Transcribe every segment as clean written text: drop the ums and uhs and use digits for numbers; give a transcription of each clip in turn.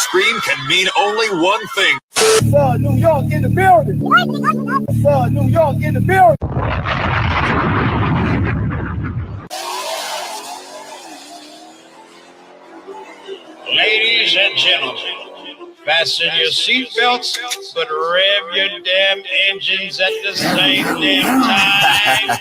scream can mean only one thing. New York in the building. New York in the building. Ladies and gentlemen, fasten your seatbelts, but rev your damn engines at the same damn time.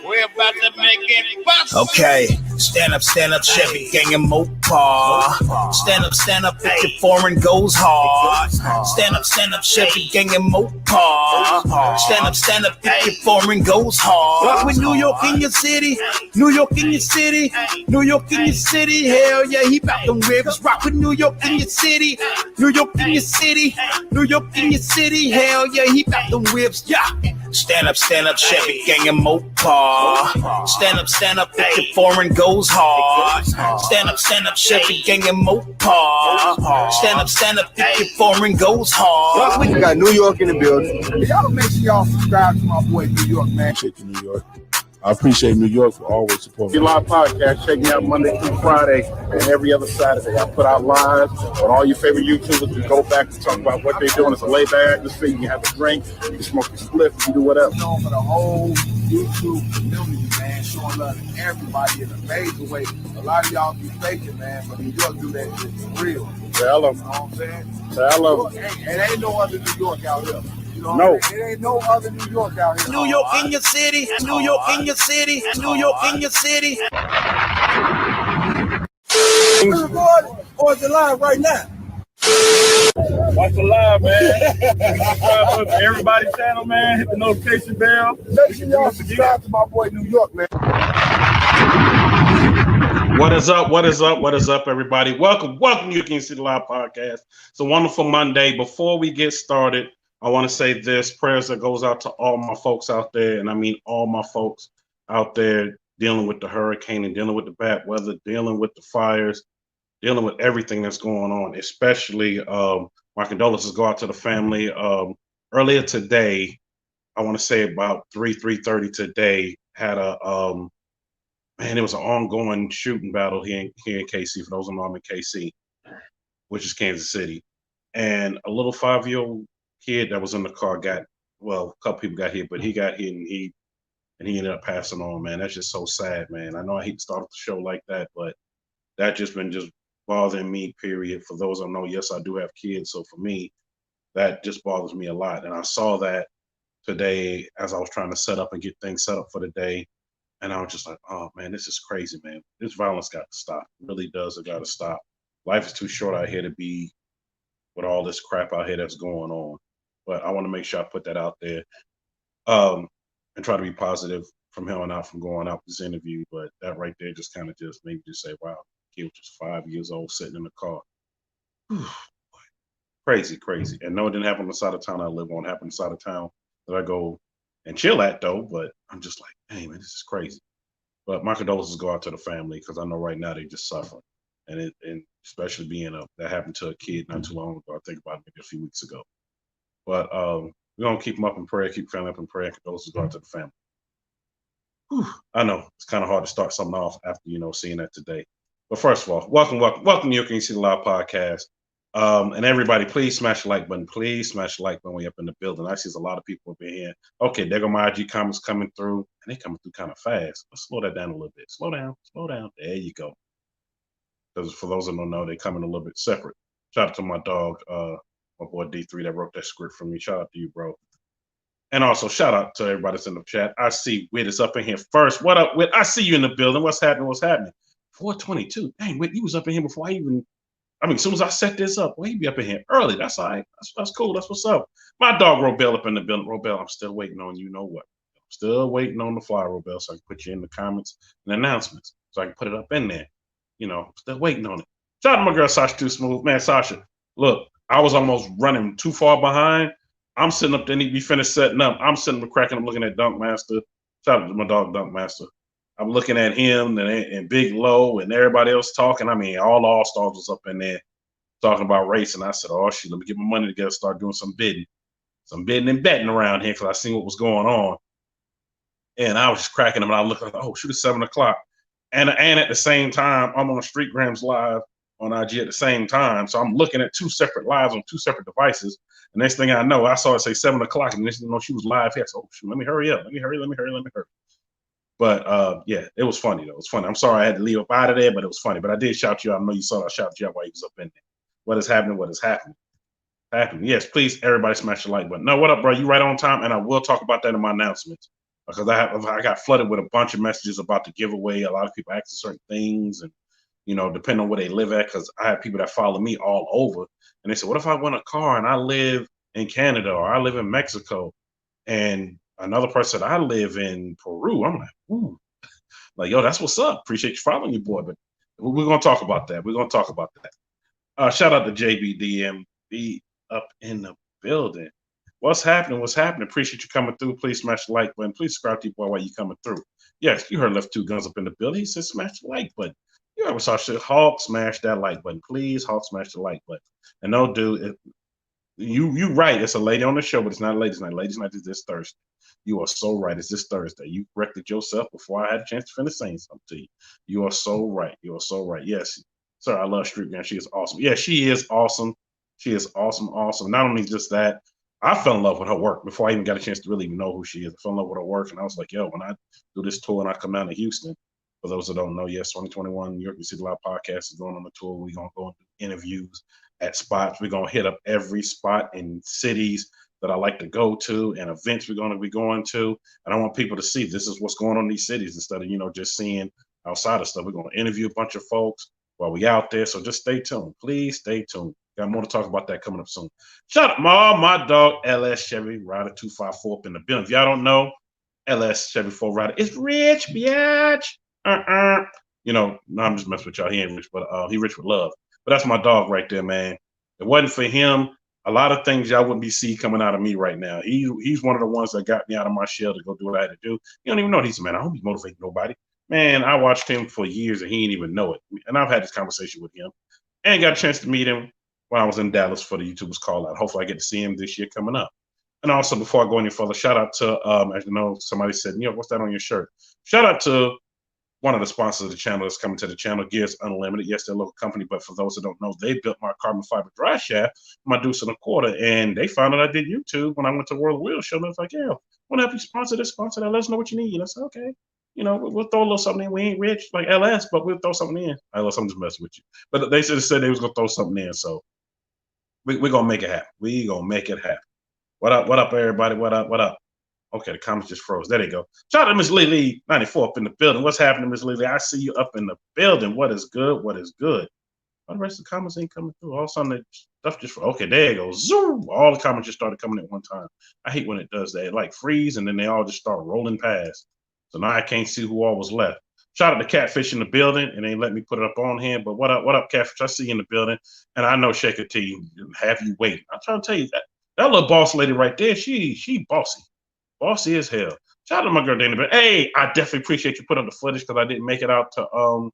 We're about to make it bust. Okay, stand up, Chevy gang and Mopar. Stand up, if your foreign goes hard. Stand up, Chevy gang and Mopar. Stand up, if your foreign goes hard. Rock with New York in your city, New York in your city, New York in your city. Hell yeah, he bout them rivers. Rock with New York in your city, New York in your city, New York in your city. Hell yeah, he bout them whips. Yeah. Stand up, Chevy gang and Mopar. Stand up, if your foreign goes hard. Stand up, Chevy gang and Mopar. Stand up, if your foreign goes hard. We got New York in the building. Y'all make sure y'all subscribe to my boy New York, man. Appreciate you, New York. I appreciate New York for always supporting me. Live podcast, check me out Monday through Friday and every other Saturday. I put out live on all your favorite YouTubers to go back and talk about what they're doing. It's a laid-back atmosphere. You can have a drink, you can smoke a split, you can do whatever. Known for the whole YouTube community, man, showing love to everybody in an amazing way. A lot of y'all be faking, man, but New York do that shit for real. Tell them. You know what I'm saying? Tell them. It ain't no other New York out here. You know no. It ain't no other New York out here. New York in your city, New York in your city, New York in your city. Or is it live right now? Watch the live, man. Subscribe to everybody's channel, man. Hit the notification bell. Make sure y'all subscribe to my boy New York, man. What is up, everybody? Welcome to You Can See the Live podcast. It's a wonderful Monday. Before we get started, I want to say this. Prayers that goes out to all my folks out there, and I mean all my folks out there dealing with the hurricane and dealing with the bad weather, dealing with the fires, dealing with everything that's going on, especially my condolences go out to the family. Earlier today, I want to say about 3:30 today, had a it was an ongoing shooting battle here in KC. For those who know, I'm in KC, which is Kansas City. And a little 5-year-old kid that was in the car a couple people got hit, but he got hit and he ended up passing on, man. That's just so sad, man. I know I hate to start the show like that, but that just been bothering me, period. For those who know, yes, I do have kids. So for me, that just bothers me a lot. And I saw that today as I was trying to set up and get things set up for the day. And I was just like, oh, man, this is crazy, man. This violence got to stop. It really does. It got to stop. Life is too short out here to be with all this crap out here that's going on. But I want to make sure I put that out there and try to be positive from here on out from going out this interview. But that right there just kind of just made me just say, wow, kid was just 5 years old sitting in the car. Crazy. And no, it didn't happen on the side of town I live on. It happened on the side of town that I go and chill at, though. But I'm just like, hey, man, this is crazy. But my condolences go out to the family because I know right now they're just suffering. And especially being that happened to a kid not too long ago. I think about maybe a few weeks ago. But we're going to keep them up in prayer, keep family up in prayer, and condolences go out to the family. I know it's kind of hard to start something off after, seeing that today. But first of all, welcome to You Can See the Live podcast. And everybody, please smash the like button. Please smash the like button when you're up in the building. I see a lot of people up in here. Okay, there go my IG comments coming through, and they coming through kind of fast. Let's slow that down a little bit. Slow down. There you go. Because for those that don't know, they coming a little bit separate. Shout out to my dog, my boy D3 that wrote that script for me. Shout out to you, bro. And also shout out to everybody that's in the chat. I see Whit is up in here first. What up, Whit? I see you in the building. What's happening? 422. Dang, Whit, you was up in here before as soon as I set this up, well, you be up in here early. That's all right. That's cool. That's what's up. My dog Robel up in the building. Robel, I'm still waiting on you know what. I'm still waiting on the fly, Robel, so I can put you in the comments and announcements. So I can put it up in there. Still waiting on it. Shout out to my girl Sasha Too Smooth. Man, Sasha, look, I was almost running too far behind. I'm sitting up there, need to be finished setting up. I'm sitting there cracking, I'm looking at Dunk Master. Shout out to my dog Dunk Master. I'm looking at him and Big Low and everybody else talking. All the All-Stars was up in there talking about racing. I said, oh, shit, let me get my money together, start doing some bidding and betting around here because I seen what was going on. And I was just cracking them, and I looked like, oh, shoot, it's 7 o'clock. And at the same time, I'm on StreetGrams Live on IG at the same time. So I'm looking at 2 separate lives on 2 separate devices. And next thing I know, I saw it say 7 o'clock, and next thing you know, she was live here. So, oh, shoot, let me hurry up. Let me hurry. But yeah, it was funny though. It was funny. I'm sorry I had to leave up out of there, but it was funny. But I did shout you out. I know you saw that. I shouted you out while you was up in there. What is happening? What is happening? Yes, please, everybody smash the like button. No, what up, bro? You right on time, and I will talk about that in my announcements because I got flooded with a bunch of messages about the giveaway. A lot of people asking certain things, and depending on where they live at, because I have people that follow me all over, and they said, what if I win a car and I live in Canada or I live in Mexico? And another person said, I live in Peru. I'm like, ooh. Like, yo, that's what's up. Appreciate you following your boy. But we're going to talk about that. We're going to talk about that. Shout out to JBDMB up in the building. What's happening? What's happening? Appreciate you coming through. Please smash the like button. Please subscribe to your boy while you coming through. Yes, you heard Left Two Guns up in the building. He said smash the like button. You ever saw shit? Hawk, smash that like button. Please, Hawk, smash the like button. And no, dude, you right. It's a lady on the show, but it's not a ladies' night. Ladies' night is this Thursday. You are so right. It's this Thursday. You corrected yourself before I had a chance to finish saying something to you. You are so right. You are so right. Yes, sir. I love Street Gram. She is awesome. Yeah, she is awesome. She is awesome. Awesome. Not only just that, I fell in love with her work before I even got a chance to really even know who she is. I fell in love with her work, and I was like, yo, when I do this tour and I come down to Houston, for those that don't know, yes, 2021 New York City Live podcast is going on the tour. We're going to go and do interviews at spots. We're going to hit up every spot in cities that I like to go to and events we're going to be going to. And I want people to see this is what's going on in these cities instead of, just seeing outside of stuff. We're going to interview a bunch of folks while we out there. So just stay tuned. Please stay tuned. Got more to talk about that coming up soon. Shout out my dog, LS Chevy Rider 254 up in the building. If y'all don't know, LS Chevy 4 Rider is rich, biatch. No, I'm just messing with y'all. He ain't rich, but he rich with love. But that's my dog right there, man. If it wasn't for him, a lot of things y'all wouldn't be see coming out of me right now. He's one of the ones that got me out of my shell to go do what I had to do. You don't even know he's a man. I don't be motivating nobody. Man, I watched him for years and he didn't even know it. And I've had this conversation with him and got a chance to meet him when I was in Dallas for the YouTubers call out. Hopefully I get to see him this year coming up. And also, before I go any further, shout out to, as you know, somebody said, what's that on your shirt? Shout out to one of the sponsors of the channel that's coming to the channel, Gears Unlimited. Yes, they're a local company, but for those that don't know, they built my carbon fiber drive shaft, my deuce and a quarter, and they found out I did YouTube when I went to World Wheel Show. They was like, yeah, want to help you sponsor this, sponsor that. Let us know what you need. And I said, okay, we'll throw a little something in. We ain't rich like LS, but we'll throw something in. I'm just messing with you. But they said they was going to throw something in, so we're going to make it happen. We going to make it happen. What up, everybody? What up? Okay, the comments just froze. There they go. Shout out to Miss Lily 94 up in the building. What's happening, Miss Lily? I see you up in the building. What is good? What is good? All the rest of the comments ain't coming through. All of a sudden, the stuff just okay. There it goes. Zoom! All the comments just started coming at one time. I hate when it does that. It like freeze, and then they all just start rolling past. So now I can't see who all was left. Shout out to Catfish in the building, and they let me put it up on here. But what up, Catfish? I see you in the building, and I know Shaker T have you waiting. I'm trying to tell you that little boss lady right there. She bossy. Bossy as hell. Shout out to my girl Dana. But hey, I definitely appreciate you putting up the footage because I didn't make it out to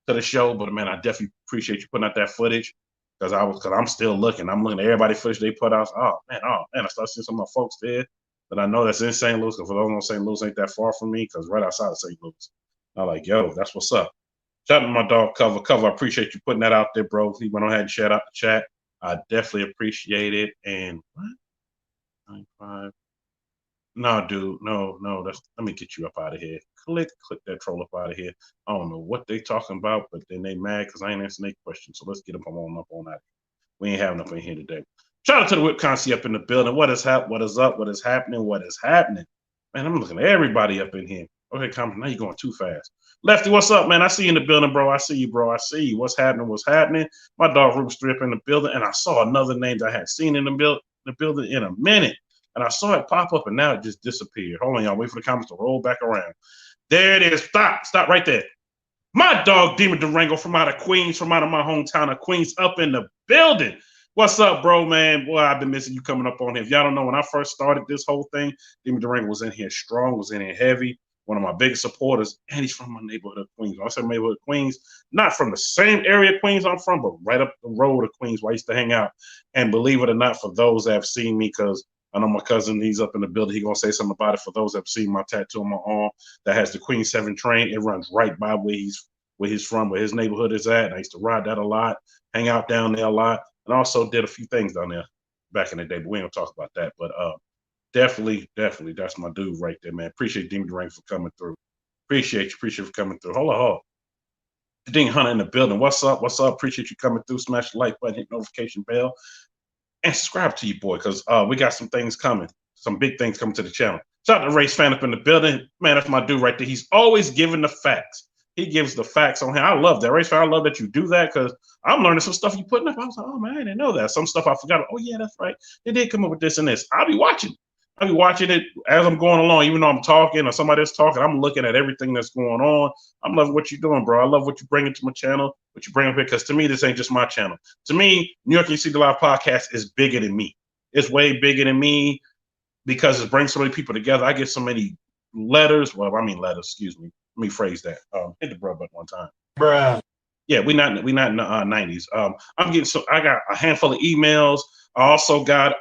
the show. But man, I definitely appreciate you putting out that footage because I'm still looking. I'm looking at everybody's footage they put out. Oh man, I started seeing some of my folks there that I know that's in St. Louis. Because for those in St. Louis ain't that far from me because right outside of St. Louis. I'm like, yo, that's what's up. Shout out to my dog Cover. I appreciate you putting that out there, bro. He went on ahead and shout out the chat. I definitely appreciate it. And what? 95. No, dude, no. Let me get you up out of here. Click that troll up out of here. I don't know what they talking about, but then they mad because I ain't answering their questions. So let's get them on up on that. We ain't having up in here today. Shout out to the Whip Concy up in the building. What is up? What is up? What is happening? What is happening? Man, I'm looking at everybody up in here. Okay, now you're going too fast. Lefty, what's up, man? I see you in the building, bro. I see you, bro. I see you. What's happening? What's happening? My dog Rubik's 3 up in the building, and I saw another name that I had seen in the building in a minute. And I saw it pop up, and now it just disappeared. Hold on, y'all. Wait for the comments to roll back around. There it is. Stop right there. My dog, Demon Durango, from out of Queens, from out of my hometown of Queens, up in the building. What's up, bro, man? Boy, I've been missing you coming up on here. If y'all don't know, when I first started this whole thing, Demon Durango was in here strong, was in here heavy, one of my biggest supporters, and he's from my neighborhood of Queens. When I say neighborhood of Queens, not from the same area of Queens I'm from, but right up the road of Queens where I used to hang out. And believe it or not, for those that have seen me, because I know my cousin, he's up in the building. He's going to say something about it. For those that have seen my tattoo on my arm that has the Queen 7 train, it runs right by where he's where he's from, where his neighborhood is at. And I used to ride that a lot, hang out down there a lot, and also did a few things down there back in the day. But we don't talk about that. But definitely, that's my dude right there, man. Appreciate Demon Durang for coming through. Appreciate you for coming through. Hold on. Ding Hunter in the building. What's up? Appreciate you coming through. Smash the like button, hit notification bell, and subscribe to you, boy, because we got some things coming. Some big things coming to the channel. Shout out to Race Fan up in the building. Man, that's my dude right there. He's always giving the facts. He gives the facts on here. I love that. Race Fan, I love that you do that because I'm learning some stuff you putting up. I was like, oh, man, I didn't know that. Some stuff I forgot. Oh, yeah, that's right. They did come up with this and this. I'll be watching it as I'm going along, even though I'm talking or somebody else talking. I'm looking at everything that's going on. I'm loving what you're doing, bro. I love what you bring into my channel, what you bring up here, because to me, this ain't just my channel. To me, New York in Your City Live podcast is bigger than me. It's way bigger than me because it brings so many people together. I get so many letters. Well, I mean letters, excuse me. Let me phrase that. Hit the bruh button one time. Bruh. Yeah, we not in the 90s. I got a handful of emails. I also got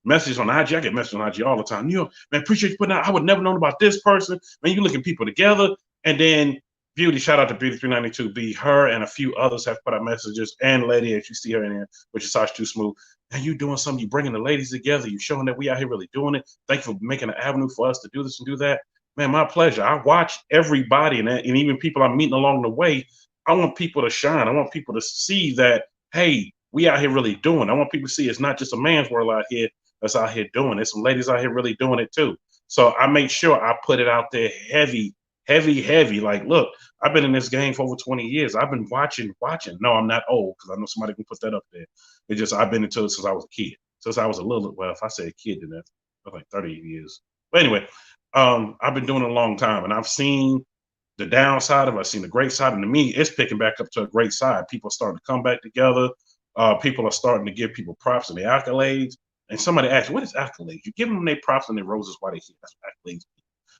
messages on IG. I get messages on IG all the time. You know, man, appreciate you putting out. I would never known about this person. Man, you looking people together. And then Beauty, shout out to Beauty 392B. Her and a few others have put out messages. And Lady, if you see her in here, which is Sash Too Smooth. And you doing something, you bringing the ladies together, you showing that we out here really doing it. Thank you for making an avenue for us to do this and do that. Man, my pleasure. I watch everybody and even people I'm meeting along the way. I want people to shine. I want people to see that, hey, we out here really doing. I want people to see it's not just a man's world out here that's out here doing it. There's some ladies out here really doing it too. So I make sure I put it out there heavy. Like, look, I've been in this game for over 20 years. I've been watching. No, I'm not old because I know somebody can put that up there. It's just I've been into it since I was a kid. Since I was a little, well, if I say a kid, then that's like 30 years. But anyway, I've been doing it a long time, and I've seen the downside of it. I've seen the great side, and to me, it's picking back up to a great side. People are starting to come back together. People are starting to give people props and the accolades. And somebody asked, what is accolades? You give them their props and their roses while they're here. That's what accolades.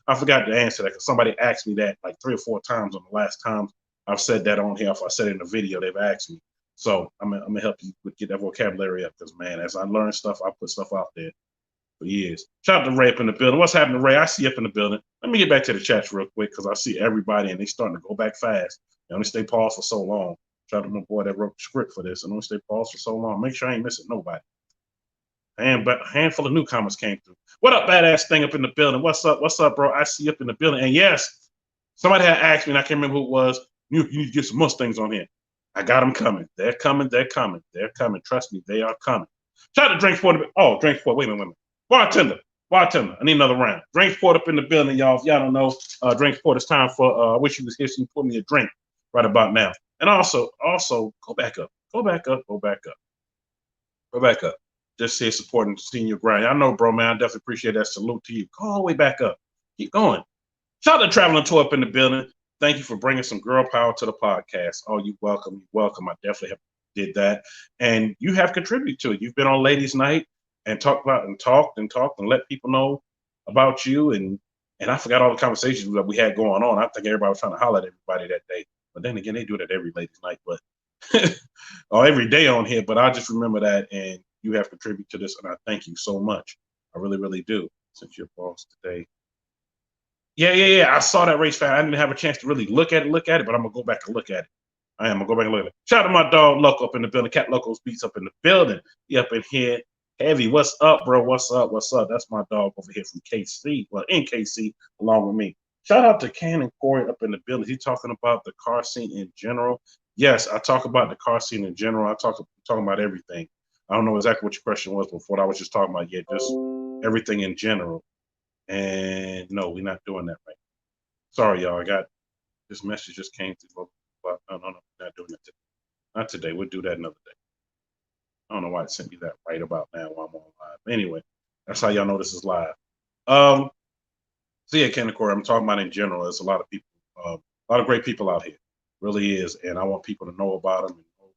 I forgot to answer that because somebody asked me that like 3 or 4 times on the last time I've said that on here. If I said it in a video, they've asked me. So I'm gonna help you get that vocabulary up because, man, as I learn stuff, I put stuff out there for years. Shout out to Ray up in the building. What's happening, Ray? I see you up in the building. Let me get back to the chats real quick because I see everybody and they starting to go back fast. They only stay paused for so long. Shout out to my boy that wrote the script for this and only stay paused for so long. Make sure I ain't missing nobody. But a handful of newcomers came through. What up, badass thing up in the building? What's up, bro? I see you up in the building. And yes, somebody had asked me, and I can't remember who it was. You need to get some Mustangs on here. I got them coming. They're coming. Trust me, they are coming. Shout out to Drinksport. Oh, Drinksport. Wait a minute. Bartender. I need another round. Drinksport up in the building, y'all. If y'all don't know, Drinksport, it's time for I wish you was here so you can pour me a drink right about now. And also, go back up. Just here supporting Senior Grind. I know, bro, man. I definitely appreciate that. Salute to you. Go all the way back up. Keep going. Shout out to Traveling Tour up in the building. Thank you for bringing some girl power to the podcast. Oh, you're welcome. I definitely have did that. And you have contributed to it. You've been on Ladies Night and talked and let people know about you. And I forgot all the conversations that we had going on. I think everybody was trying to holler at everybody that day. But then again, they do that every Ladies Night, but or every day on here. But I just remember that, and you have contributed to this, and I thank you so much. I really, really do. Since you're boss today. Yeah. I saw that race fan. I didn't have a chance to really look at it, but I'm gonna go back and look at it. I'm gonna go back and look at it. Shout out to my dog Loco up in the building. Cat Loco's Beats up in the building. He up in here. Heavy. What's up, bro? What's up? That's my dog over here from KC. Well, in KC, along with me. Shout out to Ken and Corey up in the building. He's talking about the car scene in general. Yes, I talk about the car scene in general. I talking about everything. I don't know exactly what your question was before. I was just talking about, just everything in general. And no, we're not doing that right now. Sorry, y'all. I got this message just came through. But no, we're not doing that today. Not today. We'll do that another day. I don't know why it sent me that right about now while I'm on live. But anyway, that's how y'all know this is live. So yeah, Ken and Corey, I'm talking about in general. There's a lot of people, a lot of great people out here. Really is. And I want people to know about them and know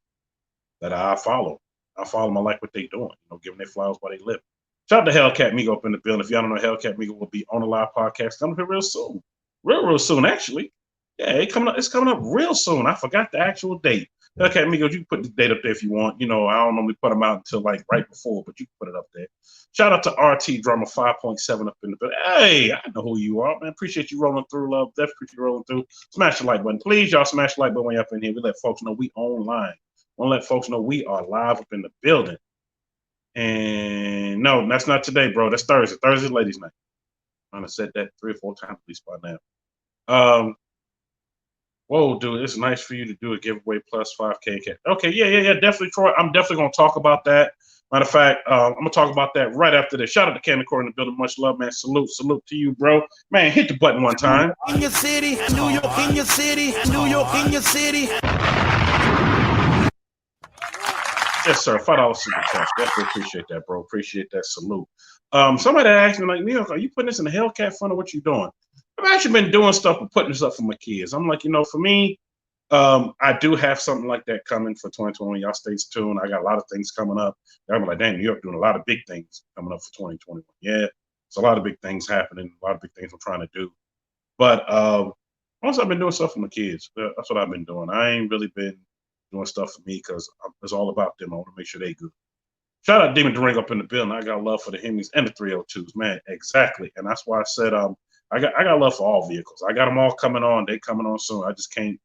that I follow. I follow them. I like what they're doing, giving their flowers while they live. Shout out to Hellcat Migo up in the building. If y'all don't know, Hellcat Migo will be on a live podcast coming up real soon. Real soon, actually. Yeah, it's coming up real soon. I forgot the actual date. Okay, amigos, you can put the date up there if you want. You know, I don't normally put them out until like right before, but you can put it up there. Shout out to RT Drama 5.7 up in the building. Hey, I know who you are, man. Appreciate you rolling through, love. Definitely appreciate you rolling through. Smash the like button. Please, y'all, smash the like button when you're up in here. We let folks know we online. We want to let folks know we are live up in the building. And no, that's not today, bro. That's Thursday. Thursday's ladies' night. I'm gonna said that 3 or 4 times at least by now. Whoa, dude, it's nice for you to do a giveaway plus 5K. Okay, yeah, definitely, Troy. I'm definitely gonna talk about that. Matter of fact, I'm gonna talk about that right after this. Shout out to Candy Core in the building. Much love, man. Salute to you, bro. Man, hit the button one time. In your city, New York in your city, New York in your city. Yes, sir. $5 super chat. Definitely appreciate that, bro. Appreciate that. Salute. Somebody asked me, like, New York, are you putting this in the Hellcat Fund or what you doing? I've actually been doing stuff and putting this up for my kids. I'm like, you know, for me, I do have something like that coming for 2021. Y'all stay tuned. I got a lot of things coming up. I'm like, damn, New York doing a lot of big things coming up for 2021. Yeah, it's a lot of big things happening, a lot of big things I'm trying to do. But once I've been doing stuff for my kids, that's what I've been doing. I ain't really been doing stuff for me because it's all about them. I want to make sure they good. Shout out Demon Durango up in the building. I got love for the Hemis and the 302s, man. Exactly, and that's why I said I got love for all vehicles. I got them all coming on. They coming on soon. I just can't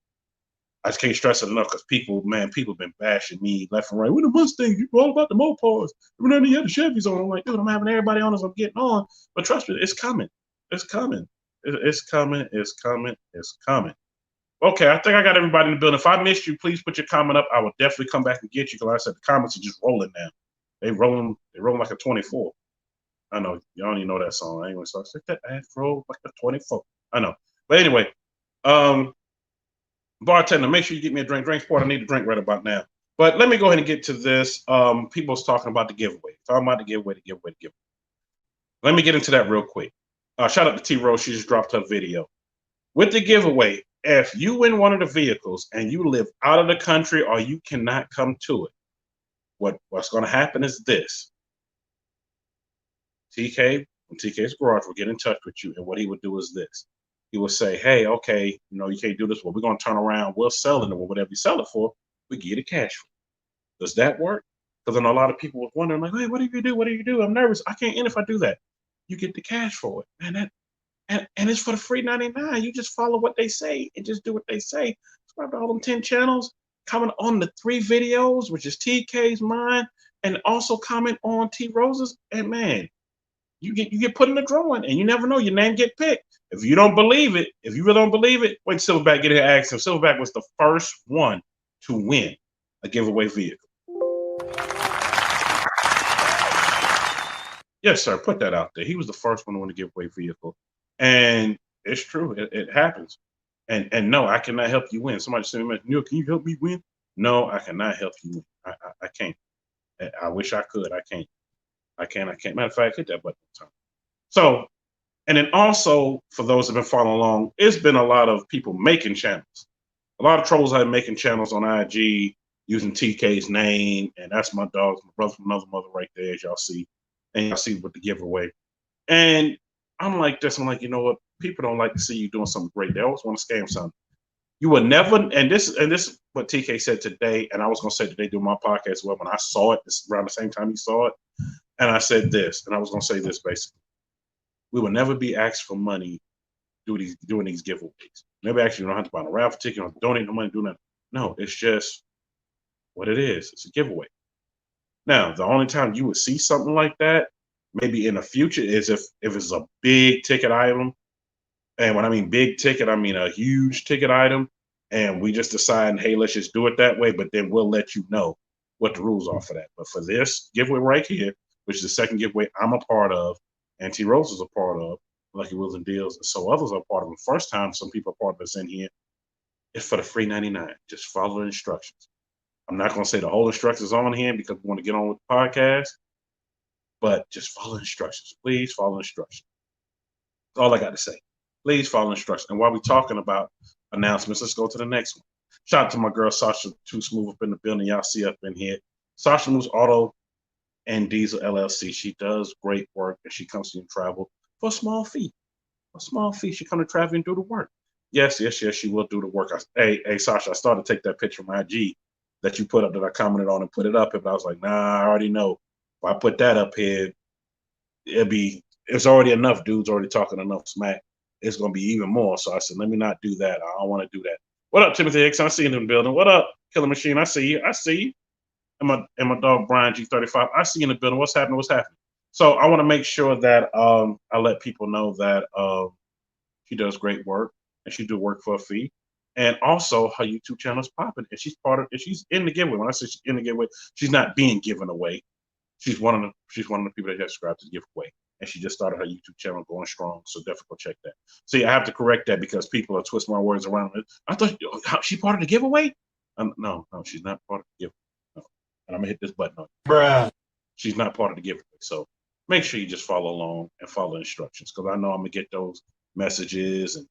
stress it enough because people been bashing me left and right. With the Mustangs, you all about the Mopars. Every now and then you have the Chevys on. I'm like, dude, I'm having everybody on as I'm getting on. But trust me, it's coming. It's coming. It's coming. It's coming. It's coming. Okay, I think I got everybody in the building. If I missed you, please put your comment up. I will definitely come back and get you because like I said the comments are just rolling now. They rolling like a 24. I know y'all don't even know that song. Anyway, so I said that afro like a 24. I know. But anyway, bartender, make sure you get me a drink. Drink sport. I need a drink right about now. But let me go ahead and get to this. People's talking about the giveaway. Talking about the giveaway. Let me get into that real quick. Shout out to T Rose. She just dropped her video. With the giveaway, if you win one of the vehicles and you live out of the country or you cannot come to it, what's going to happen is this. TK, from TK's Garage, will get in touch with you. And what he would do is this. He will say, hey, okay, you know, you can't do this. Well, we're going to turn around. We'll sell it. And whatever you sell it for, we give you the cash for it. Does that work? Because I know a lot of people were wondering, like, hey, what do you do? What do you do? I'm nervous. I can't end if I do that. You get the cash for it. And it's for the free 99. You just follow what they say and just do what they say. Subscribe to all them 10 channels. Comment on the 3 videos, which is TK's, mine, and also comment on T Rose's. And man, you get put in the drawing, and you never know, your name get picked. If you don't believe it, if you really don't believe it, wait, Silverback get here asking. Silverback was the first one to win a giveaway vehicle. Yes, sir. Put that out there. He was the first one to win a giveaway vehicle, and it's true. It happens. And no, I cannot help you win. Somebody sent me, Neil, can you help me win? No, I cannot help you win. I can't. I wish I could. I can't. Matter of fact, hit that button one time. So, and then also, for those that have been following along, it's been a lot of people making channels. A lot of trolls have been making channels on IG using TK's name, and that's my dog, my brother from another mother right there, as y'all see. And y'all see with the giveaway. And I'm like this, I'm like, you know what? People don't like to see you doing something great. They always want to scam something. You will never, and this is what TK said today, and I was going to say today during my podcast as well, when I saw it, this around the same time he saw it, and I said this, and I was going to say this basically. We will never be asked for money doing these giveaways. Maybe actually you don't have to buy a raffle ticket, you don't have to donate no money, do nothing. No, it's just what it is. It's a giveaway. Now, the only time you would see something like that, maybe in the future, is if it's a big ticket item. And when I mean big ticket, I mean a huge ticket item. And we just decide, hey, let's just do it that way. But then we'll let you know what the rules are for that. But for this giveaway right here, which is the second giveaway I'm a part of, and T Rose is a part of, Lucky Wheels and Deals, and so others are part of the first time some people are part of this in here, it's for the free 99. Just follow the instructions. I'm not going to say the whole instructions on here because we want to get on with the podcast, but just follow instructions. Please follow instructions. That's all I got to say. Please follow instructions. And while we're talking about announcements, let's go to the next one. Shout out to my girl, Sasha, Too Smooth up in the building. Y'all see up in here. Sasha moves Auto and Diesel LLC. She does great work, and she comes to you and travel for a small fee. A small fee. She come to travel and do the work. Yes, she will do the work. Hey, Sasha, I started to take that picture from IG. that you put up that I commented on and put it up. But I was like, nah, I already know. If I put that up here, it's already enough dudes already talking enough smack. It's gonna be even more. So I said, let me not do that. I don't want to do that. What up, Timothy X? I see you in the building. What up, Killer Machine? I see you. I see you. And my dog Brian G35. I see you in the building. What's happening? What's happening? So I want to make sure that I let people know that she does great work and she do work for a fee. And also her YouTube channel is popping. And she's she's in the giveaway. When I say she's in the giveaway, she's not being given away. She's one of the people that has subscribed to the giveaway. And she just started her YouTube channel going strong. So definitely go check that. See, I have to correct that because people are twisting my words around. I thought she part of the giveaway? No, she's not part of the giveaway. No. And I'm gonna hit this button on you. Bruh. She's not part of the giveaway. So make sure you just follow along and follow instructions. Because I know I'm gonna get those messages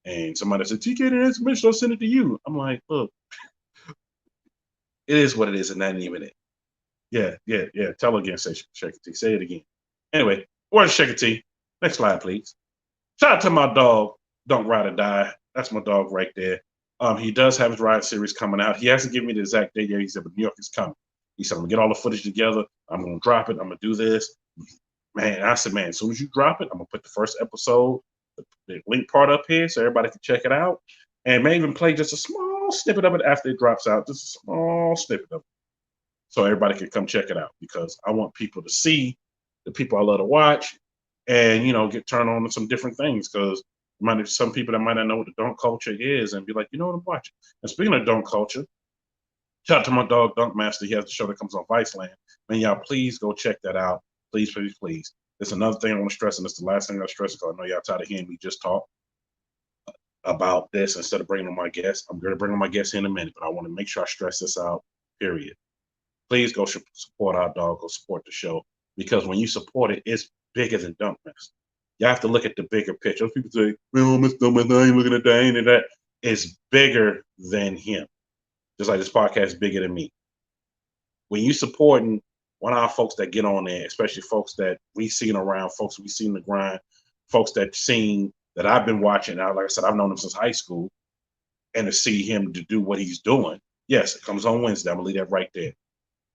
and somebody said, TK, the information, I'll send it to you. I'm like, look, it is what it is, and that ain't even it. Yeah. Tell her again, say Shaker T. Say it again. Anyway, where's Shaker T? Next slide, please. Shout out to my dog, Don't Ride or Die. That's my dog right there. He does have his ride series coming out. He hasn't given me the exact date yet. He said, but New York is coming. He said, I'm gonna get all the footage together. I'm gonna drop it. I'm gonna do this. Man, I said, man, as soon as you drop it, I'm gonna put the first episode, the link part up here so everybody can check it out. And may even play just a small snippet of it after it drops out. Just a small snippet of it. So everybody can come check it out because I want people to see the people I love to watch and, get turned on to some different things because some people that might not know what the dunk culture is and be like, you know what, I'm watching. And speaking of dunk culture, shout out to my dog, Dunk Master. He has the show that comes on Viceland. Man, y'all, please go check that out. Please, please, please. There's another thing I want to stress, and it's the last thing I stress because I know y'all tired of hearing me just talk about this instead of bringing on my guests. I'm going to bring on my guests in a minute, but I want to make sure I stress this out, period. Please go support our dog, go support the show, because when you support it, it's bigger than Dunk Master. You have to look at the bigger picture. Those people say, well, Mr. Dunk Master, I ain't looking at that, ain't at that. It's bigger than him. Just like this podcast is bigger than me. When you supporting one of our folks that get on there, especially folks that we seen around, folks we seen the grind, folks that I've been watching now, like I said, I've known him since high school, and to see him to do what he's doing, yes, it comes on Wednesday. I'm gonna leave that right there.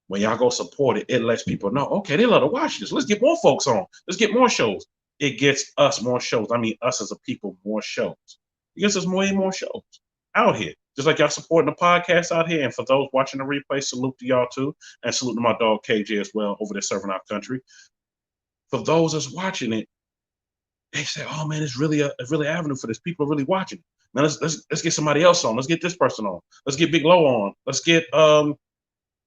When y'all go support it, it lets people know, okay, they love to watch this. Let's get more folks on. Let's get more shows. It gets us more shows. I mean, us as a people, more shows. It gets us more and more shows out here. Just like y'all supporting the podcast out here. And for those watching the replay, salute to y'all too. And salute to my dog KJ as well over there serving our country. For those that's watching it, they say, oh man, it's really avenue for this. People are really watching. Now let's get somebody else on. Let's get this person on. Let's get Big Low on. Let's get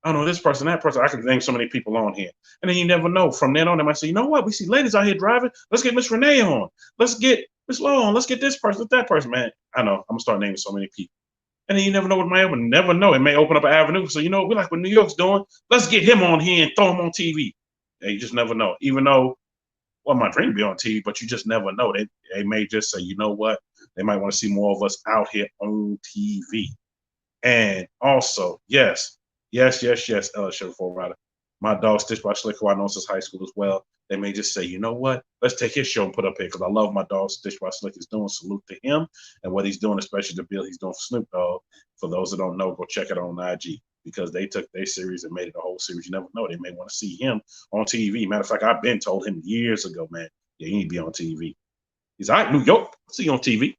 I don't know, this person, that person. I can name so many people on here. And then you never know. From then on, they might say, you know what? We see ladies out here driving. Let's get Miss Renee on. Let's get Miss Low on. Let's get this person, that person, man. I know. I'm going to start naming so many people. And then you never know what might happen. Never know. It may open up an avenue. So, we like what New York's doing. Let's get him on here and throw him on TV. And you just never know. Even though, well, my dream be on TV, but you just never know. They may just say, you know what? They might want to see more of us out here on TV. And also, yes, Ella Sugar 4 Rider. My dog Stitch by Slick, who I know since high school as well. They may just say, you know what? Let's take his show and put up here because I love my dog Stitch by Slick is doing. Salute to him and what he's doing, especially the bill he's doing for Snoop Dogg. For those that don't know, go check it out on IG because they took their series and made it a whole series. You never know. They may want to see him on TV. Matter of fact, I've been told him years ago, man, yeah, you need to be on TV. He's all right, New York, I'll see you on TV.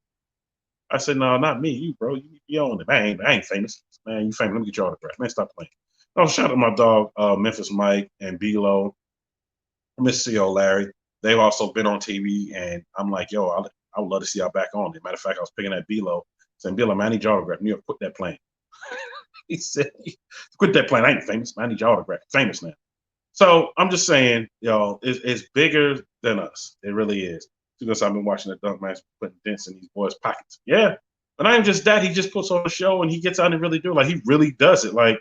I said, no, not me, you, bro. You need to be on it. I ain't famous. Man, you famous. Let me get your autograph. Man, stop playing. Oh, shout out to my dog, Memphis Mike and B-Lo, Miss C.O. Larry. They've also been on TV, and I'm like, yo, I would love to see y'all back on it. Matter of fact, I was picking at B-Lo, saying, B-Lo, man, I need your autograph. New York, quit that plane. He said, quit that plane. I ain't famous. Man, I need your autograph. Famous now. So I'm just saying, y'all, it's bigger than us. It really is. Because I've been watching the dunk match, putting dents in these boys' pockets. Yeah. But not even just that, he just puts on a show and he gets out and really do it. Like, he really does it. Like,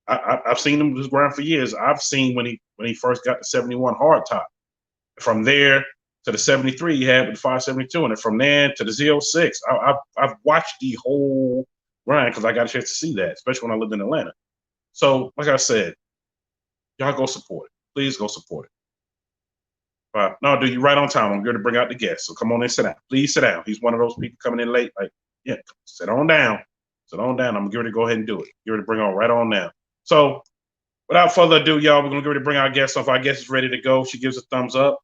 I've seen him just grind for years. I've seen when he first got the 71 hard top. From there to the 73 he had with the 572, and then from there to the Z06. I've watched the whole grind because I got a chance to see that, especially when I lived in Atlanta. So, like I said, y'all go support it. Please go support it. No, dude, you're right on time. I'm going to bring out the guest. So come on in, sit down. Please sit down. He's one of those people coming in late. Like, yeah, sit on down. So on down. I'm going to go ahead and do it. Get ready to bring on right on now. So without further ado, y'all, we're going to get ready to bring our guest on. If our guest is ready to go, she gives a thumbs up.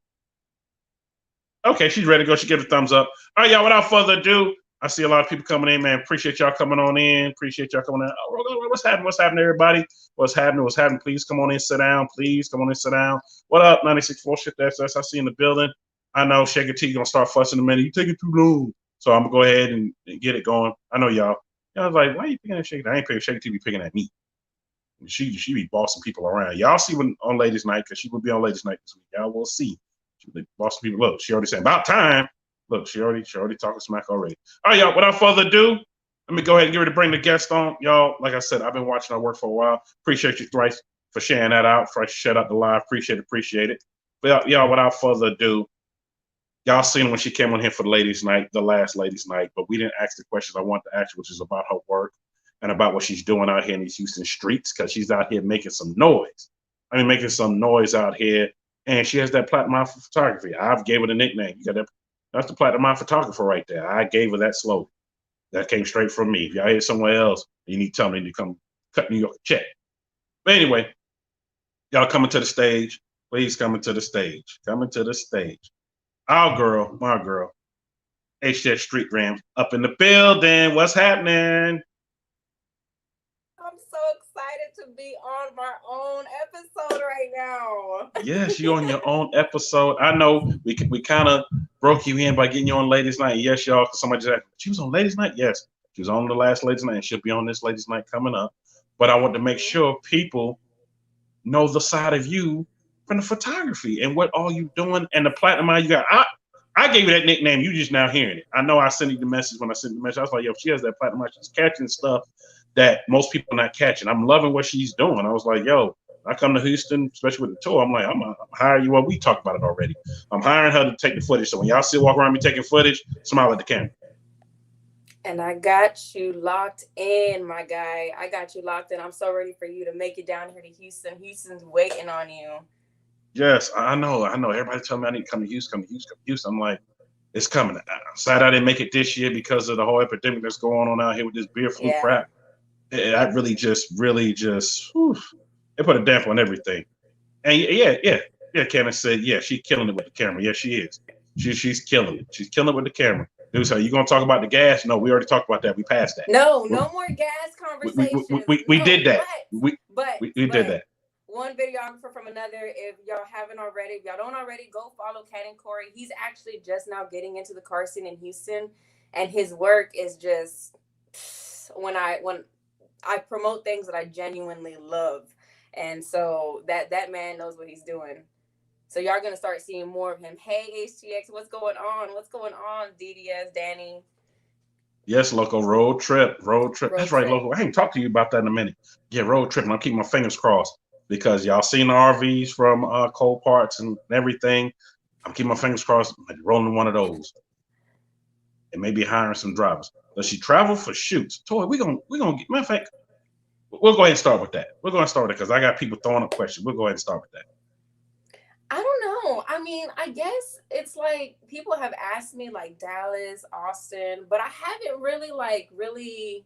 Okay, she's ready to go. She gives a thumbs up. All right, y'all, without further ado, I see a lot of people coming in, man. Appreciate y'all coming on in. Appreciate y'all coming in. Oh, what's happening? What's happening, everybody? What's happening? What's happening? Please come on in, sit down. Please come on in, sit down. What up, 96.4 Shift SS? I see in the building. I know Shaker T gonna start fussing in a minute. You taking too long. So I'm gonna go ahead and get it going. I know y'all. Y'all was like, why are you picking at Shaker T? I ain't picking Shaker T, be picking at me. She be bossing people around. Y'all see when on Ladies Night, because she will be on Ladies Night this week. Y'all will see. She will be bossing people. Look, she already said about time. Look, she already talking smack already. All right, y'all, without further ado, let me go ahead and get ready to bring the guest on. Y'all, like I said, I've been watching her work for a while. Appreciate you thrice for sharing that out, for shut out the live. Appreciate it. But y'all, without further ado, y'all seen when she came on here for the Ladies Night, the last Ladies Night, but we didn't ask the questions I want to ask, which is about her work and about what she's doing out here in these Houston streets, because she's out here making some noise. I mean, making some noise out here, and she has that platinum for photography. I've gave her the nickname. You got that. That's the platinum photographer right there. I gave her that slogan. That came straight from me. If y'all hear somewhere else, you need to tell me to come cut New York a check. But anyway, y'all coming to the stage. Please coming to the stage. Coming to the stage. Our girl, my girl, HTXSTREETGRAM up in the building. What's happening? I'm so excited to be on my own episode right now. Yes, you're on your own episode. I know we kind of broke you in by getting you on Ladies Night. Yes, y'all. Somebody just asked, she was on Ladies Night. Yes, she was on the last Ladies Night, and she'll be on this Ladies Night coming up. But I want to make sure people know the side of you from the photography and what all you doing and the platinum eye you got. I gave you that nickname. You just now hearing it. I know I sent you the message when I sent the message. I was like, yo, she has that platinum eye. She's catching stuff that most people are not catching. I'm loving what she's doing. I was like, yo, I come to Houston, especially with the tour. I'm like, I'm hiring you. Well, we talked about it already. I'm hiring her to take the footage. So when y'all see walk around me taking footage, smile at the camera. And I got you locked in, my guy. I got you locked in. I'm so ready for you to make it down here to Houston. Houston's waiting on you. Yes, I know. Everybody tell me I need to come to Houston, I'm like, it's coming. I'm sad I didn't make it this year because of the whole epidemic that's going on out here with this beer flu crap. That really just, whew, it put a damper on everything. And yeah, Candace said, yeah, she's killing it with the camera. Yeah, she is. She's killing it. She's killing it with the camera. Dude, so you gonna talk about the gas? No, we already talked about that. We passed that. No more gas conversations. We did that. We did that. One videographer from another. If y'all haven't already, if y'all don't already, go follow Ken and Corey. He's actually just now getting into the car scene in Houston, and his work is just when I promote things that I genuinely love, and so that man knows what he's doing. So y'all gonna start seeing more of him. Hey HTX, what's going on? What's going on? DDS, Danny. Yes, local road trip. That's right, local. I ain't talk to you about that in a minute. Yeah, road trip, and I'm keeping my fingers crossed because y'all seen the RVs from Cold Parts and everything. I'm keeping my fingers crossed, rolling one of those, and maybe hiring some drivers. Does she travel for shoots? Toy, we gonna get. Matter of fact, we'll go ahead and start with that. We're gonna start with it because I got people throwing up questions. We'll go ahead and start with that. I don't know. I mean, I guess it's like people have asked me like Dallas, Austin, but I haven't really,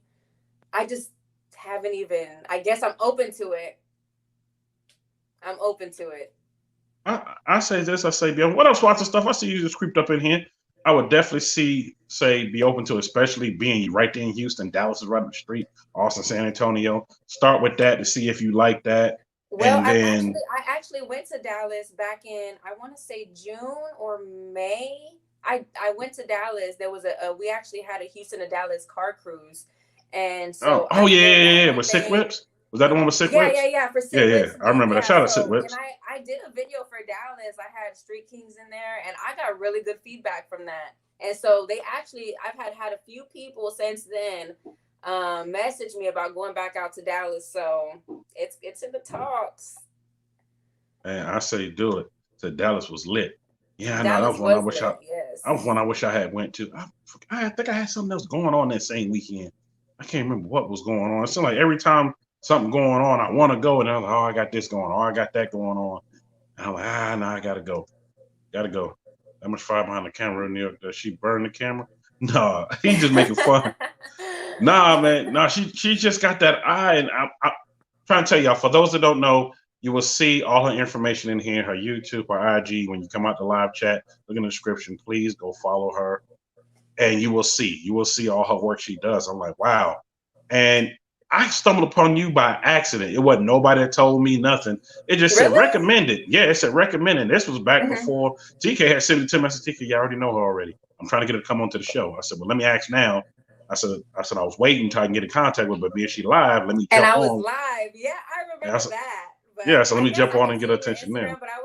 I just haven't even, I guess I'm open to it. I say this, I say, what else watching stuff? I see you just creeped up in here. I would definitely be open to it, especially being right there in Houston. Dallas is right up the street. Austin, San Antonio. Start with that to see if you like that. Well, I actually went to Dallas back in, I want to say June or May. I went to Dallas. There was we actually had a Houston to Dallas car cruise. And so with Sick Whips? Was that the one with Sick Whips? Yeah, for Sick Whips. I remember that. Shout out Sick Whips. And I did a video for Dallas. I had Street Kings in there, and I got really good feedback from that. And so I've had a few people since then message me about going back out to Dallas, so it's in the talks. And I say do it. So Dallas was lit. Yeah, I know. Dallas that was one I wish I had went to. I think I had something else going on that same weekend. I can't remember what was going on. It seemed like every time something going on, I want to go, and I'm like, oh, I got this going on. Oh, I got that going on. And I'm like, no, I gotta go. That much fire behind the camera in there. Does she burn the camera? No, he's just making fun. Nah, man. Nah, she just got that eye, and I'm trying to tell y'all. For those that don't know, you will see all her information in here, her YouTube, her IG. When you come out the live chat, look in the description. Please go follow her, and you will see all her work she does. I'm like, wow. And I stumbled upon you by accident. It wasn't nobody that told me nothing. It just said recommended. Yeah, it said recommended. This was back before TK had sent it to me. I said, TK, you already know her already. I'm trying to get her to come onto the show. I said, well, let me ask now. I said I was waiting until I can get in contact with her, but being she live, let me jump on. And I was live. Yeah, I remember that. But yeah, so let me jump on and get her attention now. But I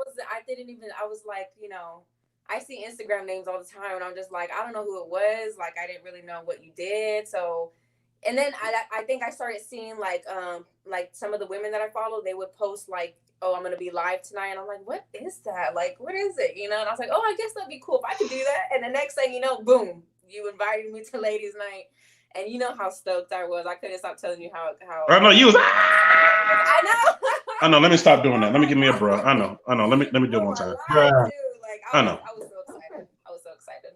was like, you know, I see Instagram names all the time, and I'm just like, I don't know who it was. Like, I didn't really know what you did. So, and then I think I started seeing like some of the women that I follow, they would post like, oh, I'm gonna be live tonight, and I'm like, what is that? Like, what is it? You know? And I was like, oh, I guess that'd be cool if I could do that. And the next thing you know, boom, you invited me to ladies' night. And you know how stoked I was. I couldn't stop telling you how I know you was. I know. I know. Let me stop doing that. Let me give me a bro. I know. Let me do it one time. I know. I was so excited.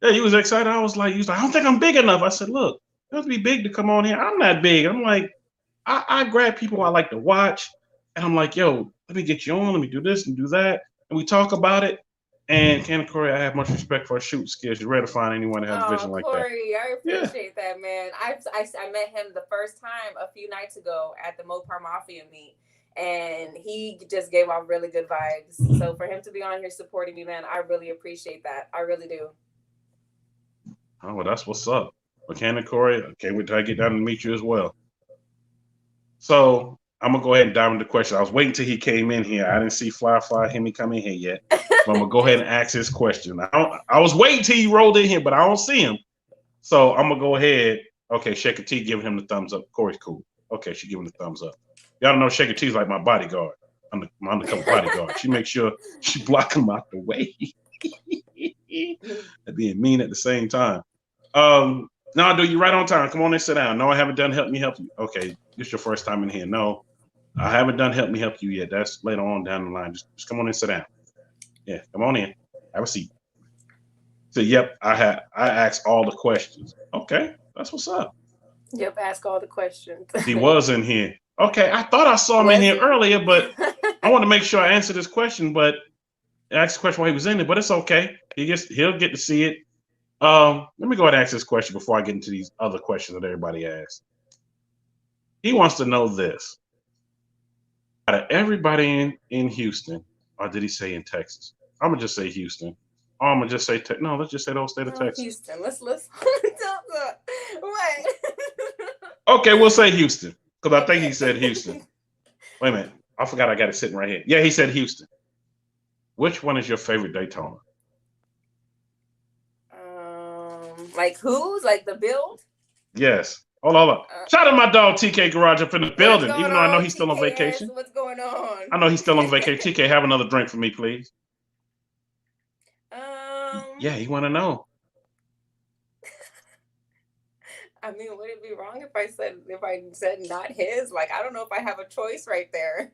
Yeah, you was excited. I was like, I don't think I'm big enough. I said, look, you have to be big to come on here. I'm not big. I'm like, I grab people I like to watch, and I'm like, yo, let me get you on. Let me do this and do that, and we talk about it. And Candy Corey, I have much respect for her shooting skills. You're ready to find anyone that has a vision like that. Corey, I appreciate that, man. I met him the first time a few nights ago at the Mopar Mafia meet, and he just gave off really good vibes. So for him to be on here supporting me, man, I really appreciate that. I really do. Oh, well, that's what's up. But Candy Corey, I can't wait till I get down to meet you as well. So I'm gonna go ahead and dive into the question. I was waiting till he came in here. I didn't see Fly Hemi come in here yet. So I'm gonna go ahead and ask his question. I was waiting till he rolled in here, but I don't see him. So I'm gonna go ahead. Okay, Shaker T giving him the thumbs up. Corey's cool. Okay, she giving the thumbs up. Y'all know Shaker T's like my bodyguard. I'm my undercover bodyguard. She makes sure she block him out the way. And being mean at the same time. No, dude, you right on time. Come on and sit down. No, I haven't done Help Me Help You. Okay, this is your first time in here. No, I haven't done Help Me Help You yet. That's later on down the line. Just come on and sit down. Yeah, come on in. Have a seat. So, yep, I asked all the questions. Okay, that's what's up. Yep, ask all the questions. He was in here. Okay, I thought I saw him in here earlier, but I want to make sure I answered this question. But I asked the question while he was in there, but it's okay. He'll get to see it. Let me go ahead and ask this question before I get into these other questions that everybody asks. He wants to know this. Out of everybody in Houston, or did he say in Texas? I'm gonna just say Houston. Or I'm gonna just say no. Let's just say the whole state of Texas. Houston. Let's what? Okay, we'll say Houston because I think he said Houston. Wait a minute, I forgot I got it sitting right here. Yeah, he said Houston. Which one is your favorite Daytona? Like whose? Like the build? Yes. Hold on. Shout out my dog TK Garage up in the building, even though I know he's still on vacation. What's going on? I know he's still on vacation. TK, have another drink for me, please. Yeah, he want to know. I mean, would it be wrong if I said not his? Like, I don't know if I have a choice right there.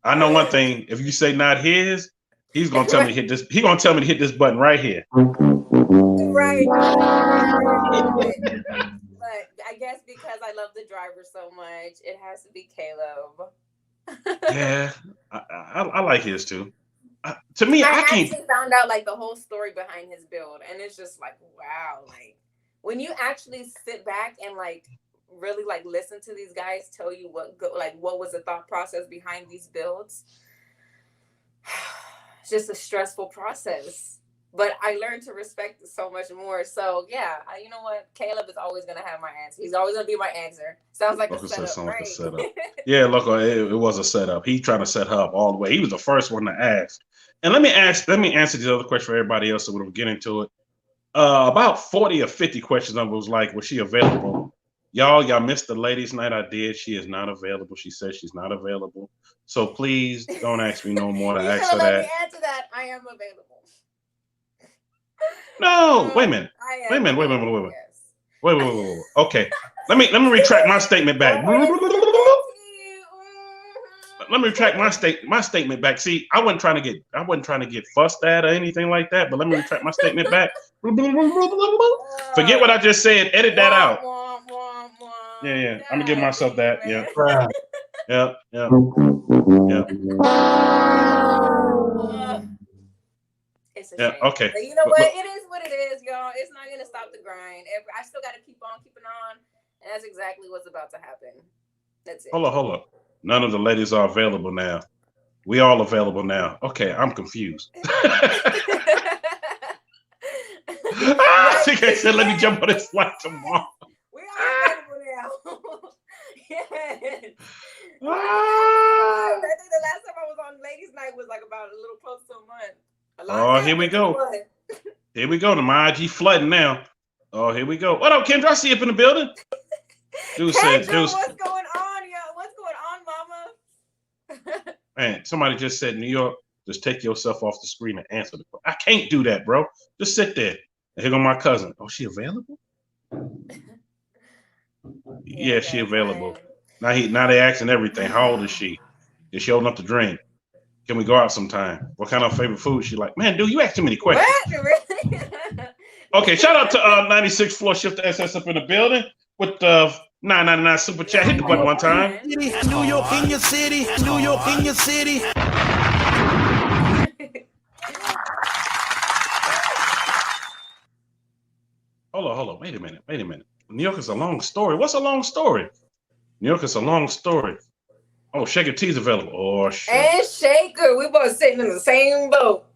I know one thing. If you say not his, he's gonna tell me to hit this. He's gonna tell me to hit this button right here. Right. But I guess because I love the driver so much, it has to be Caleb. Yeah, I like his too. To me, I can't. actually found out like the whole story behind his build, and it's just like, wow, like when you actually sit back and like really like listen to these guys tell you what was the thought process behind these builds. It's just a stressful process, but I learned to respect it so much more. So yeah, you know what? Caleb is always gonna have my answer. He's always gonna be my answer. Sounds like a setup, right? Like a setup. Yeah, look, it was a setup. He trying to set her up all the way. He was the first one to ask. And let me answer the other question for everybody else, so we'll get into it. About 40 or 50 questions of it was like, was she available? Y'all missed the ladies' night I did. She is not available. She says she's not available. So please don't ask me no more to ask her that. Let me answer that. I am available. No, wait a minute. Wait. Okay. Let me retract my statement back. Let me retract my statement back. See, I wasn't trying to get fussed at or anything like that, but let me retract my statement back. Forget what I just said. Edit that out. Yeah. I'm gonna give myself that. Yeah. Yeah. It's a Yeah. shame. Okay. But you know what? It is what it is, y'all. It's not gonna stop the grind. I still got to keep on keeping on, and that's exactly what's about to happen. That's it. Hold up. None of the ladies are available now. We all available now. Okay, I'm confused. CK said, "Let me jump on this flight tomorrow." We are available now. Yes. I think the last time I was on Ladies' Night was like about a little close to a month. Oh, here we go. Here we go. The my IG flooding now. Oh, here we go. What up, Kendra? I see you up in the building. Dude said, what's going on, yo? What's going on, mama? Man, somebody just said, New York, just take yourself off the screen and answer the phone. I can't do that, bro. Just sit there. And here go my cousin. Oh, she available? Yeah, she available. Now they asking everything. How old is she? Is she old enough to drink? Can we go out sometime? What kind of favorite food she like? Man, dude, you ask too many questions. What? Really? Okay, shout out to 96th floor shift SS up in the building with the $9.99 super chat. Hit the button one time. New York in your city. New York in your city. Hold on. Wait a minute. New York is a long story. What's a long story? New York is a long story. Oh, Shaker T's available. Oh, shit. And Shaker, we both sitting in the same boat.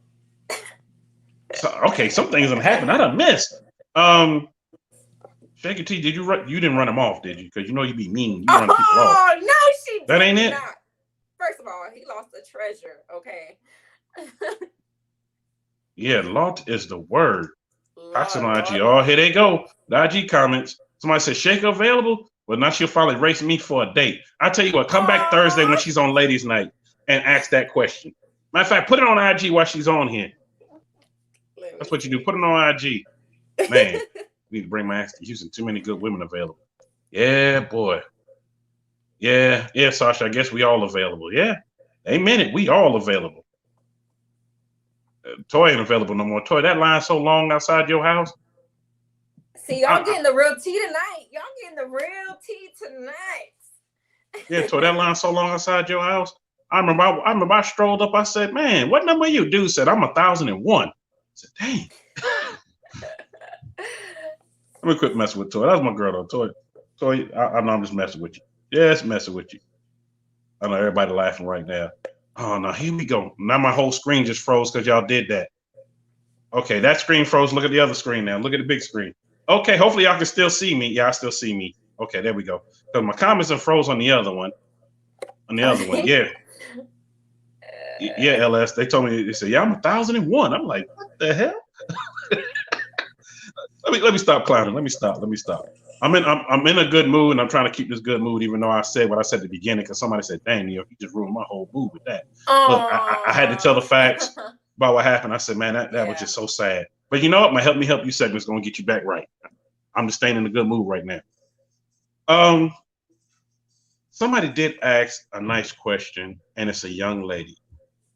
So, okay, some things done happened. I done missed. Shaker T, did you run? You didn't run him off, did you? Because you know you be mean. You run people off. Oh no, she did that ain't it. Not. First of all, he lost a treasure. Okay. Yeah, lot is the word. Toxin on IG. Oh, here they go. The IG comments. Somebody said Shaker available. Well, now she'll finally race me for a date. I tell you what, come back Thursday when she's on Ladies' Night and ask that question. Matter of fact, put it on IG while she's on here. That's what you do. Put it on IG. Man, we need to bring my ass to Houston. Too many good women available. Yeah, boy. Yeah, Sasha. I guess we all available. Yeah. Amen it. We all available. Toy ain't available no more. Toy, that line's so long outside your house. See, y'all getting the real tea tonight. Y'all getting the real tea tonight. Yeah, Toy, that line's so long outside your house. I remember I strolled up. I said, "Man, what number are you?" Dude said, "I'm 1,001." I said, "Dang." Let me quit messing with Toy. That's my girl though. Toy, I know I'm just messing with you. Yes, messing with you. I know everybody laughing right now. Oh no, here we go. Now my whole screen just froze because y'all did that. Okay, that screen froze. Look at the other screen now. Look at the big screen. Okay, hopefully y'all can still see me. Yeah, I still see me. Okay, there we go. Because my comments are froze on the other one. Yeah. Yeah, LS. They told me, they said, "Yeah, I'm 1,001." I'm like, what the hell? Let me stop clowning. Let me stop. I'm in a good mood, and I'm trying to keep this good mood, even though I said what I said at the beginning, because somebody said, "Dang, you just ruined my whole mood with that." Look, I had to tell the facts about what happened. I said, man, that was just so sad. But you know what? My Help Me Help You segment is going to get you back right. I'm just staying in a good mood right now. Somebody did ask a nice question, and it's a young lady.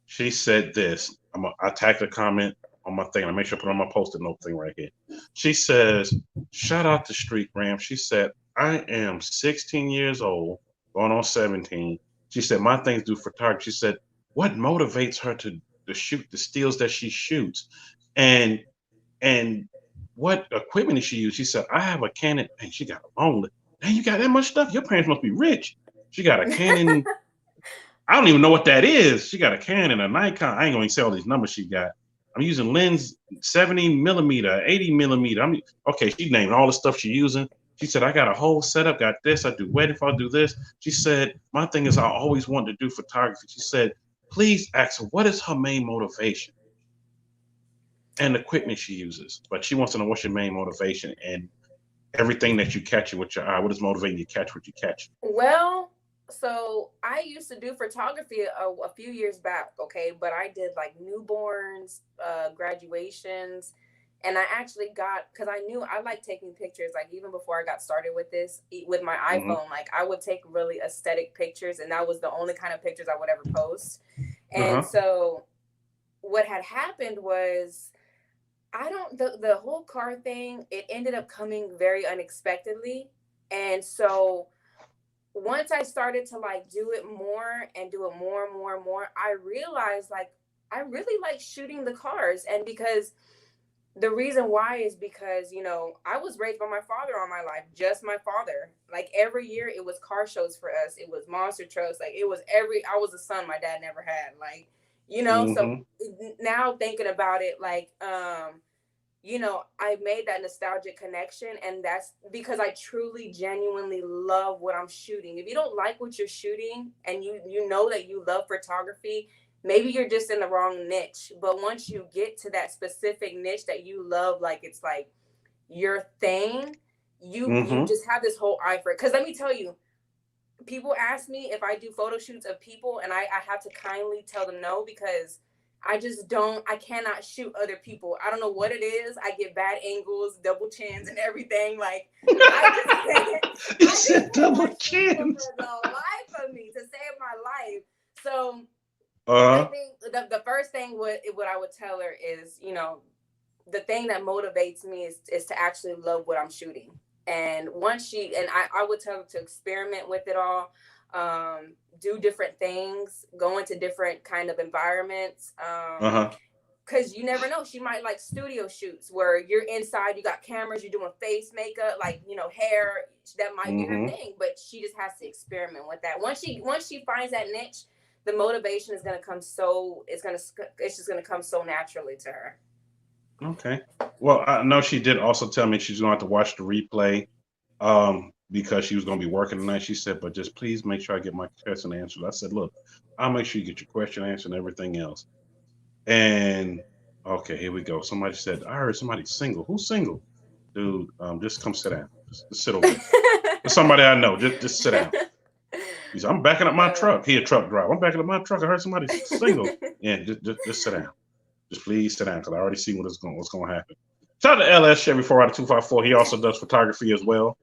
She said this. I tagged a comment on my thing. I make sure I put on my post-it note thing right here. She says, "Shout out to StreetGram." She said, "I am 16 years old, going on 17." She said, "My things do photography." She said, "What motivates her to shoot the stills that she shoots, and what equipment does she use?" She said, "I have a Canon." And she got a long list. "Dang, you got that much stuff? Your parents must be rich." She got a Canon. I don't even know what that is. She got a Canon, a Nikon. I ain't going to say all these numbers she got. I'm using lens 70 millimeter, 80 millimeter. Okay, she named all the stuff she's using. She said, "I got a whole setup, got this. I do wedding, if I do this." She said, "My thing is I always wanted to do photography." She said, "Please ask her, what is her main motivation and the equipment she uses?" But she wants to know what's your main motivation and everything that you catch with your eye. What is motivating you to catch what you catch? Well, so I used to do photography a few years back, okay, but I did like newborns, graduations, and I actually because I knew I like taking pictures, like even before I got started with this, with my iPhone, like I would take really aesthetic pictures, and that was the only kind of pictures I would ever post. And so what had happened was I don't, the whole car thing, it ended up coming very unexpectedly. And so once I started to like do it more and do it more and more and more, I realized like I really like shooting the cars. And because the reason why is because, you know, I was raised by my father all my life, just my father. Like every year it was car shows for us. It was monster trucks. Like it was I was a son my dad never had. Like, you know, so now thinking about it, like, you know, I made that nostalgic connection, and that's because I truly, genuinely love what I'm shooting. If you don't like what you're shooting and you know that you love photography, maybe you're just in the wrong niche. But once you get to that specific niche that you love, like it's like your thing, you just have this whole eye for it. Because let me tell you, people ask me if I do photo shoots of people, and I have to kindly tell them no, because I cannot shoot other people. I don't know what it is. I get bad angles, double chins and everything. Like, I just can't. You said double chins. For the life of me, to save my life. So Uh-huh. I think the first thing what I would tell her is, you know, the thing that motivates me is to actually love what I'm shooting. And once I would tell her to experiment with it all, do different things, go into different kind of environments. Because you never know, she might like studio shoots where you're inside, you got cameras, you're doing face makeup, like, you know, hair. That might be her thing, but she just has to experiment with that. Once she finds that niche, the motivation is going to come it's just going to come so naturally to her. Okay. Well, I know she did also tell me she's going to have to watch the replay because she was going to be working tonight. She said, but just please make sure I get my question answered. I said, look, I'll make sure you get your question answered and everything else. And okay, here we go. Somebody said, I heard somebody's single. Who's single? Dude, just come sit down. Just sit over there. It's somebody I know. Just sit down. He said, I'm backing up my truck. He a truck driver. I'm backing up my truck. I heard somebody's single. Yeah, just sit down. Just please sit down, because I already see what's going to happen. Shout out to LS Chevy 4 out of 254. He also does photography as well.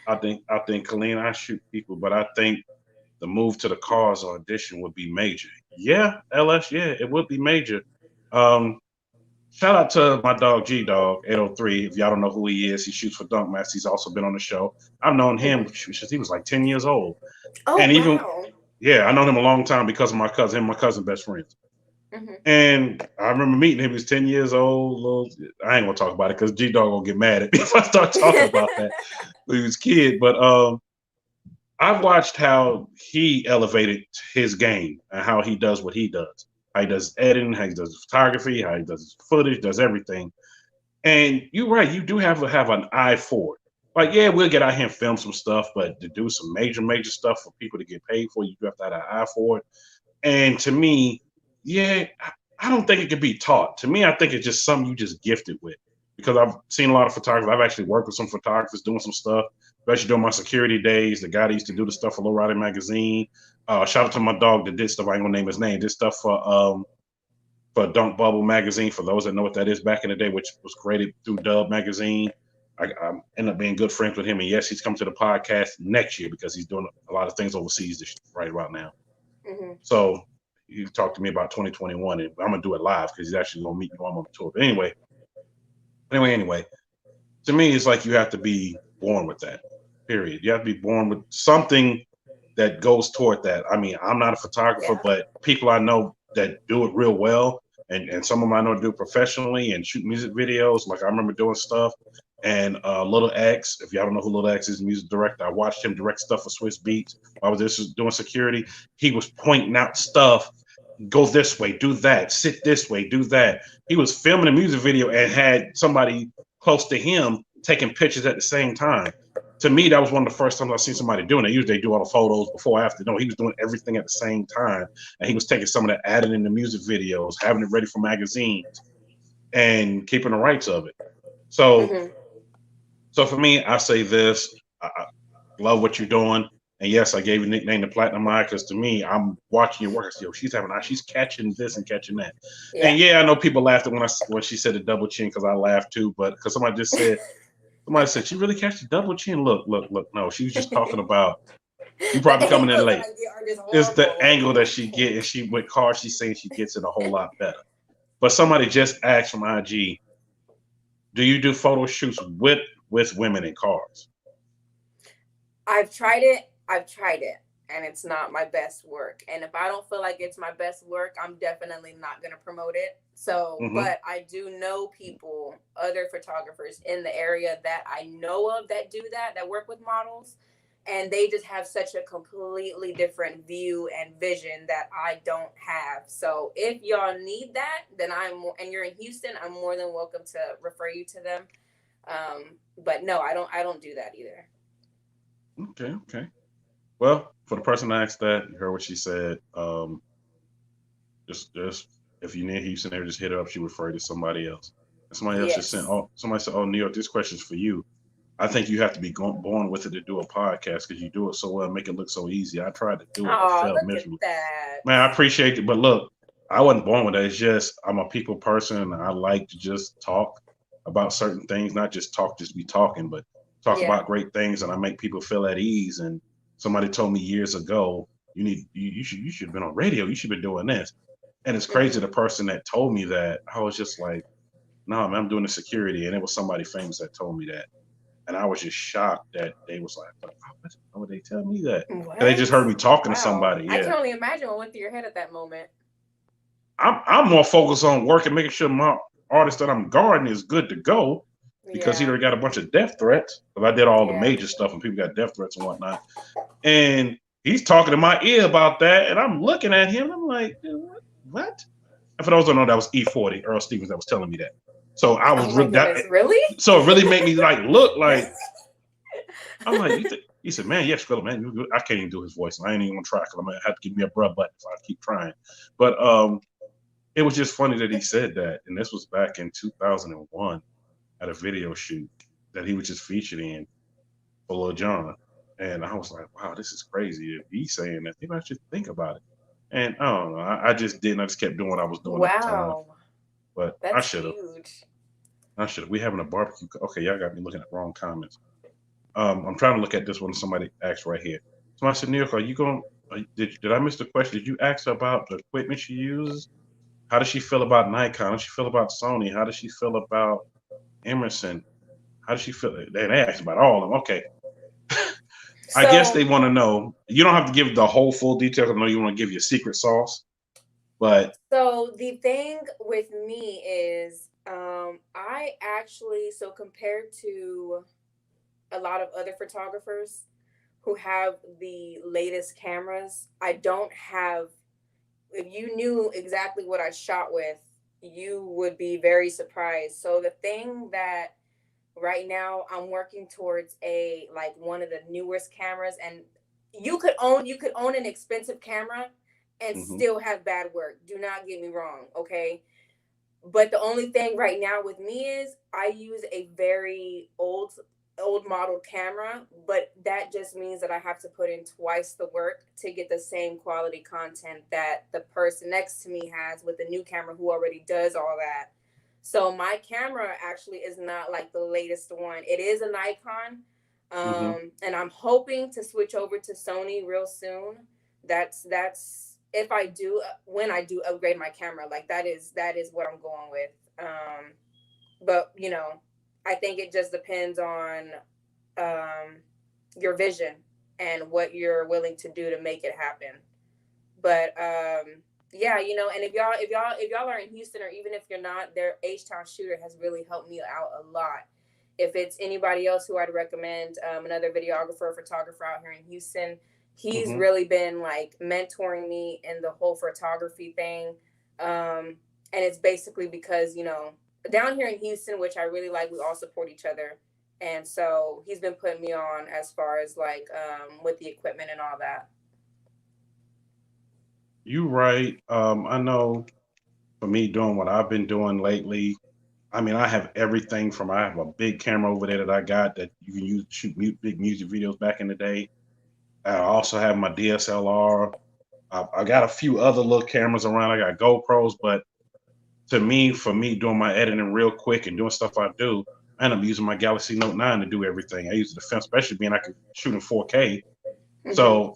I think Colleen, I shoot people, but I think the move to the cars audition would be major. Yeah, LS, yeah, it would be major. Shout out to my dog G-Dog 803. If y'all don't know who he is, he shoots for Dunk Master. He's also been on the show. I've known him since he was like 10 years old. Oh, and even wow. Yeah, I known him a long time because of my cousin. Him and my cousin best friends. And I remember meeting him. He was 10 years old. I ain't gonna talk about it because G-Dog will get mad at me if I start talking about that when he was a kid. But I've watched how he elevated his game and how he does what he does. How he does editing, how he does photography, how he does footage, does everything. And you're right, you do have an eye for it. Like, yeah, we'll get out here and film some stuff, but to do some major stuff for people to get paid for, you do have to have an eye for it. And to me, yeah, I don't think it could be taught. To me, I think it's just something you just gifted with. Because I've seen a lot of photographers. I've actually worked with some photographers doing some stuff, especially during my security days. The guy that used to do the stuff for Low Rider Magazine. Shout out to my dog that did stuff. I ain't gonna name his name. Did stuff for Dunk Bubble Magazine, for those that know what that is, back in the day, which was created through Dub Magazine. I ended up being good friends with him. And yes, he's come to the podcast next year because he's doing a lot of things overseas right about now. So he talked to me about 2021, and I'm gonna do it live because he's actually gonna meet me while I'm on the tour. But anyway, to me, it's like you have to be born with that. Period. You have to be born with something that goes toward that. I mean, I'm not a photographer, but people I know that do it real well, and some of them I know do professionally and shoot music videos. Like I remember doing stuff, and Little X, if y'all don't know who Little X is, music director, I watched him direct stuff for Swiss Beats. I was just doing security. He was pointing out stuff. Go this way, do that, sit this way, do that. He was filming a music video and had somebody close to him taking pictures at the same time. To me, that was one of the first times I've seen somebody doing it. Usually they do all the photos before or after. No, he was doing everything at the same time. And he was taking some of that, adding in the music videos, having it ready for magazines, and keeping the rights of it. So for me, I say this, I love what you're doing. And yes, I gave you a nickname, the Platinum Eye, because to me, I'm watching your work. I say, yo, she's catching this and catching that. Yeah. And yeah, I know people laughed when she said the double chin, because I laughed too. But because somebody said, she really catch the double chin? Look. No, she was just talking about, you probably coming in late. It's the angle that she gets. And with cars, she's saying she gets it a whole lot better. But somebody just asked from IG, do you do photo shoots with women in cars? I've tried it, and it's not my best work. And if I don't feel like it's my best work, I'm definitely not going to promote it. So, but I do know people, other photographers in the area that I know of that do that work with models. And they just have such a completely different view and vision that I don't have. So if y'all need that, then and you're in Houston, I'm more than welcome to refer you to them. But no, I don't do that either. Okay. Well, for the person that asked that, you heard what she said. Just if you're near Houston, area, just hit her up. She referred to somebody else. And somebody else just sent. Oh, somebody said, "Oh, New York, this question's for you." I think you have to be born with it to do a podcast because you do it so well, make it look so easy. I tried to do it, but failed miserably. Man, I appreciate you, but look, I wasn't born with that. It's just I'm a people person, and I like to just talk about certain things, not just be talking, but talk about great things, and I make people feel at ease. And somebody told me years ago, you should have been on radio. You should have been doing this. And it's crazy. The person that told me that, I was just like, no, man, I'm doing the security, and it was somebody famous that told me that. And I was just shocked that they was like, why would they tell me that? They just heard me talking to somebody. Yeah. I can only imagine what went through your head at that moment. I'm more focused on work and making sure my artist that I'm guarding is good to go because he already got a bunch of death threats. Because I did all the major stuff and people got death threats and whatnot. And he's talking in my ear about that. And I'm looking at him. I'm like, what? And for those who don't know, that was E40, Earl Stevens, that was telling me that. So I was really? So it really made me like look like I'm like he said, man, yes, Philip, man, I can't even do his voice. I ain't even gonna try because I'm gonna have to give me a bruh button if I keep trying. But it was just funny that he said that, and this was back in 2001 at a video shoot that he was just featured in for Lil Jon, and I was like, wow, this is crazy. If he's saying that, maybe I should think about it. And I don't know, I just didn't. I just kept doing what I was doing at the time. But I should have. We having a barbecue. Okay, y'all got me looking at the wrong comments. I'm trying to look at this one. Somebody asked right here. Somebody said, New York, are you going? Did I miss the question? Did you ask her about the equipment she uses? How does she feel about Nikon? How does she feel about Sony? How does she feel about Emerson? How does she feel? They asked about all of them. Okay. I guess they want to know. You don't have to give the whole full details. I know you want to give your secret sauce, but so the thing with me is. I actually, so compared to a lot of other photographers who have the latest cameras, I don't have, if you knew exactly what I shot with, you would be very surprised. So the thing that right now I'm working towards one of the newest cameras, and you could own an expensive camera and still have bad work. Do not get me wrong. Okay. But the only thing right now with me is I use a very old model camera, but that just means that I have to put in twice the work to get the same quality content that the person next to me has with the new camera who already does all that. So my camera actually is not like the latest one. It is a Nikon. And I'm hoping to switch over to Sony real soon. That's if I do, when I do upgrade my camera, like that is what I'm going with. But you know, I think it just depends on your vision and what you're willing to do to make it happen. But yeah, you know, and if y'all are in Houston, or even if you're not, their H-Town shooter has really helped me out a lot. If it's anybody else who I'd recommend, another videographer or photographer out here in Houston, he's really been like mentoring me in the whole photography thing. And it's basically because, you know, down here in Houston, which I really like, we all support each other. And so he's been putting me on as far as like with the equipment and all that. You right. I know for me doing what I've been doing lately, I mean, I have everything from, I have a big camera over there that I got that you can use to shoot big music videos back in the day. I also have my DSLR. I got a few other little cameras around. I got GoPros, but for me doing my editing real quick and doing stuff I do, I end up using my Galaxy Note 9 to do everything. I use the film, especially being I can shoot in 4K. So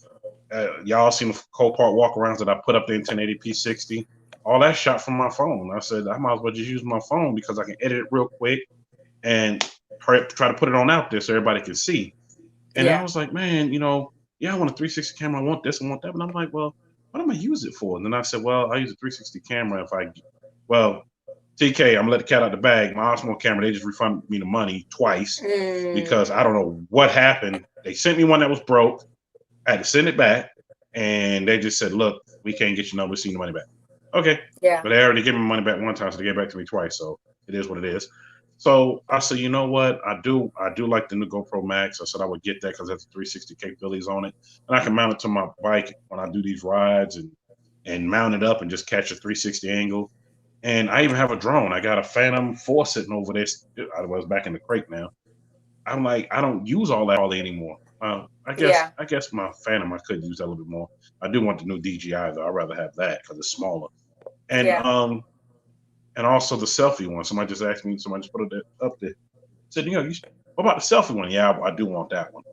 y'all seen the Copart walk-arounds that I put up there in 1080p 60. All that shot from my phone. I said I might as well just use my phone because I can edit it real quick. and try to put it on out there so everybody can see. And Yeah. I was like, man, you know, yeah, I want a 360 camera. I want this, I want that. But I'm like, well, what am I use it for? And then I said, well, I use a 360 camera well, TK, I'm gonna let the cat out the bag. My Osmo camera, they just refunded me the money twice because I don't know what happened. They sent me one that was broke. I had to send it back, and they just said, look, we can't get your number, send the money back. Okay. Yeah. But they already gave me money back one time, so they gave it back to me twice. So it is what it is. So I said, you know what? I do like the new GoPro Max. I said I would get that because it has 360 capabilities on it. And I can mount it to my bike when I do these rides and mount it up and just catch a 360 angle. And I even have a drone. I got a Phantom 4 sitting over there. I was back in the crate now. I'm like, I don't use all that anymore. I guess my Phantom, I could use that a little bit more. I do want the new DJI though. I'd rather have that because it's smaller. And and also the selfie one. Somebody just asked me. Somebody just put it up there. Said, you know, what about the selfie one? Yeah, I do want that one.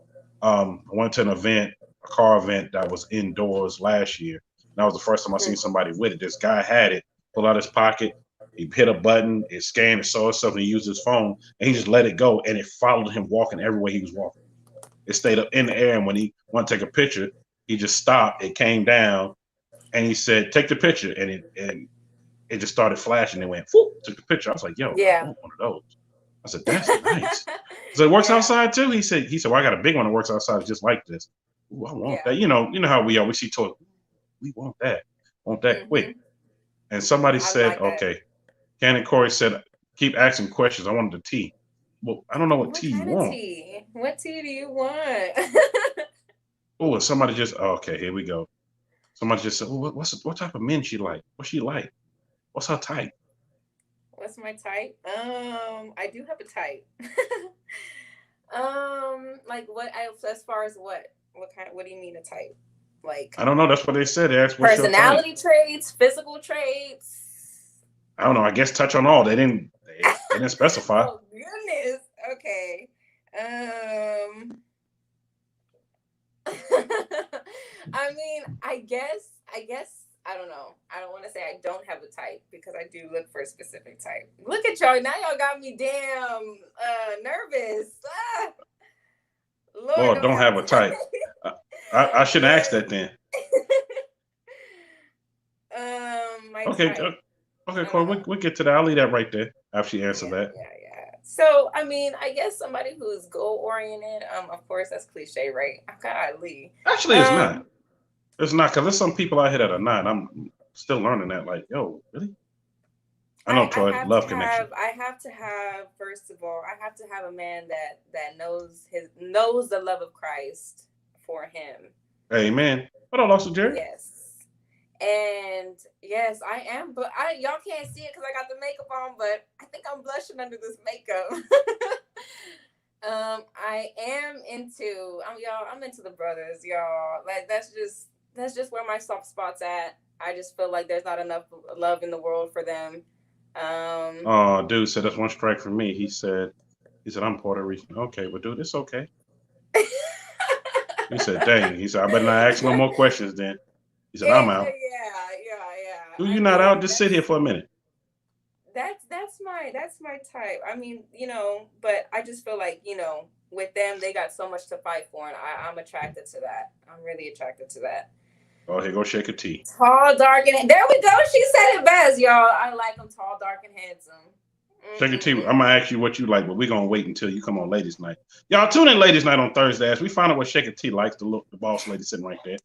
I went to an event, a car event that was indoors last year. That was the first time I seen somebody with it. This guy had it, pulled out his pocket, he hit a button, it scanned, it saw itself, and he used his phone, and he just let it go, and it followed him walking everywhere he was walking. It stayed up in the air, and when he wanted to take a picture, he just stopped, it came down, and he said, take the picture, and it just started flashing, and went, whoop, took the picture. I was like, yo, I want one of those. I said, that's nice. So it works outside too? He said, well, I got a big one that works outside just like this. Ooh, I want that. You know how we are. We see toys. We want that. Quick. And somebody said, okay. Cannon Corey said, keep asking questions. I wanted the tea. Well, I don't know what tea you want. Tea? What tea do you want? Oh, and somebody just, okay, here we go. Somebody just said, oh, what type of men she like? What's she like? What's her type? What's my type? I do have a type. Like what? As far as what kind? What do you mean a type? Like I don't know. That's what they said. They asked what's personality traits, physical traits. I don't know. I guess touch on all. They didn't specify. Oh goodness. Okay. I mean, I guess. I don't know. I don't want to say I don't have a type because I do look for a specific type. Look at y'all. Now y'all got me damn nervous. Lord, don't have a type. I should ask that then. Okay, type. Okay, Corey, we'll get to that. I'll leave that right there after she answers that. Yeah. So, I mean, I guess somebody who's goal-oriented, of course, that's cliche, right? Golly. Actually, it's not. It's not, because there's some people out here that are not. I'm still learning that. Like, yo, really? I know, Troy, love connection. I have to have, first of all, I have to have a man that knows the love of Christ for him. Amen. What up, Officer Jerry? Yes. And yes, I am, but y'all can't see it because I got the makeup on, but I think I'm blushing under this makeup. I am into I'm into the brothers, y'all. Like that's just where my soft spot's at. I just feel like there's not enough love in the world for them. Oh, dude said that's one strike for me. He said I'm Puerto Rican. Okay, well, dude, it's okay. He said, dang. He said, I better not ask no more questions then. He said, I'm out. Yeah. Dude, you're not out. Just sit here for a minute. That's my type. I mean, but I just feel like, with them, they got so much to fight for, and I'm attracted to that. I'm really attracted to that. Oh, here go Shake a T. Tall, dark, and there we go. She said it best, y'all. I like them tall, dark, and handsome. Shake a T, I'm gonna ask you what you like, but we're gonna wait until you come on Ladies Night. Y'all tune in Ladies Night on Thursday as we find out what Shake a T likes. The boss lady sitting right there.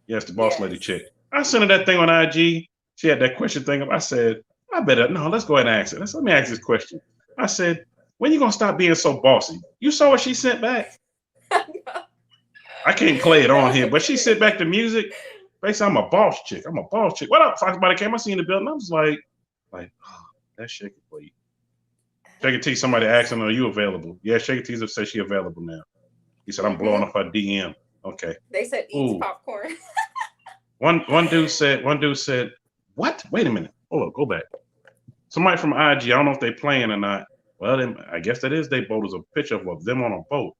Yes, the boss lady chick. I sent her that thing on IG. She had that question thing up. I said, let's go ahead and ask it. Let me ask this question. I said, when you gonna stop being so bossy? You saw what she sent back? I can't play it on here, but she sent back the music. Basically, I'm a boss chick. What up, Foxbody came? I see in the building. I was like, oh, that's Shake It for you. Shake It T, somebody asking, are you available? Yeah, Shake It T said she available now. He said, I'm blowing up her DM. Okay. They said eats popcorn. One dude said, what? Wait a minute. Hold up, go back. Somebody from IG, I don't know if they playing or not. Well, then, I guess that is their boat. Is a picture of them on a boat.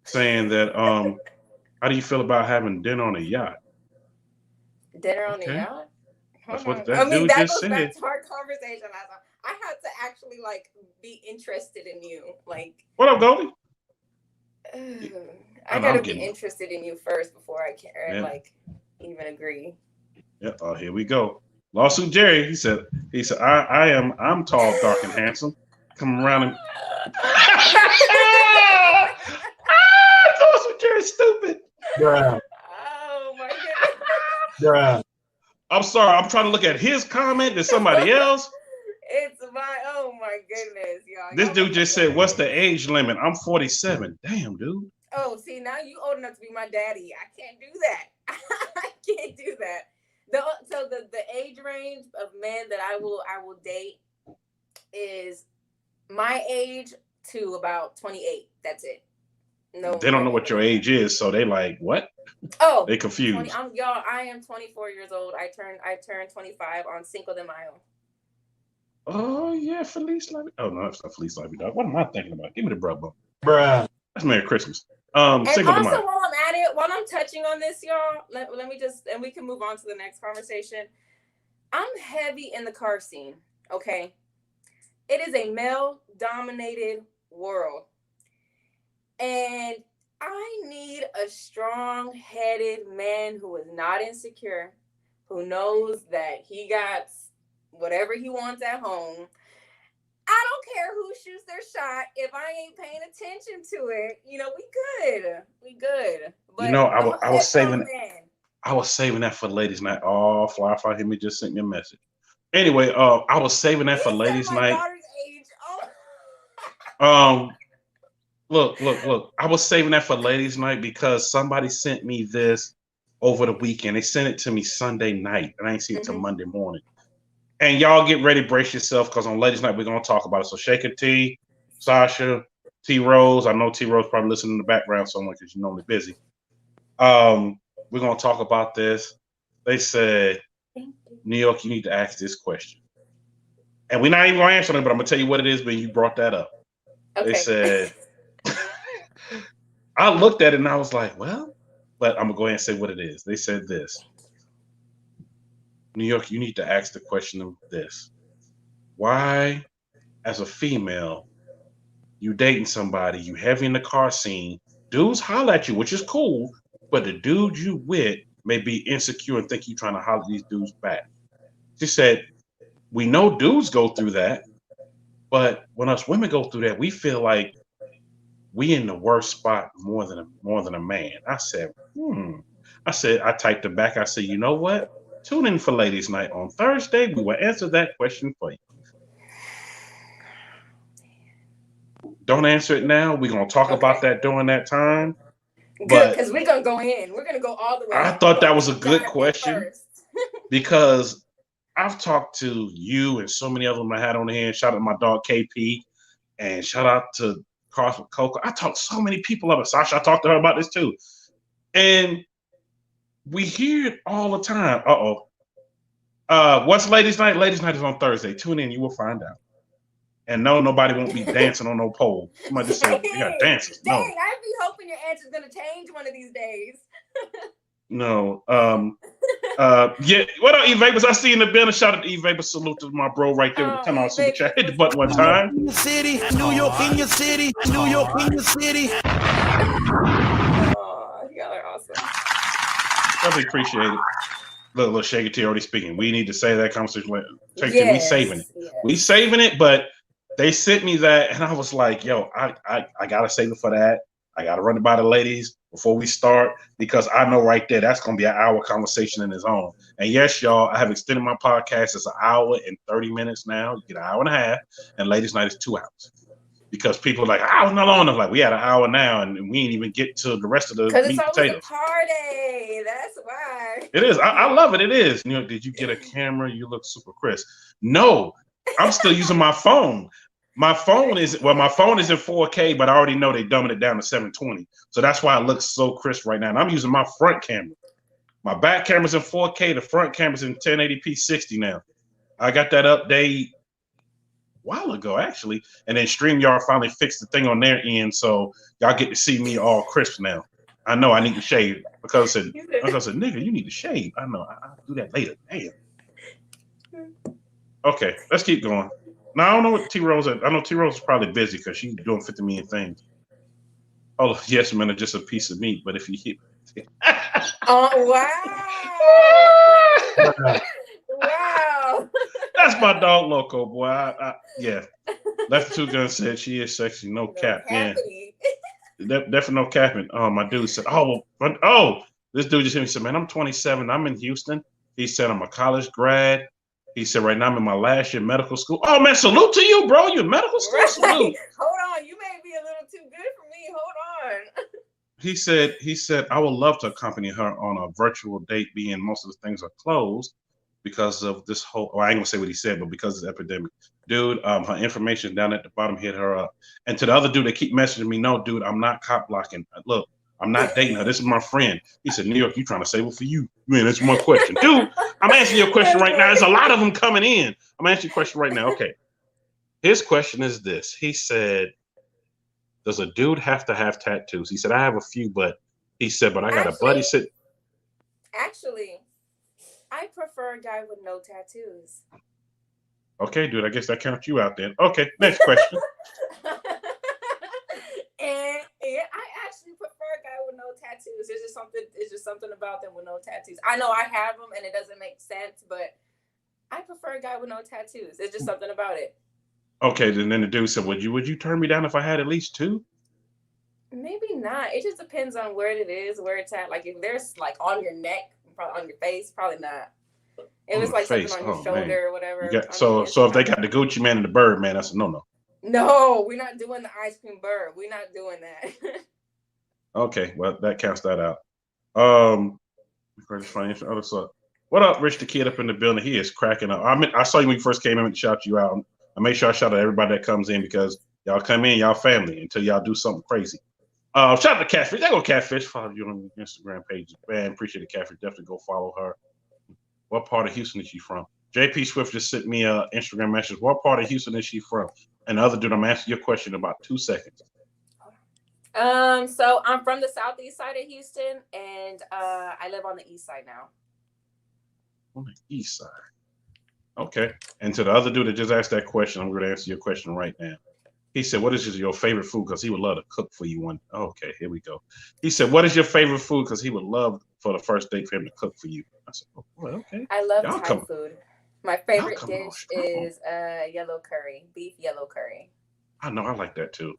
Saying that, how do you feel about having dinner on a yacht? Dinner on a yacht? That's Hold what on. that I mean, dude that just goes said. back to our conversation last time. I had to actually like be interested in you. Like, What up, Goldie? I gotta be interested in you first before I can like even agree. Yeah. Oh, here we go. Lawsuit Jerry. He said, I'm tall, dark, and handsome. Come around and Lawsuit Jerry's stupid. Bruh. Oh my goodness. Bruh. I'm sorry. I'm trying to look at his comment than somebody else. Oh my goodness, y'all. This dude just said, "What's the age limit?" I'm 47. Damn, dude. Oh, see, now you old enough to be my daddy. I can't do that. I can't do that. The age range of men that I will date is my age to about 28. That's it. No, they don't know what your age is, so they like, what? Oh, they confused. I am 24 years old. I turned 25 on Cinco de Mayo. Oh yeah, Feliz Navidad. Oh no, it's not Feliz Navidad. What am I thinking about? Give me the bruh. Bruh. That's Merry Christmas. And Cinco de also, Mayo. while I'm at it, while I'm touching on this, y'all, let me just, and we can move on to the next conversation. I'm heavy in the car scene. Okay, it is a male-dominated world, and I need a strong-headed man who is not insecure, who knows that he got whatever he wants at home. I don't care who shoots their shot. If I ain't paying attention to it, we good. But I was saving that for ladies' night. Oh, Fly Hit Me just sent me a message. Anyway, I was saving that for ladies' night. Daughter's age. Oh. Look. I was saving that for ladies' night because somebody sent me this over the weekend. They sent it to me Sunday night, and I ain't seen it till Monday morning. And y'all get ready, brace yourself, because on ladies' night we're gonna talk about it. So Shaker T, Sasha, T Rose. I know T Rose probably listening in the background somewhere because you're normally busy. We're gonna talk about this. They said, New York, you need to ask this question. And we're not even gonna answer it, but I'm gonna tell you what it is when you brought that up. Okay. They said, I looked at it and I was like, well, but I'm gonna go ahead and say what it is. They said this. New York, you need to ask the question of this. Why, as a female, you dating somebody, you heavy in the car scene, dudes holler at you, which is cool, but the dude you with may be insecure and think you trying to holler these dudes back. She said, we know dudes go through that, but when us women go through that, we feel like we in the worst spot more than a man. I said, I typed it back. I said, you know what? Tune in for ladies' night on Thursday. We will answer that question for you. Don't answer it now. We're going to talk about that during that time. Good, because we're going to go in. We're going to go all the way. I thought that was a good question because I've talked to you and so many of them I had on here. Shout out to my dog KP and shout out to Carson Coco. I talked to so many people of it. Sasha, I talked to her about this too. And we hear it all the time. What's ladies' night? Ladies' night is on Thursday. Tune in, you will find out. And no, nobody won't be dancing on no pole. Somebody just say, you got dancers. No. Dang, I'd be hoping your answer's gonna change one of these days. No. Yeah. What up, E Vapors? I see you in the building. Shout out to E Vapors. Salute to my bro right there with the $10 super chat. Hit the button one time. New York in your city. New York in your city. Oh, y'all are awesome. Definitely appreciate it. Little Shaky T already speaking. We need to say that conversation later. We saving it. Yes. We saving it, but they sent me that, and I was like, yo, I gotta save it for that. I gotta run it by the ladies before we start, because I know right there that's gonna be an hour conversation in its own. And yes, y'all, I have extended my podcast. It's an hour and 30 minutes now. You get an hour and a half, and ladies' night is 2 hours. Because people are like, I was not long enough. Like, we had an hour now, and we didn't even get to the rest of the meat and potatoes. Because it's always a party. That's why. It is. I love it. It is. You know, did you get a camera? You look super crisp. No, I'm still using my phone. My phone is in 4K, but I already know they dumbing it down to 720. So that's why it looks so crisp right now. And I'm using my front camera. My back camera's in 4K. The front camera's in 1080p 60 now. I got that update while ago, actually, and then StreamYard finally fixed the thing on their end, so y'all get to see me all crisp now. I know I need to shave because I said, nigga, you need to shave. I know I'll do that later. Damn. Okay, let's keep going. Now I don't know what T Rose. I know T Rose is probably busy because she's doing 50 million things. Oh yes, man, it's just a piece of meat. But if you hit, Oh wow! Wow! that's my dog, Loco boy. Yeah, Left Two Gun said she is sexy. No cap, man. Definitely no capping. My dude said, this dude just hit me. He said, man, I'm 27. I'm in Houston. He said, I'm a college grad. He said, right now I'm in my last year of medical school. Oh man, salute to you, bro. You in medical school? Right. Salute. Hold on, you may be a little too good for me. Hold on. He said, I would love to accompany her on a virtual date, being most of the things are closed because of this whole, I ain't gonna say what he said, but because of the epidemic. Dude, her information down at the bottom, hit her up. And to the other dude that keep messaging me, no, dude, I'm not cop blocking. Look, I'm not dating her. This is my friend. He said, New York, you trying to save it for you. Man, that's my question. Dude, I'm answering your question right now. There's a lot of them coming in. I'm answering your question right now. Okay. His question is this. He said, does a dude have to have tattoos? He said, I have a few, but he said, but I got a buddy sit. Actually, I prefer a guy with no tattoos. Okay, dude, I guess that counts you out then. Okay, next question. And yeah, I actually prefer a guy with no tattoos. It's just something about them with no tattoos. I know I have them and it doesn't make sense, but I prefer a guy with no tattoos. It's just something about it. Okay, then the dude said, would you turn me down if I had at least two? Maybe not. It just depends on where it is, where it's at. Like if there's like on your neck, probably on your face, probably not. It was like something on your shoulder or whatever. So if they got the Gucci man and the bird man, that's a no. No, we're not doing the ice cream bird. We're not doing that. Okay, well that counts that out. What up, Rich the Kid up in the building? He is cracking up. I saw you when you first came in to shout you out. I make sure I shout out everybody that comes in because y'all come in, y'all family until y'all do something crazy. Shout out to Catfish. There go Catfish. Follow you on the Instagram page. Man, appreciate it, Catfish. Definitely go follow her. What part of Houston is she from? JP Swift just sent me an Instagram message. What part of Houston is she from? And the other dude, I'm answering your question in about 2 seconds. So I'm from the southeast side of Houston, and I live on the east side now. On the east side. Okay. And to the other dude that just asked that question, I'm going to answer your question right now. He said, what is your favorite food? Because he would love to cook for you one. Okay, here we go. He said, what is your favorite food? Because he would love for the first date for him to cook for you. I said, oh, well, okay. I love Thai food. My favorite dish is yellow curry, beef yellow curry. I know, I like that too.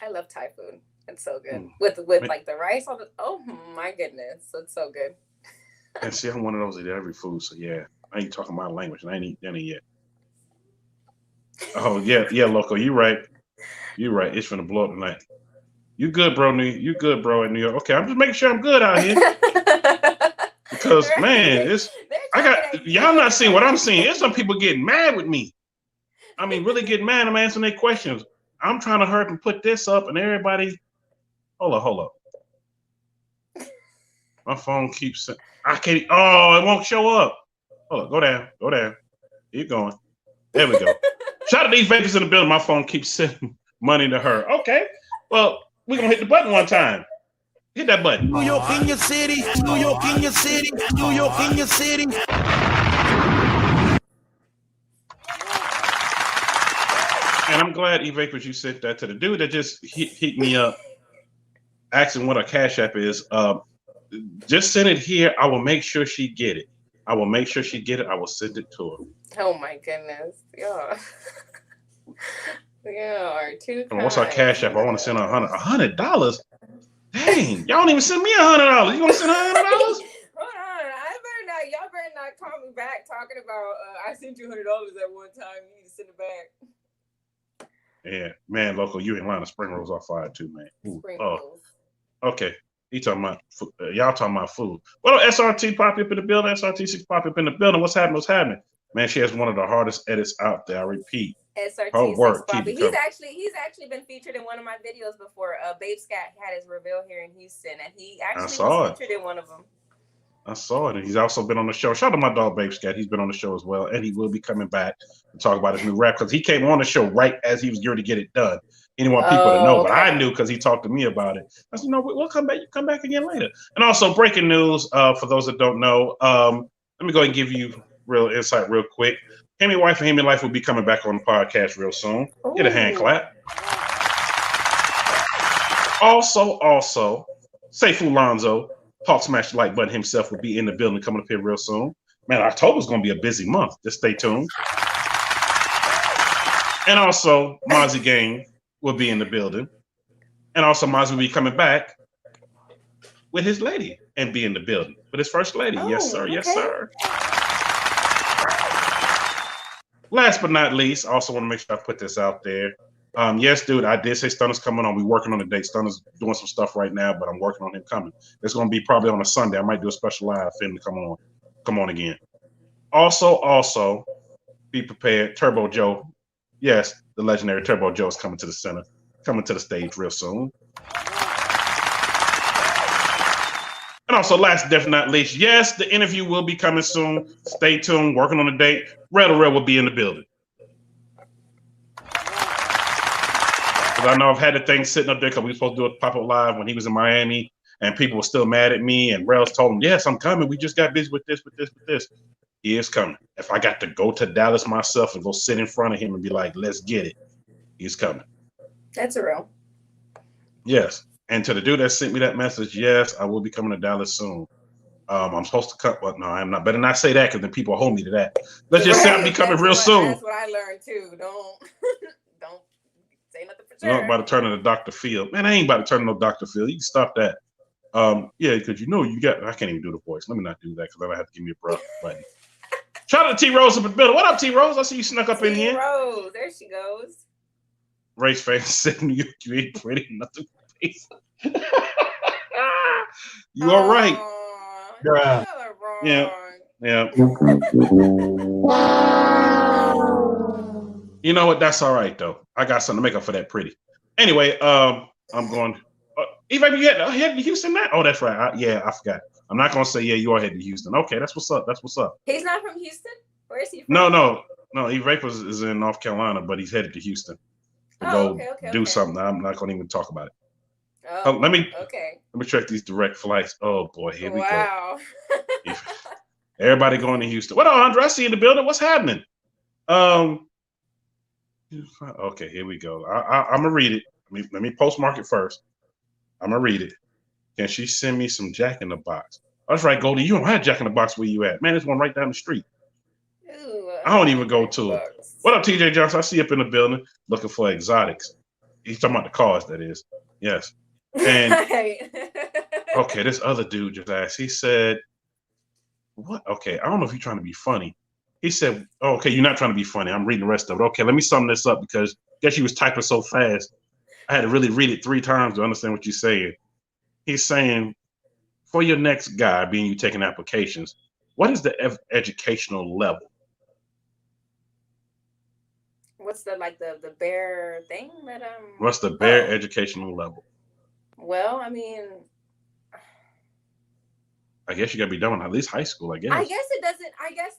I love Thai food. It's so good. With like the rice on the, oh my goodness. It's so good. And see, I'm one of those that eat every food. So yeah, I ain't talking my language and I ain't eaten any yet. Oh yeah, Loco, you right. You right. It's finna blow up tonight. You good, bro? You good, bro? In New York? Okay, I'm just making sure I'm good out here. Because man, y'all not seeing what I'm seeing. There's some people getting mad with me. I mean, really getting mad. I'm answering their questions. I'm trying to hurry up and put this up, and everybody. Hold up. My phone keeps. I can't. Oh, it won't show up. Hold up. Go down. Keep going. There we go. Shout out to these Vegas in the building. My phone keeps sending money to her. Okay. Well, we're gonna hit the button one time. Hit that button. New York in your city. New York in your city. New York in your city. And I'm glad, E-Vapors, you sent that to the dude that just hit me up asking what a Cash App is. Just send it here. I will make sure she get it. I will make sure she get it. I will send it to her. Oh my goodness. Yeah. Yeah, too kind. What's our Cash App? I want to send her $100. Dang, y'all don't even send me $100. You want to send her $100? Hold on. Y'all better not call me back talking about I sent you $100 at one time. You need to send it back. Yeah, man, Loco, you ain't lying. The spring rolls are fire too, man. Spring rolls. Okay. He talking about y'all talking about food. Well, SRT pop up in the building. SRT6 pop up in the building. What's happening? Man, she has one of the hardest edits out there. I repeat. SRT6 He's actually been featured in one of my videos before. Babe Scat had his reveal here in Houston, and he actually was featured in one of them. I saw it, and he's also been on the show. Shout out to my dog Babe Scat. He's been on the show as well, and he will be coming back to talk about his new rap because he came on the show right as he was geared to get it done. He didn't want people to know, but I knew because he talked to me about it. I said, we'll come back. You come back again later. And also, breaking news for those that don't know. Let me go ahead and give you real insight real quick. Hemi Wife and Hemi Life will be coming back on the podcast real soon. Get a hand clap. Also, Seifu Lonzo, Talk Smash the Like Button himself, will be in the building coming up here real soon. Man, October's going to be a busy month. Just stay tuned. And also, Mozzie Gang will be in the building. And also, Mozzie will be coming back with his lady and be in the building with his first lady. Yes, sir. Yes, sir. Last but not least, I also want to make sure I put this out there. Yes, dude, I did say Stunner's coming on. We're working on the date. Stunner's doing some stuff right now, but I'm working on him coming. It's going to be probably on a Sunday. I might do a special live for him to come on again. Also, be prepared. Turbo Joe. Yes, the legendary Turbo Joe is coming to the center, coming to the stage real soon. And also, last but not least, yes, the interview will be coming soon. Stay tuned. Working on the date. Red will be in the building. I know I've had the thing sitting up there because we were supposed to do a pop-up live when he was in Miami, and people were still mad at me. And Rails told him, "Yes, I'm coming. We just got busy with this. He is coming. If I got to go to Dallas myself and go sit in front of him and be like, let's get it, he's coming." That's real. Yes. And to the dude that sent me that message, yes, I will be coming to Dallas soon. I'm supposed to cut, but no, I'm not. Better not say that because then people hold me to that. Let's just say I'll be coming real soon. That's what I learned too. Don't say nothing for sure. You're not about to turn into Dr. Phil. Man, I ain't about to turn into Dr. Phil. You can stop that. Yeah, because you got. I can't even do the voice. Let me not do that because then I have to give me a breath button. Shout out to T Rose up in the building. What up, T Rose? I see you snuck up in here. T Rose, there she goes. Race fans said New York, you ain't pretty nothing. You are right. Yeah. You know what? That's all right though. I got something to make up for that pretty. Anyway, I'm going. Eva, you headed to Houston now? Oh, that's right. I forgot. I'm not gonna say you are headed to Houston. Okay, that's what's up. He's not from Houston. Where is he from? No. Eva is in North Carolina, but he's headed to Houston to do something. I'm not gonna even talk about it. Let me check these direct flights. Oh boy, here we go. Everybody going to Houston. What up, Andre? I see you in the building. What's happening? Okay, here we go. I'm gonna read it. Let me postmark it first. I'm gonna read it. Can she send me some Jack in the Box? That's right, Goldie. You don't have Jack in the Box where you at. Man, there's one right down the street. Ooh, I don't even go to it. What up, TJ Johnson? I see you up in the building looking for exotics. He's talking about the cars, that is. Yes. And okay, this other dude just asked. He said, "What? Okay, I don't know if you're trying to be funny." He said, oh, "Okay, you're not trying to be funny. I'm reading the rest of it." Okay, let me sum this up because I guess you was typing so fast. I had to really read it 3 times to understand what you're saying. He's saying, for your next guy, being you taking applications, what is the educational level? What's the bare thing that What's the bare educational level? Well, I mean, I guess you gotta be done with at least high school, I guess. I guess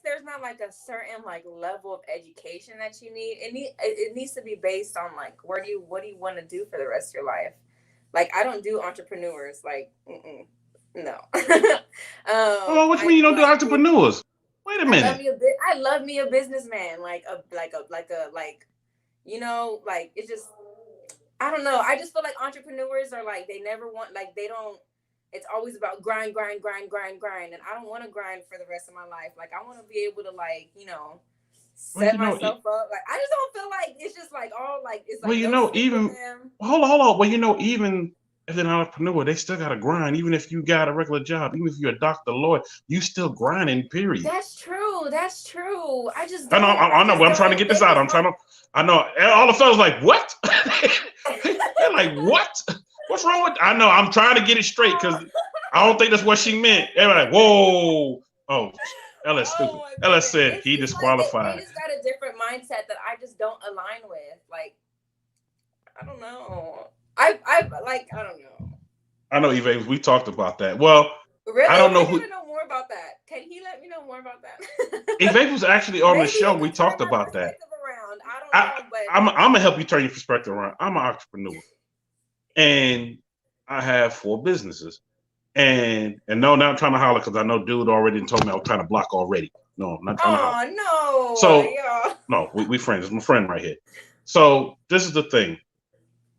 there's not like a certain level of education that you need. It needs to be based on what do you want to do for the rest of your life? I don't do entrepreneurs. No. Oh, what you mean you don't do entrepreneurs? Wait a minute. I love me a businessman. It's just, I don't know. I just feel like entrepreneurs are they never want, they don't, it's always about grind. And I don't want to grind for the rest of my life. I want to be able to set myself up. I just don't feel like it's just all it's hold on. Well, even if they're an entrepreneur, they still got to grind. Even if you got a regular job, even if you're a doctor, lawyer, you still grinding, period. That's true. I just don't. I know. I'm trying to get this out. I know. All the fellas what? They're like, what? What's wrong with? I know. I'm trying to get it straight because I don't think that's what she meant. Everybody, whoa. Oh, Ella's stupid. Ella said he disqualified. They just got a different mindset that I just don't align with. I don't know. I don't know. I know, Eva. We talked about that. Well, really? I don't know who. Know more about that. Can he let me know more about that? Eva was actually on the show. We talked about that. I don't know, but I'm gonna help you turn your perspective around. I'm an entrepreneur, and I have 4 businesses. And no, now I'm trying to holler because I know dude already told me I was trying to block already. No, I'm not trying to holler. Oh, no. So, Yeah. no, we friends. It's my friend right here. So this is the thing.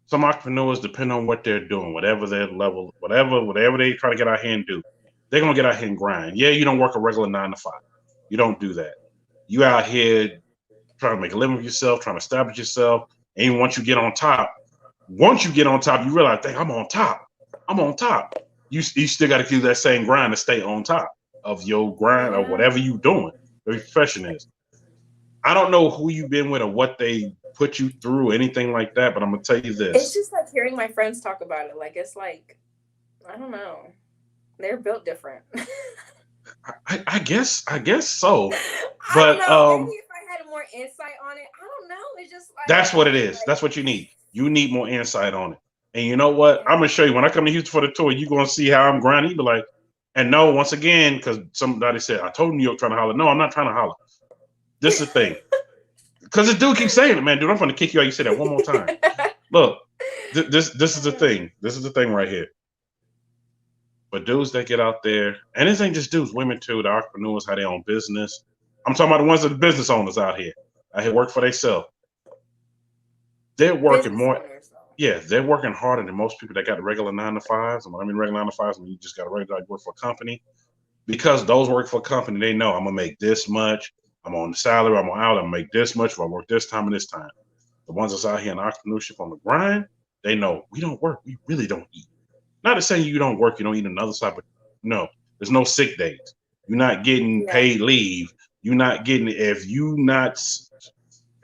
Some entrepreneurs, depend on what they're doing, whatever their level, whatever they try to get out here and do, they're gonna get out here and grind. Yeah, you don't work a regular 9 to 5. You don't do that. You out here trying to make a living for yourself, trying to establish yourself. And once you get on top, you realize, dang, I'm on top. I'm on top. You still got to do that same grind to stay on top of your grind or whatever you doing, whatever your profession is. I don't know who you've been with or what they put you through, anything like that, but I'm gonna tell you this. It's just like hearing my friends talk about it. Like, it's like, I don't know. They're built different. I guess so. But But maybe if I had more insight on it, I don't know. It's just like that's what it is. That's what you need. You need more insight on it. And you know what? I'm gonna show you when I come to Houston for the tour. You're gonna see how I'm grinding. You be like, and no, once again, because somebody said I told New York trying to holler. No, I'm not trying to holler. This is the thing. Because this dude keeps saying it, man. Dude, I'm gonna kick you out. You say that one more time. Look, this is the thing. This is the thing right here. But dudes that get out there, and this ain't just dudes, women too, the entrepreneurs, how they own business. I'm talking about the ones that are the business owners out here work for themselves. They're working more. Yeah, they're working harder than most people that got the regular 9 to 5s. And when I mean regular 9 to 5s, I mean you just got a regular work for a company. Because those work for a company, they know I'm gonna make this much. I'm on the salary, I'm on out, I'm gonna make this much if I work this time and this time. The ones that's out here in entrepreneurship on the grind, they know we don't work, we really don't eat. Not to say you don't work, you don't eat another side, but no, there's no sick days. You're not getting paid leave. You're not getting if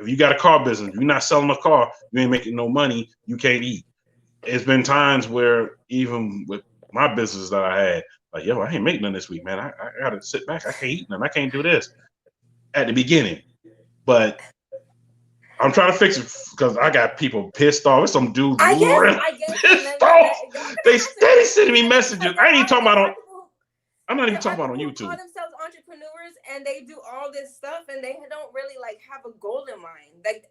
you got a car business, you're not selling a car, you ain't making no money, you can't eat. It's been times where even with my business that I had, like, yo, I ain't making none this week, man. I gotta sit back. I can't eat none. I can't do this at the beginning. But I'm trying to fix it because I got people pissed off. There's some dudes really pissed off. They steady sending me messages. I ain't even talking about on. I'm not even talking about on YouTube. Call themselves entrepreneurs and they do all this stuff and they don't really like have a goal in mind. Like,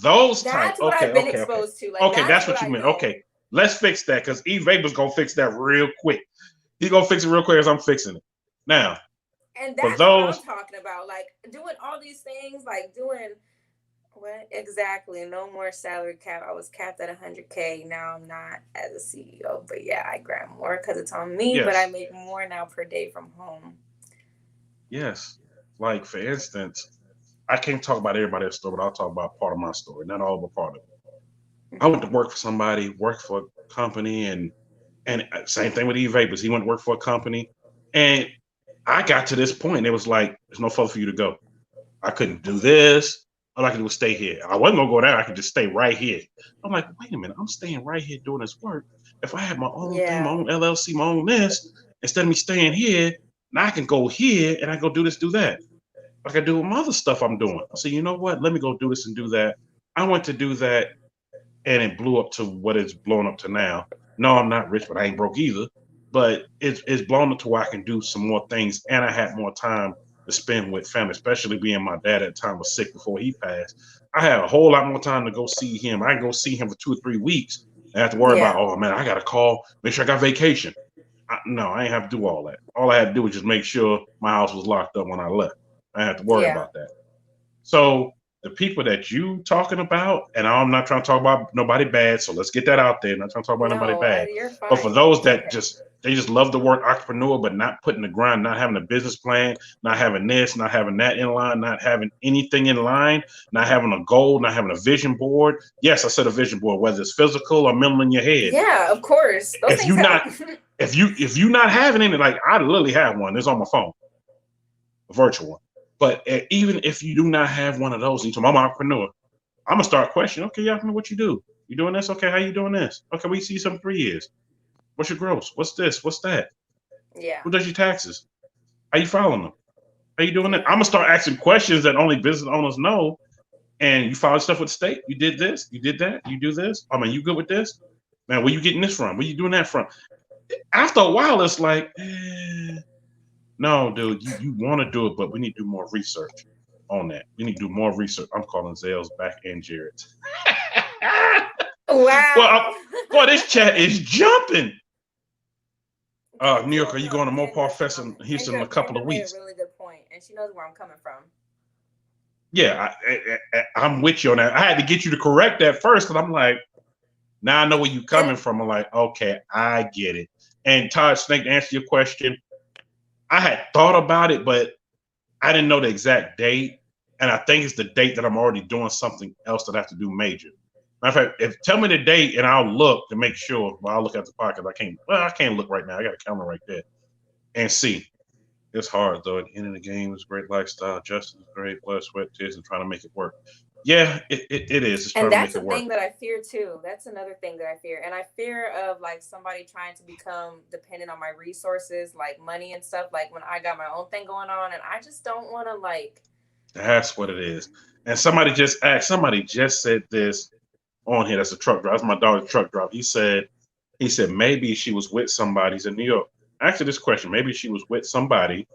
those that's types. what Okay, I've been okay, exposed to. Like, okay, that's what you meant. Okay, let's fix that because E Vapor's gonna fix that real quick. He's gonna fix it real quick as I'm fixing it now. And that's what I'm talking about. Like doing all these things, like doing what exactly? No more salary cap. I was capped at 100K. Now I'm not as a CEO, but yeah, I grab more because it's on me. Yes. But I make more now per day from home. Yes, like for instance, I can't talk about everybody's story, but I'll talk about part of my story, not all, but part of it. I went to work for somebody, worked for a company, and same thing with E Vapors. He went to work for a company, and I got to this point. It was like, there's no further for you to go. I couldn't do this. All I could do was stay here. I wasn't gonna go there. I could just stay right here. I'm like, wait a minute, I'm staying right here doing this work. If I had my own thing, my own LLC, my own this, instead of me staying here, now I can go here and I go do this, do that. Like I do with my other stuff I'm doing. I said, you know what? Let me go do this and do that. I went to do that, and it blew up to what it's blown up to now. No, I'm not rich, but I ain't broke either. But it's blown up to where I can do some more things, and I had more time to spend with family, especially being my dad at the time was sick before he passed. I had a whole lot more time to go see him. I can go see him for 2 or 3 weeks. I have to worry about, oh man, I got to call, make sure I got vacation. No, I ain't have to do all that. All I had to do was just make sure my house was locked up when I left. I didn't have to worry about that. So the people that you talking about, and I'm not trying to talk about nobody bad, so let's get that out there. I'm not trying to talk about nobody bad. But for those that they just love the word entrepreneur, but not putting the grind, not having a business plan, not having this, not having that in line, not having anything in line, not having a goal, not having a vision board. Yes, I said a vision board, whether it's physical or mental in your head. Yeah, of course. If you not having any, like I literally have one. It's on my phone, a virtual one. But even if you do not have one of those, and I'm an entrepreneur, I'm gonna start questioning. Okay, y'all know what you do. You doing this? Okay, how you doing this? Okay, we see you some 3 years. What's your gross? What's this? What's that? Yeah. Who does your taxes? How you filing them? How you doing that? I'm gonna start asking questions that only business owners know. And you file stuff with the state. You did this. You did that. You do this. I mean, you good with this? Man, where you getting this from? Where you doing that from? After a while, it's like, no, dude, you want to do it, but we need to do more research on that. We need to do more research. I'm calling Zales back and Jared. Wow. Well, boy, this chat is jumping. New York, are you going to Mopar Fest in Houston in a couple of Kendra made weeks? a really good point, and she knows where I'm coming from. Yeah, I'm with you on that. I had to get you to correct that first, because I'm like, now I know where you're coming from. I'm like, okay, I get it. And Todd Snake, to answer your question, I had thought about it, but I didn't know the exact date. And I think it's the date that I'm already doing something else that I have to do major. Matter of fact, tell me the date and I'll look to make sure. Well, I'll look at the pocket. I can't look right now. I got a camera right there and see. It's hard though. At the end of the game, it's a great lifestyle. Justin's great, blood, sweat, tears, and trying to make it work. Yeah, it is. It's And trying that's to make the it work. thing that I fear too. That's another thing that I fear. And I fear of like somebody trying to become dependent on my resources, like money and stuff. Like when I got my own thing going on, and I just don't want to like. That's what it is. And somebody just said this on here. That's a truck driver. That's my daughter's truck driver. He said maybe she was with somebody. He's in New York. Answer this question. Maybe she was with somebody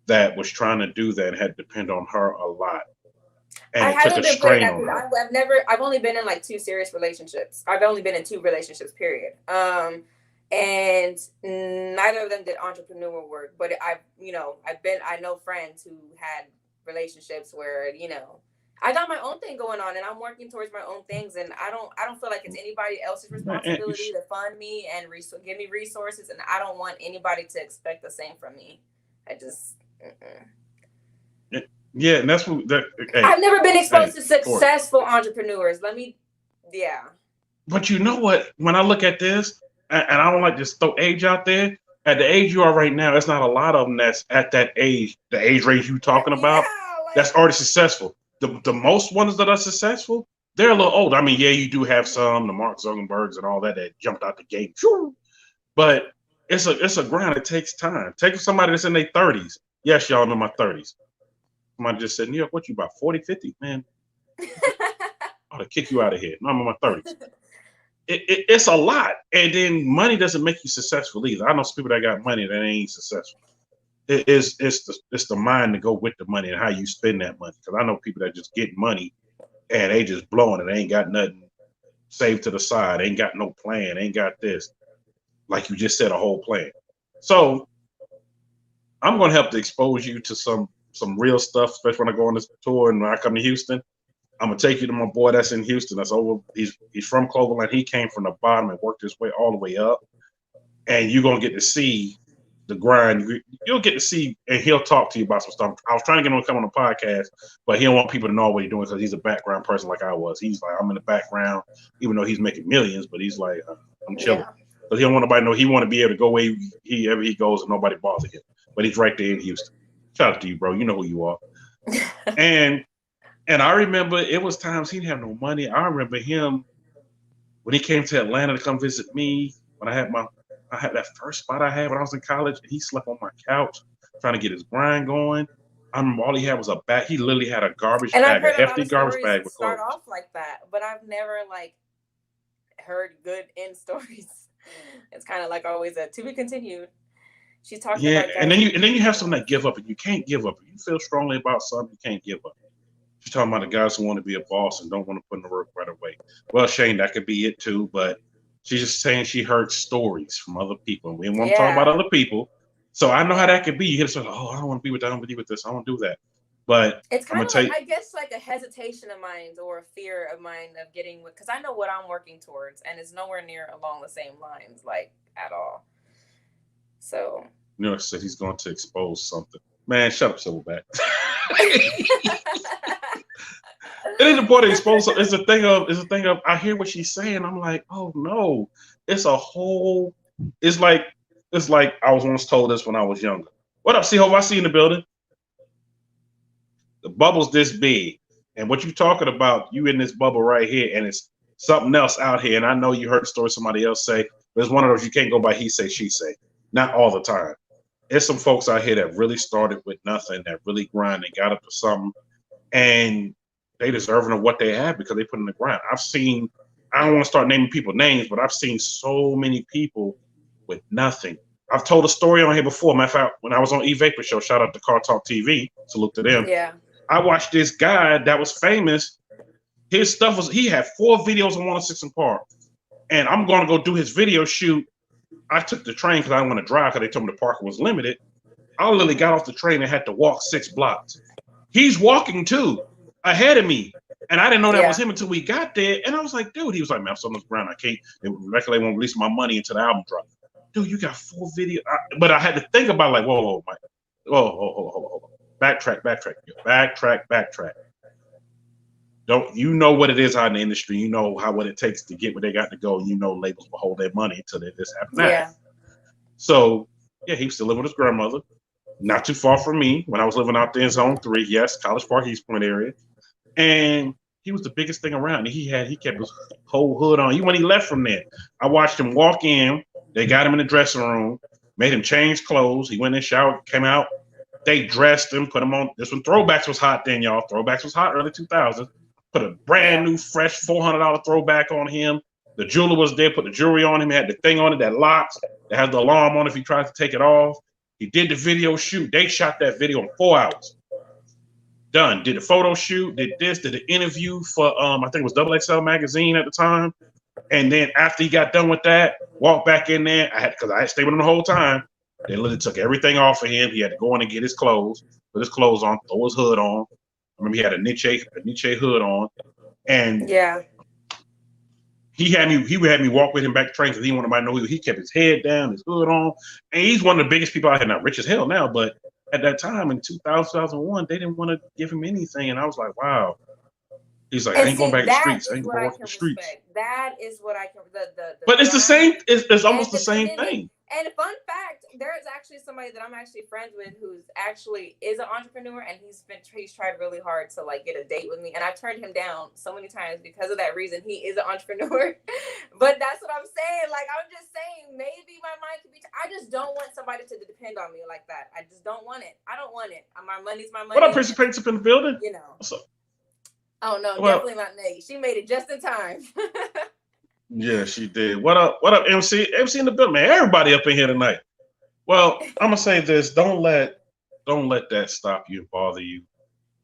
that was trying to do that and had to depend on her a lot. And I it took haven't a been strain putting that. on her. I've only been in like 2 serious relationships. I've only been in 2 relationships, period. And neither of them did entrepreneurial work, but I know friends who had relationships where, I got my own thing going on and I'm working towards my own things. And I don't feel like it's anybody else's responsibility to fund me and give me resources. And I don't want anybody to expect the same from me. I just, Yeah, and that's what I've never been exposed to successful entrepreneurs. But you know what? When I look at this, and I don't like to just throw age out there, at the age you are right now, it's not a lot of them that's at that age, the age range you're talking about, that's already successful. The most ones that are successful, they're a little older. I mean, yeah, you do have some, the Mark Zuckerbergs and all that jumped out the gate. But it's a grind. It takes time. Take somebody that's in their 30s. Yes, y'all know my 30s. Somebody just said, New York, what you about 40, 50? Man, I ought to kick you out of here. No, I'm in my 30s. It's a lot. And then money doesn't make you successful either. I know some people that got money that ain't successful. It's the mind to go with the money and how you spend that money. Because I know people that just get money and they just blowing it. They ain't got nothing saved to the side. They ain't got no plan. They ain't got this. Like you just said, a whole plan. So I'm going to help to expose you to some real stuff, especially when I go on this tour and when I come to Houston. I'm gonna take you to my boy that's in Houston. That's over. He's from Cloverland. He came from the bottom and worked his way all the way up. And you're gonna get to see the grind. You'll get to see, and he'll talk to you about some stuff. I was trying to get him to come on the podcast, but he don't want people to know what he's doing because he's a background person like I was. He's like, I'm in the background, even though he's making millions, but he's like, I'm chilling. Because he don't want nobody to know. He want to be able to go where wherever he goes and nobody bother him. But he's right there in Houston. Shout out to you, bro. You know who you are. And I remember it was times he didn't have no money. I remember him when he came to Atlanta to come visit me. When I had that first spot I had when I was in college, and he slept on my couch trying to get his grind going. I remember all he had was a bag. He literally had a garbage bag, a hefty garbage bag with clothes. Start off like that, but I've never heard good end stories. It's kind of like always a to be continued. She's talking about that. and then you have some that give up, and you can't give up. If you feel strongly about something, you can't give up. She's talking about the guys who want to be a boss and don't want to put in the work right away. Well, Shane, that could be it too, but she's just saying she heard stories from other people. We want to talk about other people. So I know how that could be. You hear something, I don't want to be with that, I don't want to be with this, I don't do that. But it's kind of like, I guess, like a hesitation of mine or a fear of mine of getting with, because I know what I'm working towards, and it's nowhere near along the same lines, at all. So New York said he's going to expose something. Man, shut up, Silverback. It ain't important to expose. It's a thing of. I hear what she's saying. I'm like, oh no, it's a whole. It's like I was once told this when I was younger. What up, C-Hope? I see you in the building. The bubble's this big, and what you talking about? You in this bubble right here, and it's something else out here. And I know you heard the story somebody else say, but it's one of those you can't go by he say, she say. Not all the time. There's some folks out here that really started with nothing, that really grind and got up to something, and they deserving of what they have because they put in the grind. I've seen, I don't want to start naming people names, but I've seen so many people with nothing. I've told a story on here before. Matter of fact, when I was on E-Vapor Show, shout out to Car Talk TV, salute to them. Yeah. I watched this guy that was famous. His stuff was, he had 4 videos on 106 & Park. And I'm going to go do his video shoot I took the train because I didn't want to drive because they told me the parking was limited. I literally got off the train and had to walk 6 blocks. He's walking too ahead of me. And I didn't know that was him until we got there. And I was like, dude, he was like, man, I'm so much ground. I can't. Luckily, they won't release my money until the album drop. Dude, you got 4 videos. But I had to think about like, whoa, Mike. Whoa. Backtrack. Don't you know what it is out in the industry? You know what it takes to get where they got to go. You know labels will hold their money until this happens. Yeah. So yeah, he was still living with his grandmother, not too far from me when I was living out there in Zone 3. Yes, College Park, East Point area, and he was the biggest thing around. He kept his whole hood on. Even when he left from there, I watched him walk in. They got him in the dressing room, made him change clothes. He went in, showered, came out. They dressed him, put him on. This one, Throwbacks was hot then, y'all. Throwbacks was hot early 2000s. Put a brand new, fresh $400 throwback on him. The jeweler was there, put the jewelry on him. He had the thing on it that locks, that has the alarm on if he tries to take it off. He did the video shoot. They shot that video in 4 hours. Done. Did the photo shoot, did the interview for, I think it was XXL magazine at the time. And then after he got done with that, walked back in there. Because I had stayed with him the whole time. They literally took everything off of him. He had to go in and get his clothes, put his clothes on, throw his hood on. I remember he had a Nietzsche hood on, and he would have me walk with him back to train because he wanted to know he kept his head down, his hood on, and he's one of the biggest people out here. Not rich as hell now, but at that time in 2001, they didn't want to give him anything, and I was like, wow. He's like, I ain't going back to the streets. I ain't going to walk the streets. That is what I can. But it's the same. It's almost the same thing. And fun fact, there is actually somebody that I'm actually friends with who's actually is an entrepreneur, and he's tried really hard to like get a date with me, and I've turned him down so many times because of that reason. He is an entrepreneur, but that's what I'm saying. Like I'm just saying, maybe my mind could be. I just don't want somebody to depend on me like that. I just don't want it. I don't want it. My money's my money. What up, Prince Paints up in the building? You know. What's up? Oh no, definitely not Nate. She made it just in time. Yeah, she did. What up, MC? MC in the building, man. Everybody up in here tonight. Well, I'm gonna say this. Don't let that stop you and bother you.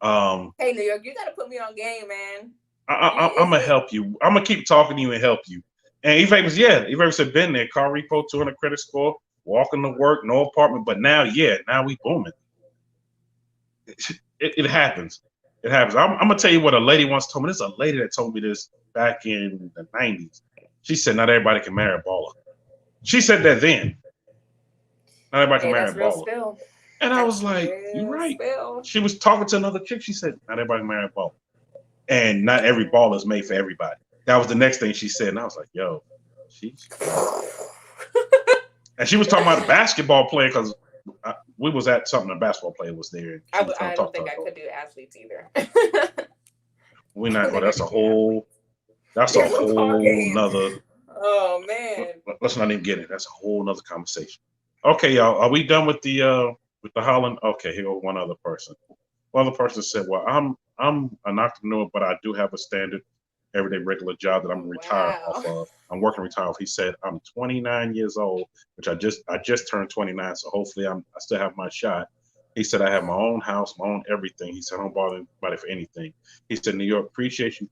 Hey, New York, you gotta put me on game, man. I'm gonna help you. I'm gonna keep talking to you and help you. And E-Vapor said been there. Car repo, 200 credit score, walking to work, no apartment. But now we booming. It happens. It happens. I'm gonna tell you what a lady once told me. This is a lady that told me this back in the 90s. She said, not everybody can marry a baller. She said that then. Not everybody can marry a baller. Spill. And I was like, you're right. She was talking to another chick. She said, not everybody can marry a baller. And not every baller is made for everybody. That was the next thing she said. And I was like, yo, she's And she was talking about a basketball player because we was at something, a basketball player was there. I don't think I could do athletes either. We're not going, that's a whole nother. Oh man. Let's not even get it. That's a whole nother conversation. Okay, y'all. Are we done with the Holland? Okay, here goes one other person. One other person said, well, I'm an entrepreneur, but I do have a standard everyday regular job that I'm retired off of. I'm working retired off. He said, I'm 29 years old, which I just turned 29, so hopefully I still have my shot. He said, I have my own house, my own everything. He said, I don't bother anybody for anything. He said, New York, appreciate you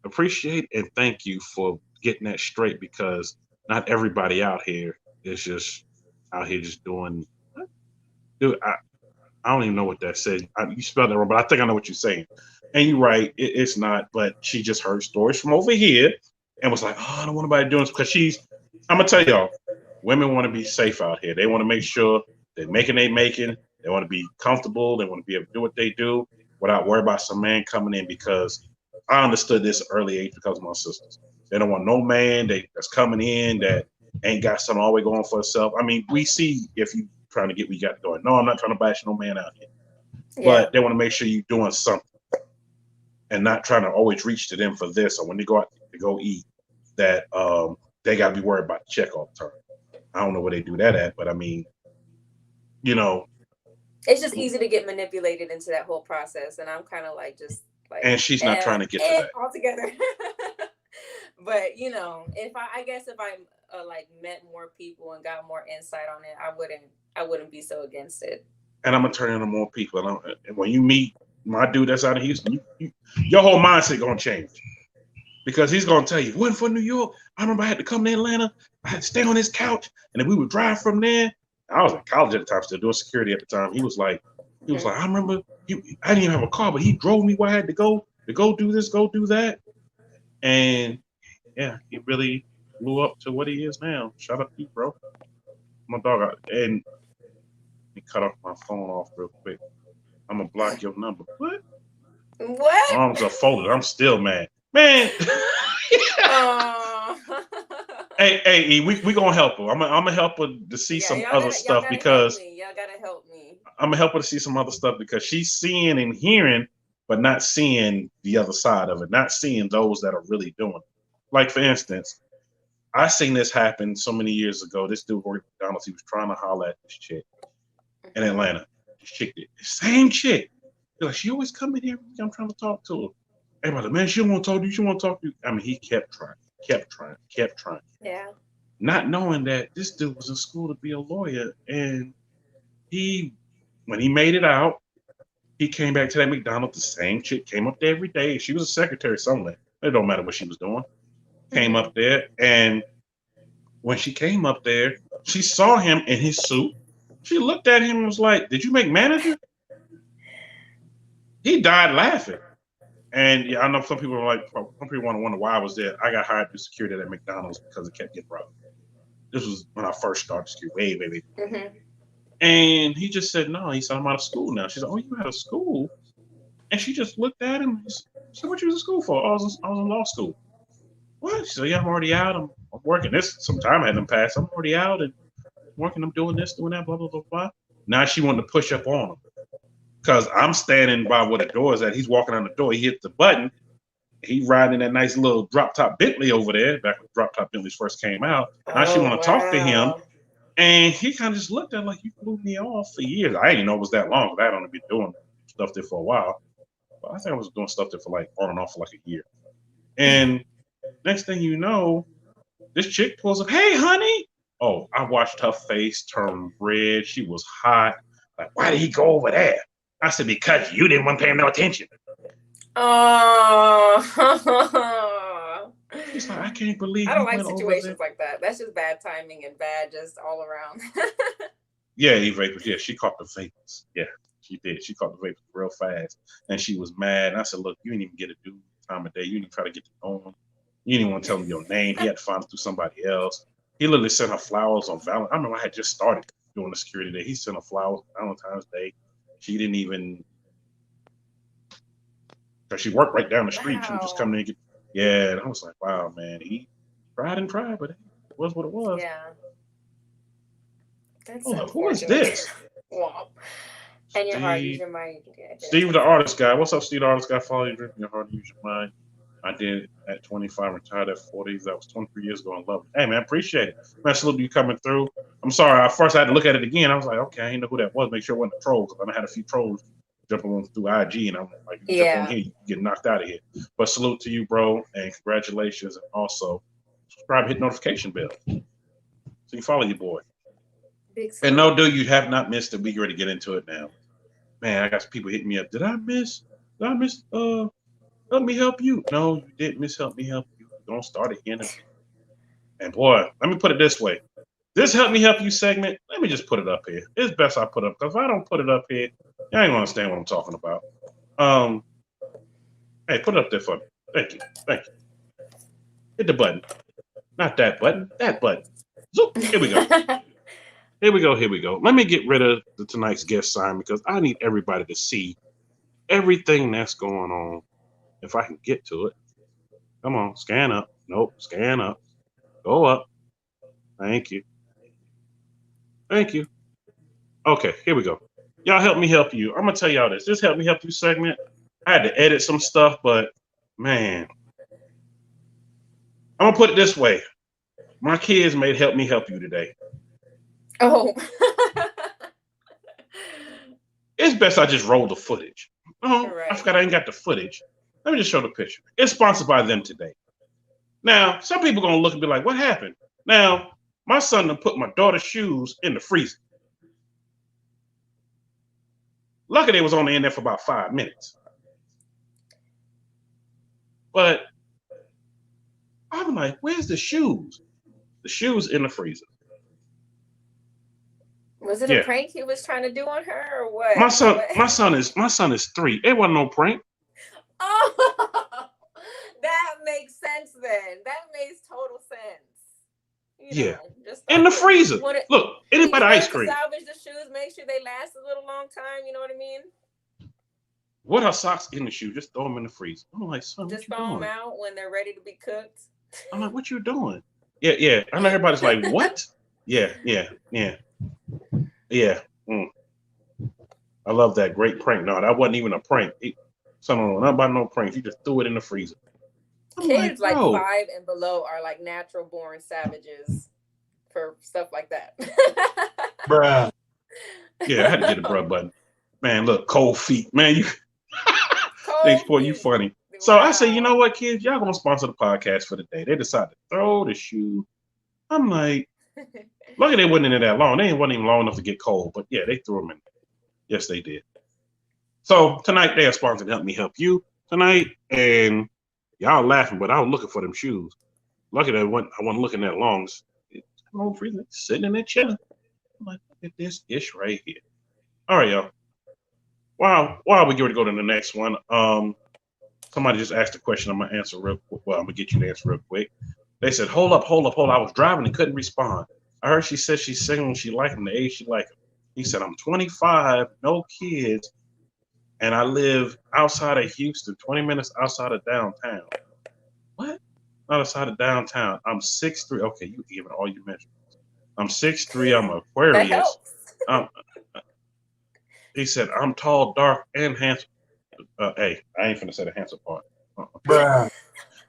appreciate and thank you for getting that straight, because not everybody out here is just out here just doing. Dude, I don't even know what that says. You spelled it wrong, but I think I know what you're saying. And you're right, it's not. But she just heard stories from over here and was like, oh, I don't want nobody doing this, because I'm gonna tell y'all, women want to be safe out here. They want to make sure they're making. They want to be comfortable. They want to be able to do what they do without worrying about some man coming in, because I understood this at early age because of my sisters. They don't want no man that's coming in that ain't got something all the way going for herself. I mean, we see if you trying to get what you got going. No, I'm not trying to bash no man out here. Yeah. But they want to make sure you're doing something and not trying to always reach to them for this, or when they go out to go eat, that they got to be worried about the check all the time. I don't know where they do that at, but I mean, it's just easy to get manipulated into that whole process, and I'm kind of like just like. And she's not trying to get to that altogether. But if I like met more people and got more insight on it, I wouldn't be so against it. And I'm gonna turn into more people. And when you meet my dude that's out of Houston, your whole mindset gonna change. Because he's gonna tell you, it wasn't for New York. I remember I had to come to Atlanta. I had to stay on his couch, and then we would drive from there. I was in college at the time, still doing security at the time. He was like, I remember I didn't even have a car, but he drove me where I had to go do this, go do that. And yeah, he really blew up to what he is now. Shout out to you, bro. My dog, and he cut off my phone off real quick. I'm gonna block your number. What? What? Arms are folded. I'm still mad, man. Hey, we gonna help her. I'm gonna help her to see some other stuff because y'all gotta help me. I'm gonna help her to see some other stuff because she's seeing and hearing, but not seeing the other side of it, not seeing those that are really doing it. Like for instance, I seen this happen so many years ago. This dude worked at McDonald's. He was trying to holler at this chick in Atlanta. This chick did the same chick. They're like, she always come in here. I'm trying to talk to her. Everybody, man, she don't want to talk to you. She want to talk to you. I mean, he kept trying. Yeah. Not knowing that this dude was in school to be a lawyer, and when he made it out, he came back to that McDonald's. The same chick came up there every day. She was a secretary somewhere. It don't matter what she was doing. Came up there, and when she came up there, she saw him in his suit. She looked at him and was like, "Did you make manager?" He died laughing. And yeah, I know some people want to wonder why I was there. I got hired to do security at McDonald's because it kept getting rough. This was when I first started security, way. And he just said, no. He said, I'm out of school now. She said, oh, you out of school? And she just looked at him and said, what you was in school for? I was in law school. What? She said, yeah, I'm already out. I'm working. Some time hadn't passed. I'm already out and working. I'm doing this, doing that, blah, blah, blah, blah. Now she wanted to push up on him. Because I'm standing by where the door is at. He's walking on the door. He hit the button. He riding that nice little drop-top Bentley over there, back when drop-top Bentleys first came out. Now she want to talk to him. And he kind of just looked at her like, you blew me off for years. I didn't know it was that long, but I had only been doing stuff there for a while. But I think I was doing stuff there for like on and off for like a year. And next thing you know, this chick pulls up, hey, honey. Oh, I watched her face turn red. She was hot. Like, why did he go over there? I said, because you didn't want to pay him no attention. Oh. He's like, I can't believe I don't like situations like that. That's just bad timing and bad just all around. Yeah, vapors. Yeah, she caught the vapors. Yeah, she did. She caught the vapors real fast. And she was mad. And I said, look, you didn't even get to do time of day. You didn't try to get to know him. You didn't want to tell him your name. He had to find it through somebody else. He literally sent her flowers on Valentine's. I remember I had just started doing the security day. He sent her flowers on Valentine's Day. She didn't even, because she worked right down the street. Wow. She was just coming in and get, yeah. And I was like, wow, man, he tried and tried, but it was what it was. Yeah. That's who is this? Wow. And your heart, use your mind. Steve the artist guy. What's up, Steve the artist guy? Follow your dream, your heart, use your mind. I did at 25, retired at 40. That was 23 years ago. I love it. Hey, man, appreciate it. Man, salute you coming through. I'm sorry. I had to look at it again. I was like, okay, I didn't know who that was. Make sure it wasn't a troll, because I had a few trolls jumping on through IG, and I'm like, jump on here, you get knocked out of here. But salute to you, bro, and congratulations. And also, subscribe, hit notification bell, so you follow your boy. And no, dude, you have not missed it. We ready to get into it now. Man, I got some people hitting me up. Did I miss? Help me help you. No, you didn't miss help me help you. Don't start again. And boy, let me put it this way. This help me help you segment, let me just put it up here. It's best I put it up, because if I don't put it up here, you ain't gonna understand what I'm talking about. Hey, put it up there for me. Thank you. Hit the button. Not that button, that button. Zoop. Here we go. Here we go. Let me get rid of tonight's guest sign, because I need everybody to see everything that's going on. If I can get to it. Come on, scan up. Nope, scan up. Go up. Thank you. Okay, here we go. Y'all help me help you. I'm going to tell y'all this. This help me help you segment. I had to edit some stuff, but man. I'm going to put it this way. My kids made help me help you today. Oh. It's best I just roll the footage. Oh, right. I forgot I ain't got the footage. Let me just show the picture. It's sponsored by them today. Now, some people are going to look and be like, what happened? Now, my son done put my daughter's shoes in the freezer. Lucky they was only in there for about 5 minutes. But I'm like, where's the shoes? The shoes in the freezer. Was it a prank he was trying to do on her, or what? My son is 3. It wasn't no prank. Oh, that makes sense then. That makes total sense. You know, just in the freezer. Look, anybody ice cream. Salvage the shoes, make sure they last a little long time. You know what I mean? What are socks in the shoe? Just throw them in the freezer. I'm like, son, just throw them out when they're ready to be cooked. I'm like, what you doing? Yeah. I know everybody's like, what? Yeah. I love that. Great prank. No, that wasn't even a prank. Son, not about no prank. He just threw it in the freezer. Kids like 5 and below are like natural born savages for stuff like that. Bruh. Yeah, I had to get a bruh button. Man, look, cold feet. Man, you thanks for you funny. So I say, you know what, kids, y'all gonna sponsor the podcast for the day. They decided to throw the shoe. I'm like, lucky they wasn't in there that long. They wasn't even long enough to get cold, but yeah, they threw them in there. Yes, they did. So tonight they are sponsored Help Me Help You tonight, and y'all laughing, but I was looking for them shoes. Lucky that I wasn't looking that long. Sitting in there chilling. I'm like, look at this ish right here. All right, y'all. While we get ready to go to the next one, somebody just asked a question. I'm gonna answer real quick. Well, I'm gonna get you to answer real quick. They said, hold up. I was driving and couldn't respond. I heard she said she's single, she liked him, the age she liked him. He said, I'm 25, no kids, and I live outside of Houston, 20 minutes outside of downtown. What? Not outside of downtown. I'm 6'3". Okay, you giving all your measurements. I'm 6'3". I'm Aquarius. He said, I'm tall, dark, and handsome. Hey, I ain't finna say the handsome part. Bruh.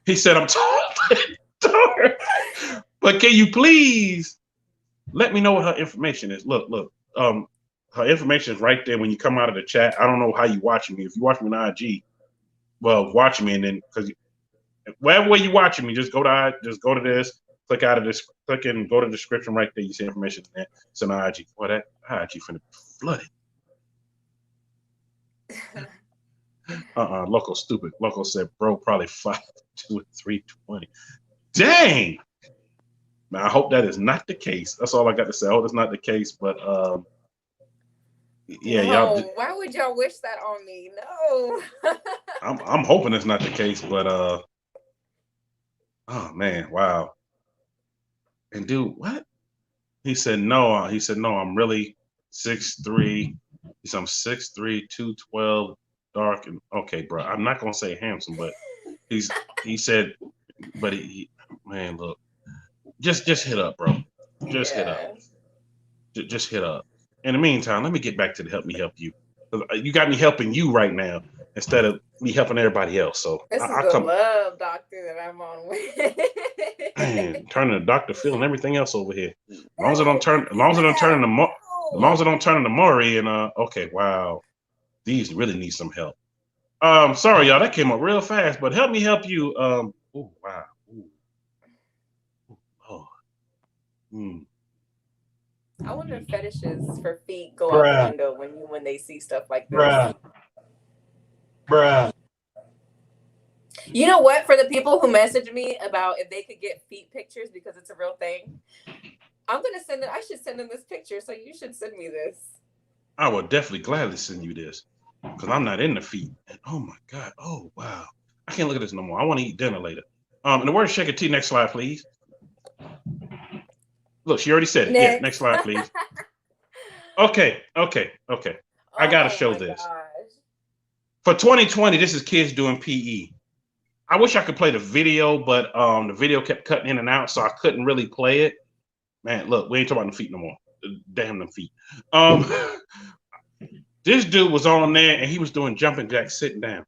He said, I'm tall, dark. But can you please let me know what her information is? Look. Her information is right there when you come out of the chat. I don't know how you watching me. If you watch me on IG, well, watch me, and then because wherever way you watching me, just go to this, click out of this, click and go to the description right there. You see information in there. It's an IG. Well, that IG finna be flooded. Loco stupid. Loco said, bro, probably 5'2" and 320. Dang. Now I hope that is not the case. That's all I got to say. I hope it's not the case, but yeah, no, y'all. Why would y'all wish that on me? No. I'm hoping it's not the case, but oh man, wow. And dude, what? He said no. I'm really 6'3". He said I'm 6'3", 212, dark, and okay, bro. I'm not gonna say handsome, but he said, but he man, look, just hit up, bro. Just hit up. Just hit up. In the meantime, let me get back to the Help Me Help You. You got me helping you right now instead of me helping everybody else. So this is the love doctor that I'm on with. Man, turning to Dr. Phil and everything else over here. As long as it don't turn into Maury and okay, wow. These really need some help. Sorry, y'all, that came up real fast, but Help Me Help You. Oh wow. I wonder if fetishes for feet go out the window when they see stuff like this. Bruh. You know what? For the people who message me about if they could get feet pictures because it's a real thing, I'm gonna send them. I should send them this picture, so you should send me this. I will definitely gladly send you this because I'm not in the feet. And oh my god, oh wow, I can't look at this no more. I want to eat dinner later. And the word shake of tea. Next slide, please. Look, she already said it. Yeah, next slide, please. Okay. I gotta show this. Gosh. For 2020, this is kids doing PE. I wish I could play the video, but the video kept cutting in and out, so I couldn't really play it. Man, look, we ain't talking about the feet no more. Damn them feet. This dude was on there and he was doing jumping jacks sitting down.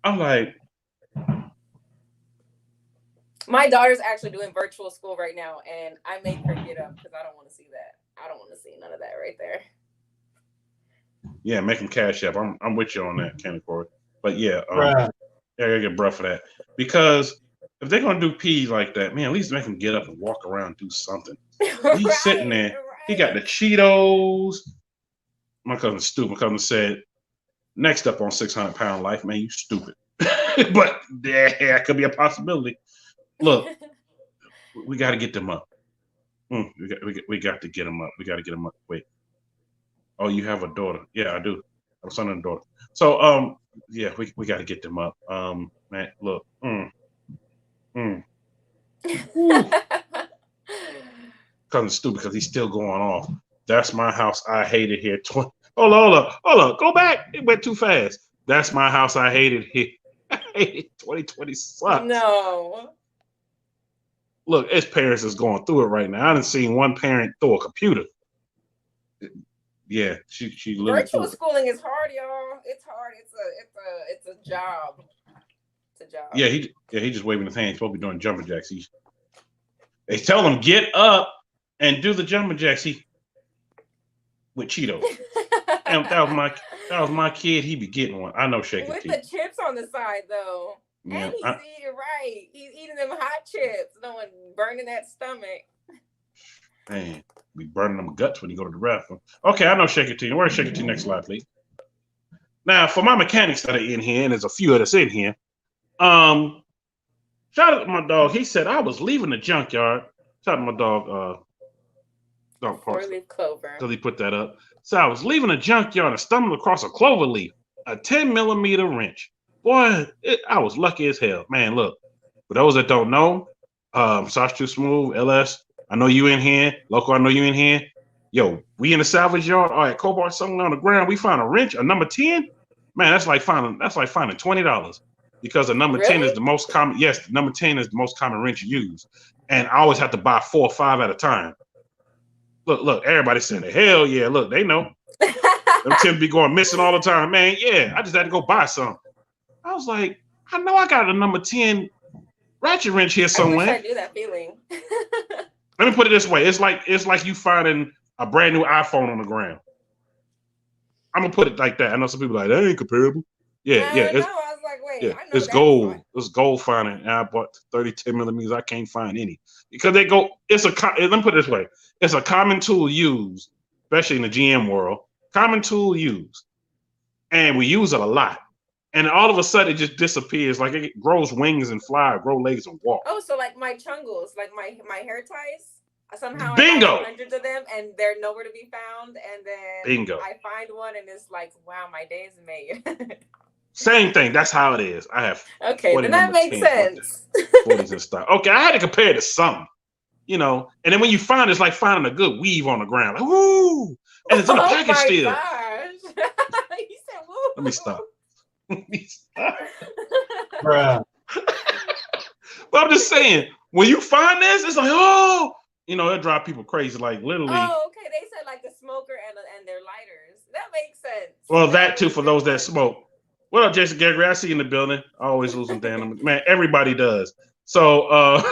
I'm like, my daughter's actually doing virtual school right now, and I make her get up because I don't want to see that. I don't want to see none of that right there. Yeah, make them cash up. I'm with you on that, Kenny Corey. But yeah, I gotta get bruh for that. Because if they're gonna do PE like that, man, at least make them get up and walk around and do something. He's sitting there. He got the Cheetos. My cousin's stupid. My cousin said, next up on 600 Pound Life, man, you stupid. But yeah, it could be a possibility. Look, we got to get them up. We got to get them up. We got to get them up. Wait. Oh, you have a daughter? Yeah, I do. I have a son and a daughter. So, yeah, we got to get them up. Man, look. Because it's stupid because he's still going off. That's my house. I hated here. Hold on. Go back. It went too fast. That's my house. I hated here. 2020 sucks. No. Look, his parents is going through it right now. I didn't see one parent throw a computer. Yeah, she virtual schooling is hard, y'all. It's hard. It's a job. It's a job. Yeah, he just waving his hand. He's supposed to be doing jumping jacks. They tell him get up and do the jumping jacks. With Cheetos. And that was my kid. He be getting one. I know, shaking with teeth. the chips on the side though. Yeah, and he's eating right. He's eating them hot chips. No one burning that stomach. Man, be burning them guts when you go to the bathroom. Okay, I know, shaking teeth. Where's shaking teeth? Next slide, please. Now, for my mechanics that are in here, and there's a few of us in here. Shout out to my dog. He said I was leaving the junkyard. Shout out to my dog. Dog parts. 4-leaf clover. Because he put that up. So I was leaving a junkyard and stumbled across a clover leaf, a 10-millimeter wrench. Boy, I was lucky as hell. Man, look. For those that don't know, Sauce Too Smooth, LS, I know you in here. Local, I know you in here. Yo, we in the salvage yard. All right, Cobalt, something on the ground. We found a wrench, a number 10. Man, that's like finding $20 because the number 10 is the most common. Yes, the number 10 is the most common wrench used, and I always have to buy 4 or 5 at a time. Look, everybody saying, hell yeah, look, they know. Them 10 be going missing all the time, man. Yeah, I just had to go buy some. I was like, I know I got a number 10 ratchet wrench here somewhere. I wish I knew that feeling. Let me put it this way. It's like you finding a brand new iPhone on the ground. I'm gonna put it like that. I know some people are like, that ain't comparable. Yeah. I was like, wait, yeah, I know it's gold. It's gold finding. And I bought 30 10-millimeters. I can't find any because they go. Let me put it this way. It's a common tool used, especially in the GM world. Common tool used, and we use it a lot. And all of a sudden, it just disappears. Like it grows wings and fly, grow legs and walk. Oh, so like my chungles, like my hair ties. Somehow Bingo. I have hundreds of them, and they're nowhere to be found. And then Bingo. I find one, and it's like, wow, my day is made. Same thing. That's how it is. I have. Okay, then that makes sense. 40s and stuff. Okay, I had to compare it to something, and then when you find it's like finding a good weave on the ground, like woo, and it's in a package still. Gosh. You said woo. Let me stop. Bruh. But I'm just saying, when you find this, it's like, oh, it drive people crazy. Like literally. Oh, okay. They said like the smoker and their lighters. That makes sense. Well, that too for those that smoke. What up, Jason Gregory? I see you in the building. I always lose them damn. Man, everybody does. So,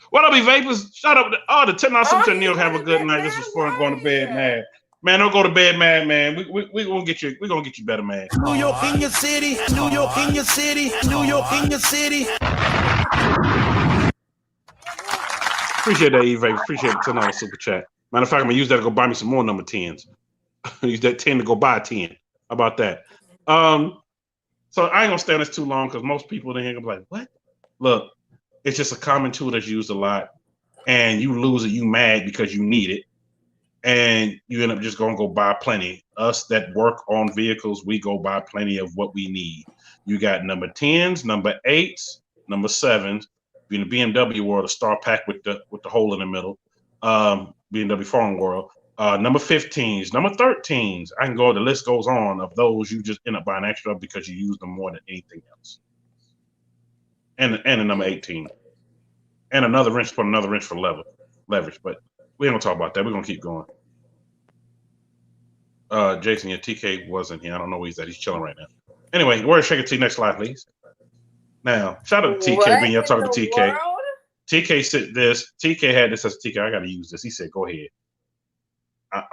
what up, vapors? Shout out to the 10 out of 10 New York. Have a good night. This was fun going to bed, man. Man, don't go to bed, man. We gonna get you. We gonna get you better, man. New York in your city. New York in your city. New York in your city. Appreciate that, Eve. Appreciate the $10 super chat. Matter of fact, I'm gonna use that to go buy me some more number 10s. Use that 10 to go buy 10. How about that? So I ain't gonna stay on this too long because most people in here gonna be like, what? Look, it's just a common tool that's used a lot, and you lose it, you mad because you need it, and you end up just gonna go buy plenty. Us that work on vehicles, we go buy plenty of what we need. You got number 10s, number 8s, number 7s. In the BMW world, a star pack with the hole in the middle. BMW foreign world. Number 15s, number 13s. I can go. The list goes on of those you just end up buying extra because you use them more than anything else. And a number 18, and another wrench for leverage. But we ain't gonna talk about that. We're gonna keep going. Jason, your TK wasn't here. I don't know where he's at. He's chilling right now. Anyway, where's Shaker T? Next slide, please. Now, shout out to TK. When y'all talking to TK, world? TK said this. TK had this as TK. I got to use this. He said, "Go ahead."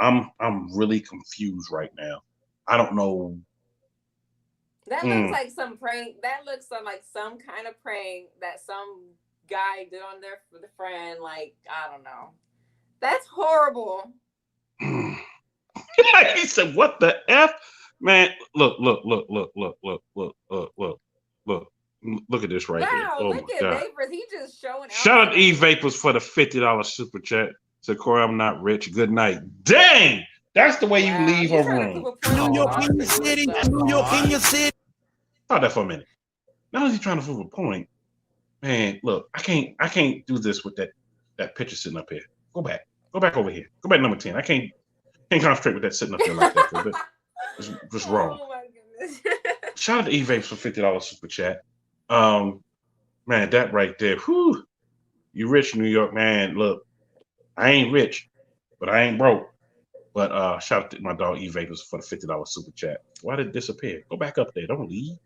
I'm really confused right now. I don't know. That looks like some prank. That looks like some kind of prank that some guy did on there for the friend. Like, I don't know. That's horrible. He said, "What the F?" Man, look at this right here. Wow, Oh look my at God. Vapors. He just showed Shout out to E Vapors for the $50 super chat. Said Corey, I'm not rich. Good night. Dang, that's the way you leave a room. New York in your city. New York in your city. Thought that for a minute. Not only trying to prove a point, man. Look, I can't do this with that picture sitting up here. Go back over here. Go back to number 10. I can't concentrate with that sitting up there like that. It's just wrong. Oh my goodness. Shout out to E Vapors for $50 super chat. Man, that right there. Whew. You rich, New York, man. Look, I ain't rich, but I ain't broke. But shout out to my dog E Vapors for the $50 super chat. Why did it disappear? Go back up there. Don't leave.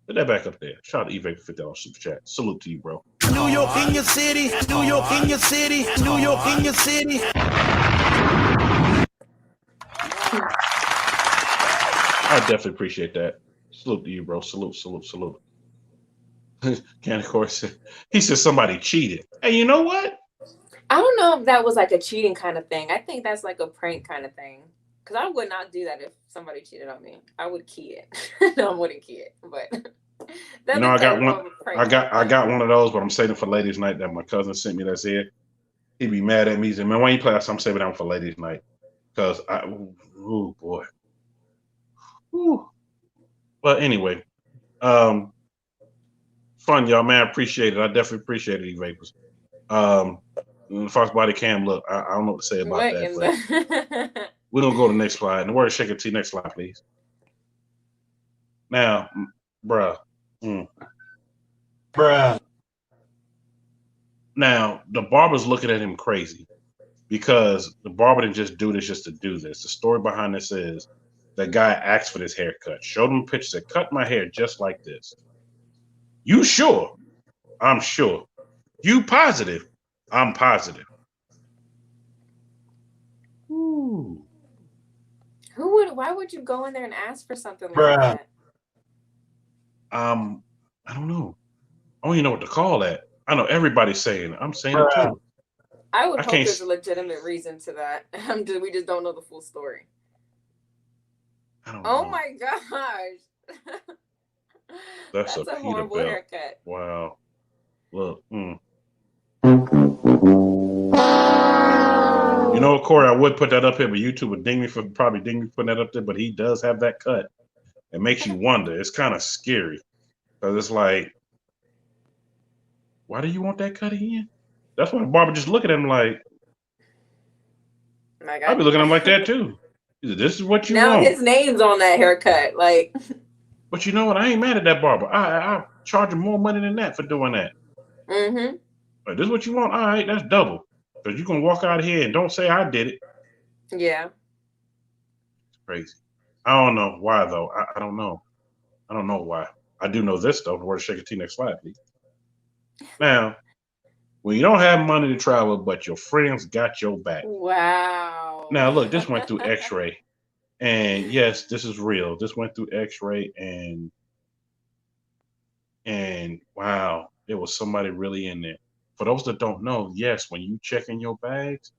Put that back up there. Shout out to E Vapors for $50 super chat. Salute to you, bro. New York in your city. New York in your city. New York in your city. I definitely appreciate that. Salute to you, bro. Salute. Ken, of course, he said somebody cheated. Hey, you know what? I don't know if that was like a cheating kind of thing. I think that's like a prank kind of thing. Because I would not do that if somebody cheated on me. I would key it. No, I wouldn't key it. But you know, I got one. I got one of those, but I'm saving for ladies' night that my cousin sent me. That's here. He'd be mad at me. He said, "Man, why you play?" I'm saving down for ladies' night because oh boy. Whew. But anyway, fun, y'all, man. I appreciate it. I definitely appreciate it, E-Vapors. Fox Body Cam, look, I don't know what to say about that, but we're going to go to the next slide. And the word Shaker T, next slide, please. Now, bruh. Bruh. Now, the barber's looking at him crazy because the barber didn't just do this just to do this. The story behind this is the guy asked for this haircut, showed him a picture, said, cut my hair just like this. You sure? I'm sure. You positive? I'm positive. Ooh. Why would you go in there and ask for something like Bruh. that? I don't know. I don't even know what to call that. I know everybody's saying it. I'm saying it too. I would hope there's a legitimate reason to that. We just don't know the full story. I don't know. Oh my gosh. That's a Peter horrible Bell. haircut. Wow. Look. You know, Corey, I would put that up here, but YouTube would probably ding me for putting that up there. But he does have that cut. It makes you wonder. It's kind of scary because it's like, why do you want that cut again? That's why the barber just look at him like, I'd be looking at him like that too. He said, this is what you want. Now his name's on that haircut, like. But you know what? I ain't mad at that barber. I charge him more money than that for doing that. Mm-hmm. But this is what you want? All right, that's double. Because you can walk out of here and don't say I did it. Yeah. It's crazy. I don't know why, though. I don't know. I don't know why. I do know this, though. The word Shaker T, next slide, please. Now, when you don't have money to travel, but your friends got your back. Wow. Now, look, this went through X-ray. And yes, this is real. This went through X-ray and wow, there was somebody really in there. For those that don't know, yes, when you check in your bags,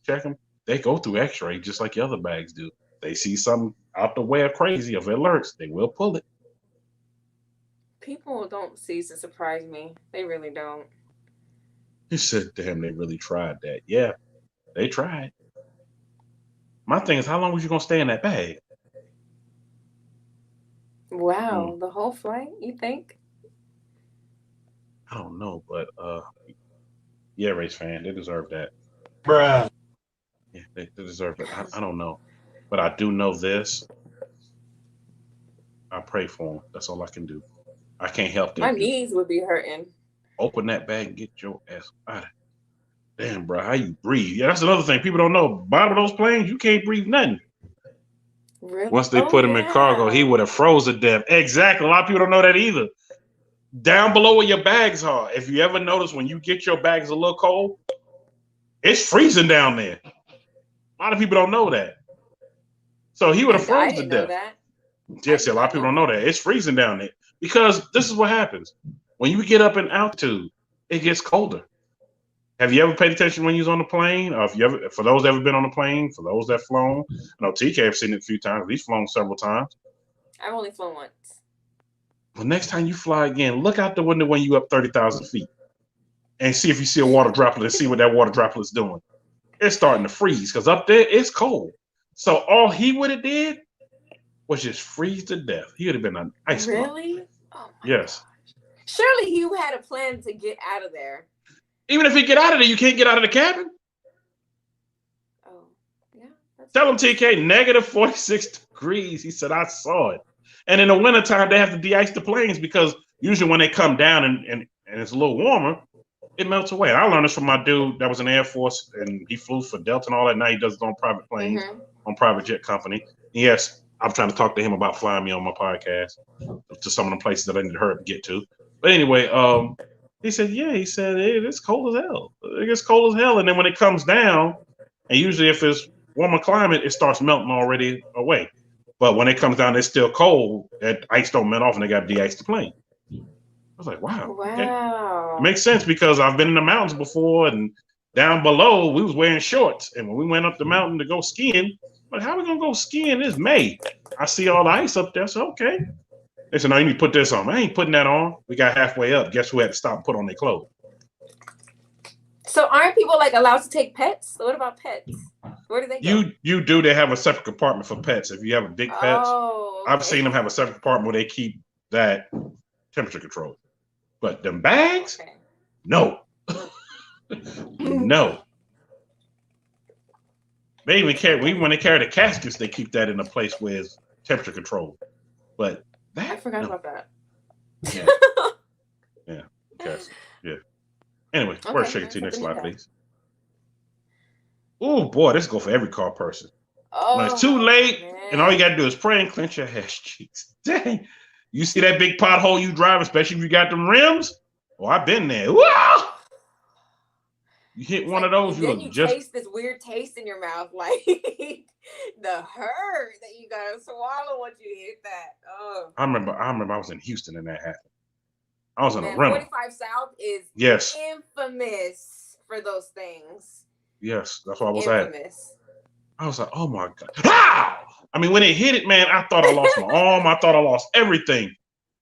check them, they go through X-ray just like your other bags do. They see something out the way of crazy of alerts, they will pull it. People don't cease to surprise me. They really don't. He said, damn, they really tried that. Yeah, they tried. My thing is, how long was you gonna stay in that bag? Wow, the whole flight, you think? I don't know, but yeah, race fan, they deserve that. Bruh. Yeah, they deserve it. I don't know, but I do know this. I pray for them. That's all I can do. I can't help them. My knees would be hurting. Open that bag and get your ass out of it. Damn, bro, how you breathe? Yeah, that's another thing people don't know. Bottom of those planes, you can't breathe nothing. Really? Once they put him in cargo, he would have froze to death. Exactly. A lot of people don't know that either. Down below where your bags are, if you ever notice when you get your bags a little cold, it's freezing down there. A lot of people don't know that. So he would have froze to death. Yes, a lot of people don't know that. It's freezing down there. Because this is what happens. When you get up in altitude, it gets colder. Have you ever paid attention when you was on the plane? Or if you ever, for those that ever been on the plane, for those that flown, I know TK have seen it a few times. He's flown several times. I've only flown once. Well, next time you fly again, look out the window when you up 30,000 feet. and see if you see a water droplet and see what that water droplet's doing. It's starting to freeze because up there it's cold. So all he would have did was just freeze to death. He would have been an ice block. Really? Oh my Yes. gosh. Surely you had a plan to get out of there. Even if you get out of there, you can't get out of the cabin. Oh, yeah. Tell him, TK, negative 46 degrees. He said, I saw it. And in the wintertime, they have to de-ice the planes because usually when they come down and it's a little warmer, it melts away. I learned this from my dude that was in the Air Force, and he flew for Delta and all that. Now he does it on private planes, on private jet company. Yes, I'm trying to talk to him about flying me on my podcast to some of the places that I need to hurry up and get to. But anyway, he said, yeah, he said, it's cold as hell. It gets cold as hell. And then when it comes down, and usually if it's warmer climate, it starts melting already away. But when it comes down, it's still cold. That ice don't melt off, and they got to de-ice the plane. I was like, wow. Wow. It makes sense because I've been in the mountains before, and down below, we was wearing shorts. And when we went up the mountain to go skiing, like, how are we going to go skiing? It's May. I see all the ice up there, so okay. They said, no, you need to put this on. I ain't putting that on. We got halfway up. Guess who had to stop and put on their clothes? So aren't people like allowed to take pets? What about pets? Where do they go? You do. They have a separate compartment for pets. If you have a big pets, I've seen them have a separate compartment where they keep that temperature control. But them bags, no. No. They even carry, when they carry the caskets, they keep that in a place where it's temperature controlled. But that, I forgot about that. Yeah. Yeah. Casket. Yeah. Anyway, where's Shaky T? Next slide, please. Oh boy, this go for every car person. When it's too late, and all you gotta do is pray and clench your ass cheeks. Dang. You see that big pothole you drive, especially if you got them rims? Oh, I've been there. Wow! You hit one of those, you taste this weird taste in your mouth, like the hurt that you gotta swallow once you hit that. Oh. I remember I was in Houston and that happened. I was in a rental. 45 South is infamous for those things. Yes, that's what I was at. I was like, oh my God. Ah! I mean, when it hit it, man, I thought I lost my arm. I thought I lost everything.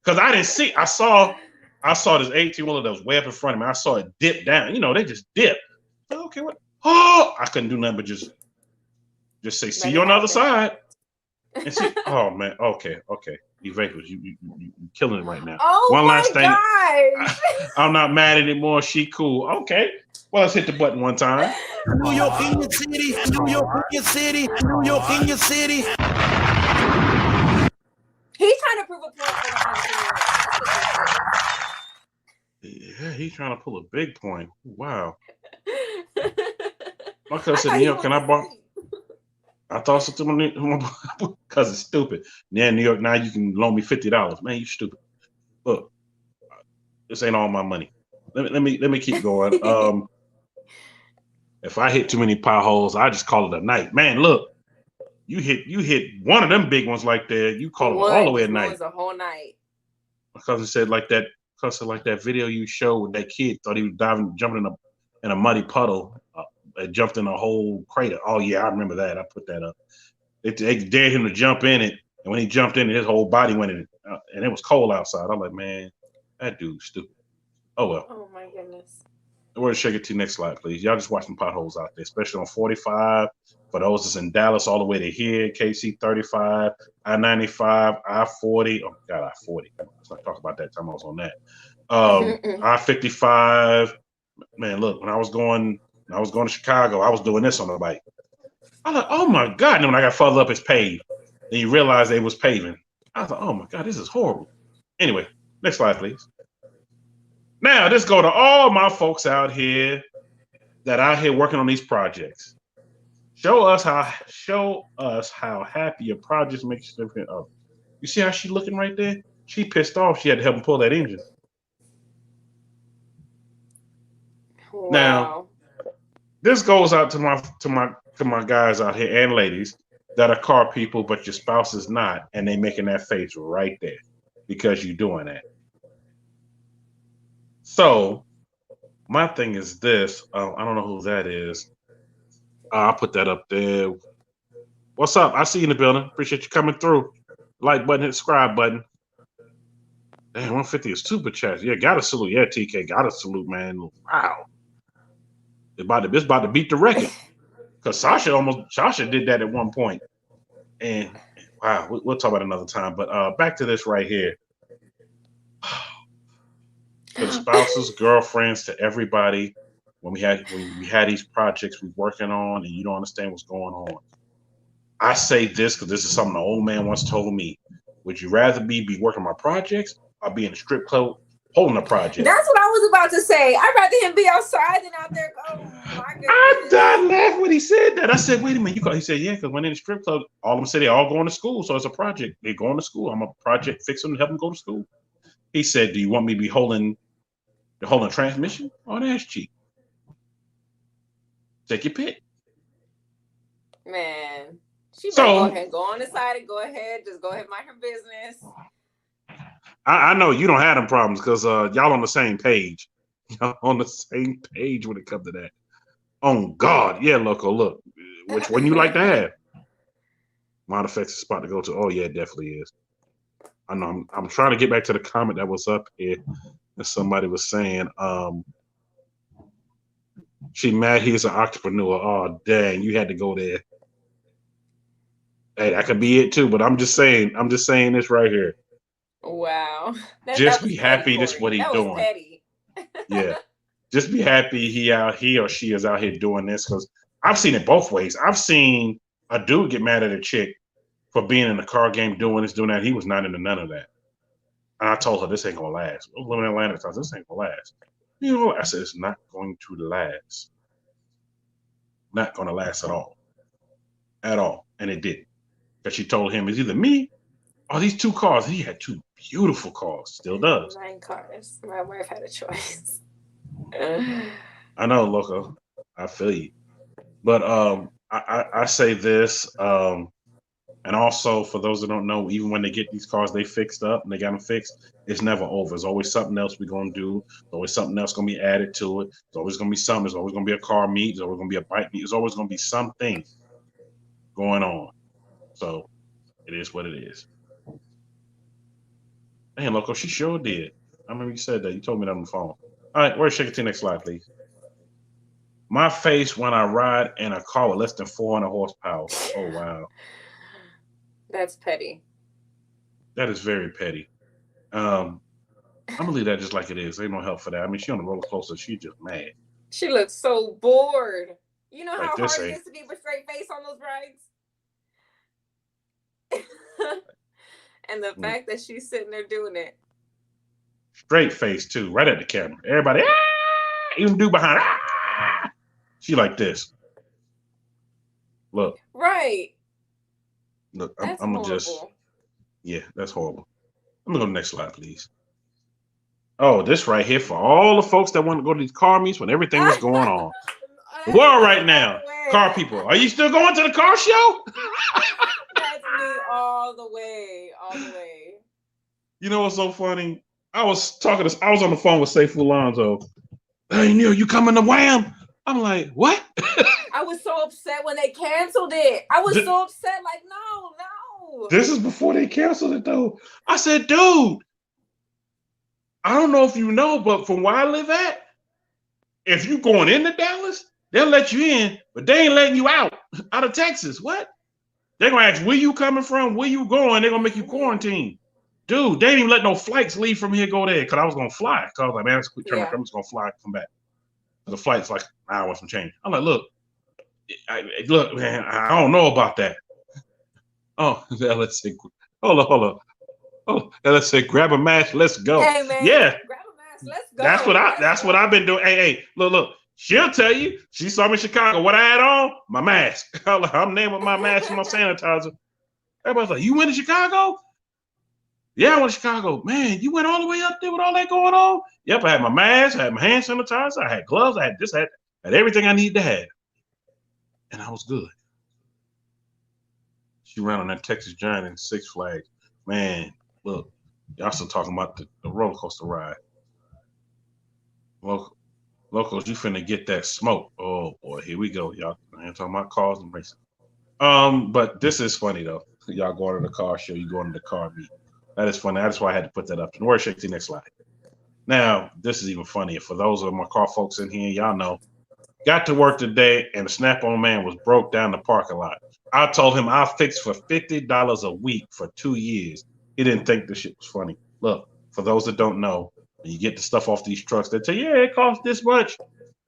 Because I didn't see, I saw this 18-wheeler that was way up in front of me. I saw it dip down. You know, they just dip. Okay, what? Oh, I couldn't do nothing but just say, see you on the other side. And see, oh man, okay. Evangelist, you killing it right now. Oh, one last thing. I'm not mad anymore. She cool. Okay. Well, let's hit the button one time. New York in your city. New York in your city. New York in your city. He's trying to prove a point for the Yeah, he's trying to pull a big point. Wow. My cousin said, New York, can I borrow? I thought something because it's stupid. Yeah, New York, now you can loan me $50. Man, you stupid. Look, this ain't all my money. Let me keep going. If I hit too many potholes, I just call it a night. Man, look, you hit one of them big ones like that, you call it all the way at night. It was a whole night. My cousin said like that video you showed with that kid thought he was jumping in a muddy puddle. It jumped in a whole crater. Oh yeah, I remember that. I put that up. They dared him to jump in it, and when he jumped in it, his whole body went in it, and it was cold outside. I'm like, man, that dude's stupid. Oh well. Oh my goodness. Where's Sugar T? Next slide, please. Y'all just watching potholes out there, especially on 45. For those that's in Dallas, all the way to here, KC 35, I-95, I-40. Oh God, I-40. Let's not talk about that time I was on that. I-55. Man, look, when I was going to Chicago, I was doing this on the bike. I'm like, oh my God. And then when I got further up, it's paved. Then you realize they was paving. I was like, oh my God, this is horrible. Anyway, next slide, please. Now, this go to all my folks out here that out here working on these projects. Show us how happy your projects makes you different. Oh, you see how she looking right there? She pissed off. She had to help him pull that engine. Wow. Now, this goes out to my guys out here and ladies that are car people, but your spouse is not, and they making that face right there because you're doing that. So, my thing is this. I don't know who that is. I'll put that up there. What's up? I see you in the building. Appreciate you coming through. Like button, hit subscribe button. Damn, 150 is super chat. Yeah, gotta salute. Yeah, TK, gotta salute, man. Wow. It's about to beat the record. Because Sasha did that at one point. And wow, we'll talk about it another time. But back to this right here. To the spouses, girlfriends, to everybody, when we had these projects we're working on and you don't understand what's going on. I say this because this is something the old man once told me. Would you rather be working my projects or be in a strip club holding a project? That's what I was about to say. I'd rather him be outside than out there. Oh my goodness. I died laughing when he said that. I said, wait a minute. He said, yeah, because when in the strip club, all of them said they all going to school. So it's a project. They're going to school. I'm a project fixer to help them go to school. He said, do you want me to be holding a transmission? Oh, that's cheap. Take your pick. Man. She better go ahead, go on the side and go ahead. Just go ahead, mind her business. I know you don't have them problems because y'all on the same page. Y'all on the same page when it comes to that. Oh God, yeah, Loco. Look, which one you like to have? Mind effects is spot to go to. Oh yeah, it definitely is. I know. I'm trying to get back to the comment that was up here that somebody was saying. She mad he's an entrepreneur. Oh dang, you had to go there. Hey, that could be it too. But I'm just saying this right here. Wow. Just be happy this is what he's doing. Petty. Yeah. Just be happy he or she is out here doing this because I've seen it both ways. I've seen a dude get mad at a chick for being in the car game, doing this, doing that. He was not into none of that. And I told her this ain't gonna last. I was living in Atlanta, so this ain't gonna last. You know, I said it's not going to last. Not gonna last at all. At all. And it didn't. Because she told him it's either me or these two cars. He had two beautiful cars. Still does. 9 cars. My wife had a choice. I know, Loco. I feel you. But I say this, and also for those that don't know, even when they get these cars, they fixed up and they got them fixed, it's never over. There's always something else we're gonna do. There's always something else gonna be added to it. There's always gonna be something. There's always gonna be a car meet. There's always gonna be a bike meet. There's always gonna be something going on. So it is what it is. Damn, Loco, she sure did. I remember you said that. You told me that on the phone. All right, where's Shake It to the next slide, please. My face when I ride in a car with less than 400 horsepower. Oh, wow. That's petty. That is very petty. I'm gonna leave that just like it is. Ain't no help for that. I mean, she on the roller coaster. She just mad. She looks so bored. You know how Like hard this it ain't- is to be with straight face on those rides? And the fact that she's sitting there doing it. Straight face, too. Right at the camera. Everybody, ah! Even dude behind, ah! She like this. Look. Right. Look, That's I'm gonna horrible. just... Yeah, that's horrible. I'm gonna go to the next slide, please. Oh, this right here for all the folks that want to go to these car meets when everything was going on. The world right now. Car people. Are you still going to the car show? That's me all the way. All the way. You know what's so funny? I was on the phone with Safe Alonzo. Hey, Neil, you coming to Wham? I'm like, what? I was so upset when they canceled it. I was so upset. Like, no. This is before they canceled it, though. I said, dude, I don't know if you know, but from where I live at, if you going into Dallas, they'll let you in, but they ain't letting you out of Texas. What? They're going to ask, where you coming from? Where you going? They're going to make you quarantine. Dude, they didn't even let no flights leave from here, go there, because I was going to fly. Because I was like, man, let's quit turning I'm just going to fly, come back. The flight's like an hour some change. I'm like, look, man, I don't know about that. Oh, let's see. Hold on. Oh, let's say grab a mask, let's go. Hey, man, yeah, grab a mask, let's go. That's what I've been doing. Hey, look. She'll tell you. She saw me in Chicago. What I had on? My mask. I'm naming my mask and my sanitizer. Everybody's like, you went to Chicago? Yeah, I went to Chicago. Man, you went all the way up there with all that going on? Yep, I had my mask, I had my hand sanitizer, I had gloves, I had this, I had everything I needed to have. And I was good. She ran on that Texas Giant in Six Flags. Man, look, y'all still talking about the roller coaster ride. Locals, you finna get that smoke. Oh boy, here we go, y'all. I ain't talking about cars and racing. But this is funny though. Y'all going to the car show, you going to the car meet. That is funny. That's why I had to put that up. The word shake to next slide. Now, this is even funnier. For those of my car folks in here, y'all know. Got to work today, and the Snap-on man was broke down the parking lot. I told him I'll fix for $50 a week for 2 years. He didn't think this shit was funny. Look, for those that don't know, when you get the stuff off these trucks, they tell you, yeah, it costs this much.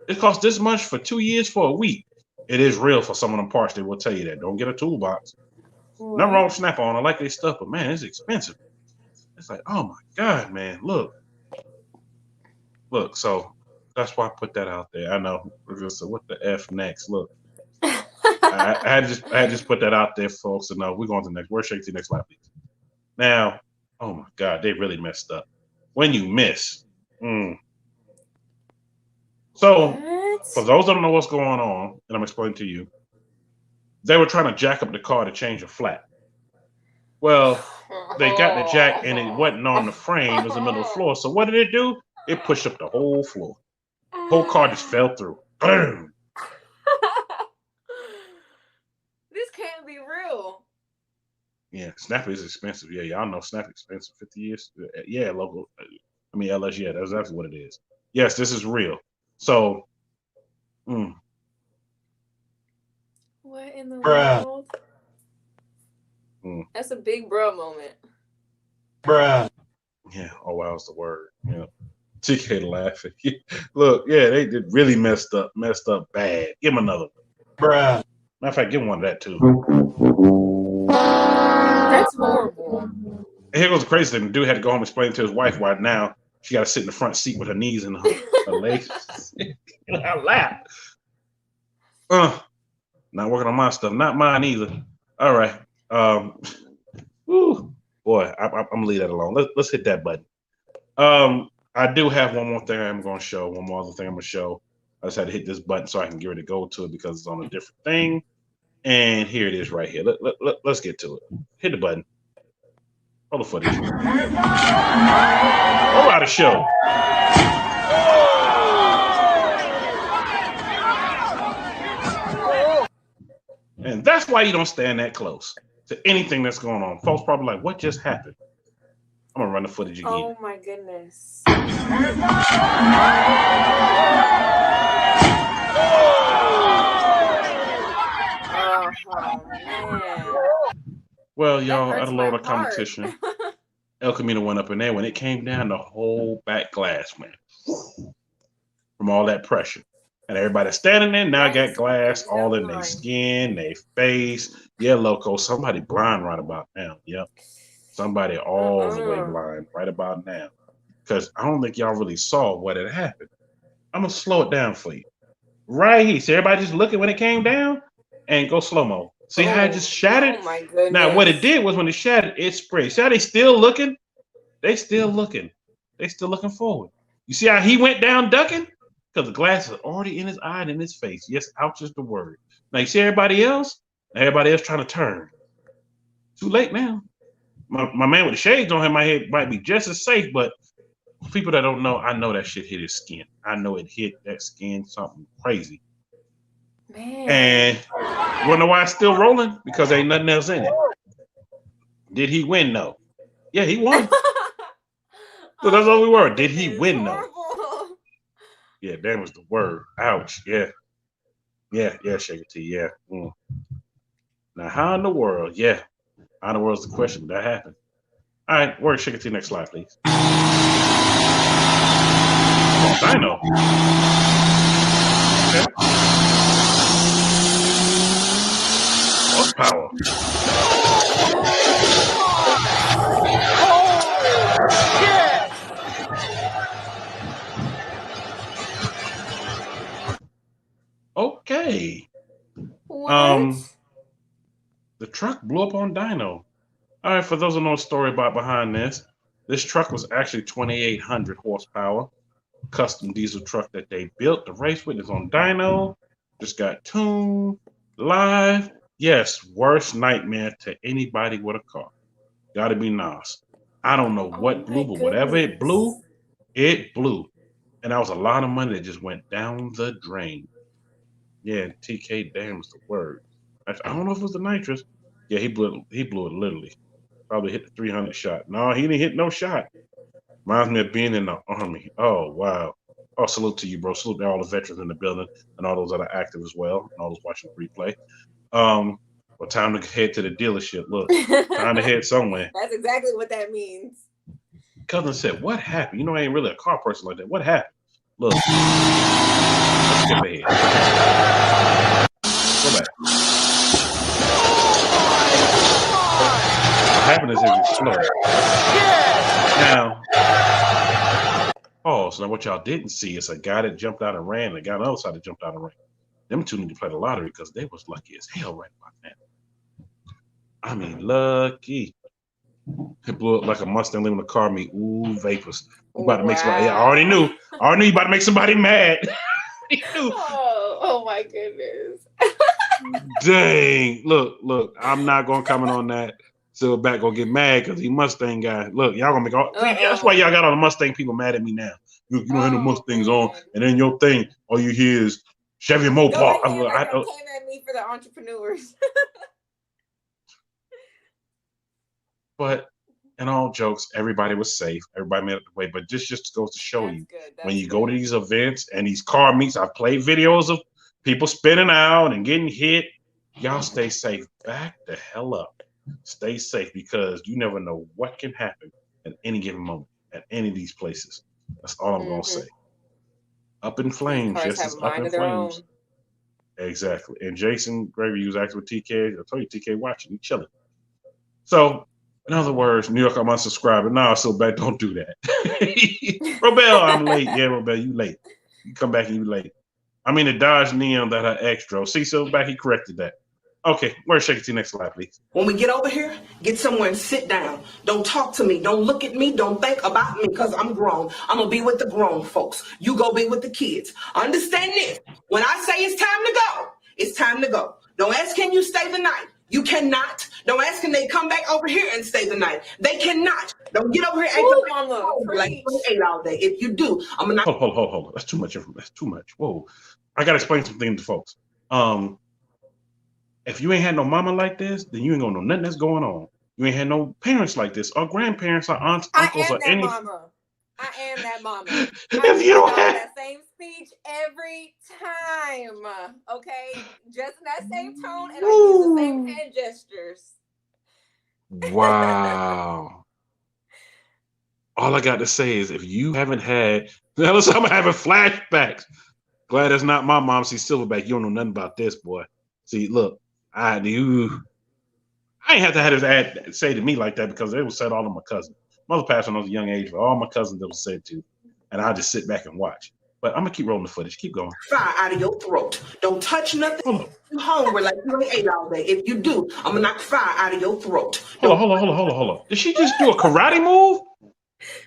It costs this much for 2 years for a week. It is real for some of them parts. They will tell you that. Don't get a toolbox. Nothing wrong with Snap-on. I like their stuff, but man, it's expensive. It's like, oh my God, man, look. So that's why I put that out there. I know. So what the F next? Look. I had to just put that out there, folks. So no, we're going to the next. Word shake to the next slide, please. Now, oh my God, they really messed up. When you miss. So for those that don't know what's going on, and I'm explaining to you, they were trying to jack up the car to change a flat. Well, they got the jack and it wasn't on the frame, it was in the middle of the floor. So what did it do? It pushed up the whole floor. Whole car just fell through. Boom. This can't be real. Yeah, Snap is expensive. Yeah, y'all know Snap expensive. 50 years. Yeah, local. I mean, LS. Yeah, that's exactly what it is. Yes, this is real. So, what in the Bruh. world? That's a big bro moment. Bruh. Yeah. Oh wow, that's the word. Yeah. TK laughing. Look, yeah, they did really messed up bad. Give him another one. Bruh. Matter of fact, give him one of that too. That's horrible. And here goes the crazy thing. The dude had to go home and explain to his wife why now she got to sit in the front seat with her knees and her legs in her lap. Not working on my stuff. Not mine either. All right. Whew, boy, I'm gonna leave that alone. Let's hit that button. I do have one more thing I'm going to show. One more other thing I'm going to show. I just had to hit this button so I can get ready to go to it because it's on a different thing. And here it is right here. Let's get to it. Hit the button. Roll the footage. Roll out a show. And that's why you don't stand that close to anything that's going on. Folks probably like, what just happened? I'm going to run the footage again. Oh my goodness. Oh, man. Well, y'all, at a load of competition, El Camino went up in there. When it came down, the whole back glass went from all that pressure. And everybody standing there now got glass all in their skin, their face. Yeah, loco, somebody blind right about now. Yep. Somebody all the way blind right about now. Because I don't think y'all really saw what had happened. I'm going to slow it down for you. Right here. See everybody just looking when it came down? And go slow-mo. See how it just shattered? Oh my goodness. Now, what it did was when it shattered, it sprayed. See how they still looking? They still looking. They still looking forward. You see how he went down ducking? Because the glass is already in his eye and in his face. Yes, ouch is the word. Now, you see everybody else? Everybody else trying to turn. Too late now. My man with the shades on him might be just as safe, but people that don't know, I know that shit hit his skin. I know it hit that skin something crazy. Man. And you wanna know why it's still rolling? Because ain't nothing else in it. Did he win though? Yeah, he won. So that's all we were. Did he win though? Yeah, that was the word. Ouch. Yeah. Yeah, Shaker T. Yeah. Now, how in the world? Yeah. How in the world is the question? That happened. All right, word Shaker T. Next slide, please. Oh, Dino. Okay. Horsepower. Okay. What? The truck blew up on Dino. All right, for those who know the story about behind this truck was actually 2,800 horsepower, custom diesel truck that they built. The race with is on Dino. Just got tuned live. Yes, worst nightmare to anybody with a car. Got to be Nas. I don't know what blew, but whatever it blew. And that was a lot of money that just went down the drain. Yeah, TK damn is the word. I don't know if it was the nitrous. Yeah, he blew it literally. Probably hit the 300 shot. No, he didn't hit no shot. Reminds me of being in the Army. Oh, wow. Oh, salute to you, bro. Salute to all the veterans in the building and all those that are active as well, and all those watching the replay. Well, time to head to the dealership. Look, time to head somewhere. That's exactly what that means. Cousin said, "What happened? You know, I ain't really a car person like that. What happened?" Look, let's skip ahead. Go back. What happened is it was slow. Now, so now what y'all didn't see is a guy that jumped out and ran, and a guy on the other side that jumped out and ran. Them two need to play the lottery because they was lucky as hell right about that. I mean, lucky. It blew up like a Mustang leaving a car meet. Ooh, vapors. You about to make somebody. Yeah, I already knew you about to make somebody mad. Oh my goodness. Dang. Look, I'm not gonna comment on that. Silverback gonna get mad because he Mustang guy. Look, y'all gonna make all that's why y'all got all the Mustang people mad at me now. You don't have no Mustangs on, and then your thing, all you hear is Chevy Mopar. Came at me for the entrepreneurs. But in all jokes, everybody was safe. Everybody made it the way. But this just goes to show you when you go to these events and these car meets, I've played videos of people spinning out and getting hit. Y'all stay safe. Back the hell up. Stay safe because you never know what can happen at any given moment at any of these places. That's all I'm going to say. Up in flames. Just as up in flames. Exactly. And Jason Gregory was acting with TK. I told you, TK watching. He chilling. So, in other words, New York, I'm unsubscribing. No, Silverback, don't do that. Robel, I'm late. Yeah, Robel, you late. You come back and you late. I mean, the Dodge Neon that are extra. See, Silverback, he corrected that. Okay, where's Shake It to next slide, please. When we get over here, get somewhere and sit down. Don't talk to me. Don't look at me. Don't think about me because I'm grown. I'm going to be with the grown folks. You go be with the kids. Understand this. When I say it's time to go, it's time to go. Don't ask, can you stay the night? You cannot. Don't ask can they come back over here and stay the night. They cannot. Don't get over here and like 28 all day. If you do, I'm gonna hold on. That's too much. That's too much. Whoa. I gotta explain something to folks. If you ain't had no mama like this, then you ain't gonna know nothing that's going on. You ain't had no parents like this, or grandparents, or aunts, uncles, or any. I am that mama. If you don't have that same speech every time, okay? Just in that same tone, and I use the same hand gestures. Wow. All I got to say is, if you haven't had, now I'm having flashbacks. Glad it's not my mom. See, Silverback, you don't know nothing about this, boy. See, look, I ain't have to have his ad say to me like that because it was said all of my cousins. Mother passed when I was a young age for all my cousins that was said to, and I just sit back and watch. But I'm gonna keep rolling the footage. Keep going. Fire out of your throat. Don't touch nothing. You hungry like you ain't ate all day. If you do, I'm gonna knock fire out of your throat. Hold on. Did she just do a karate move?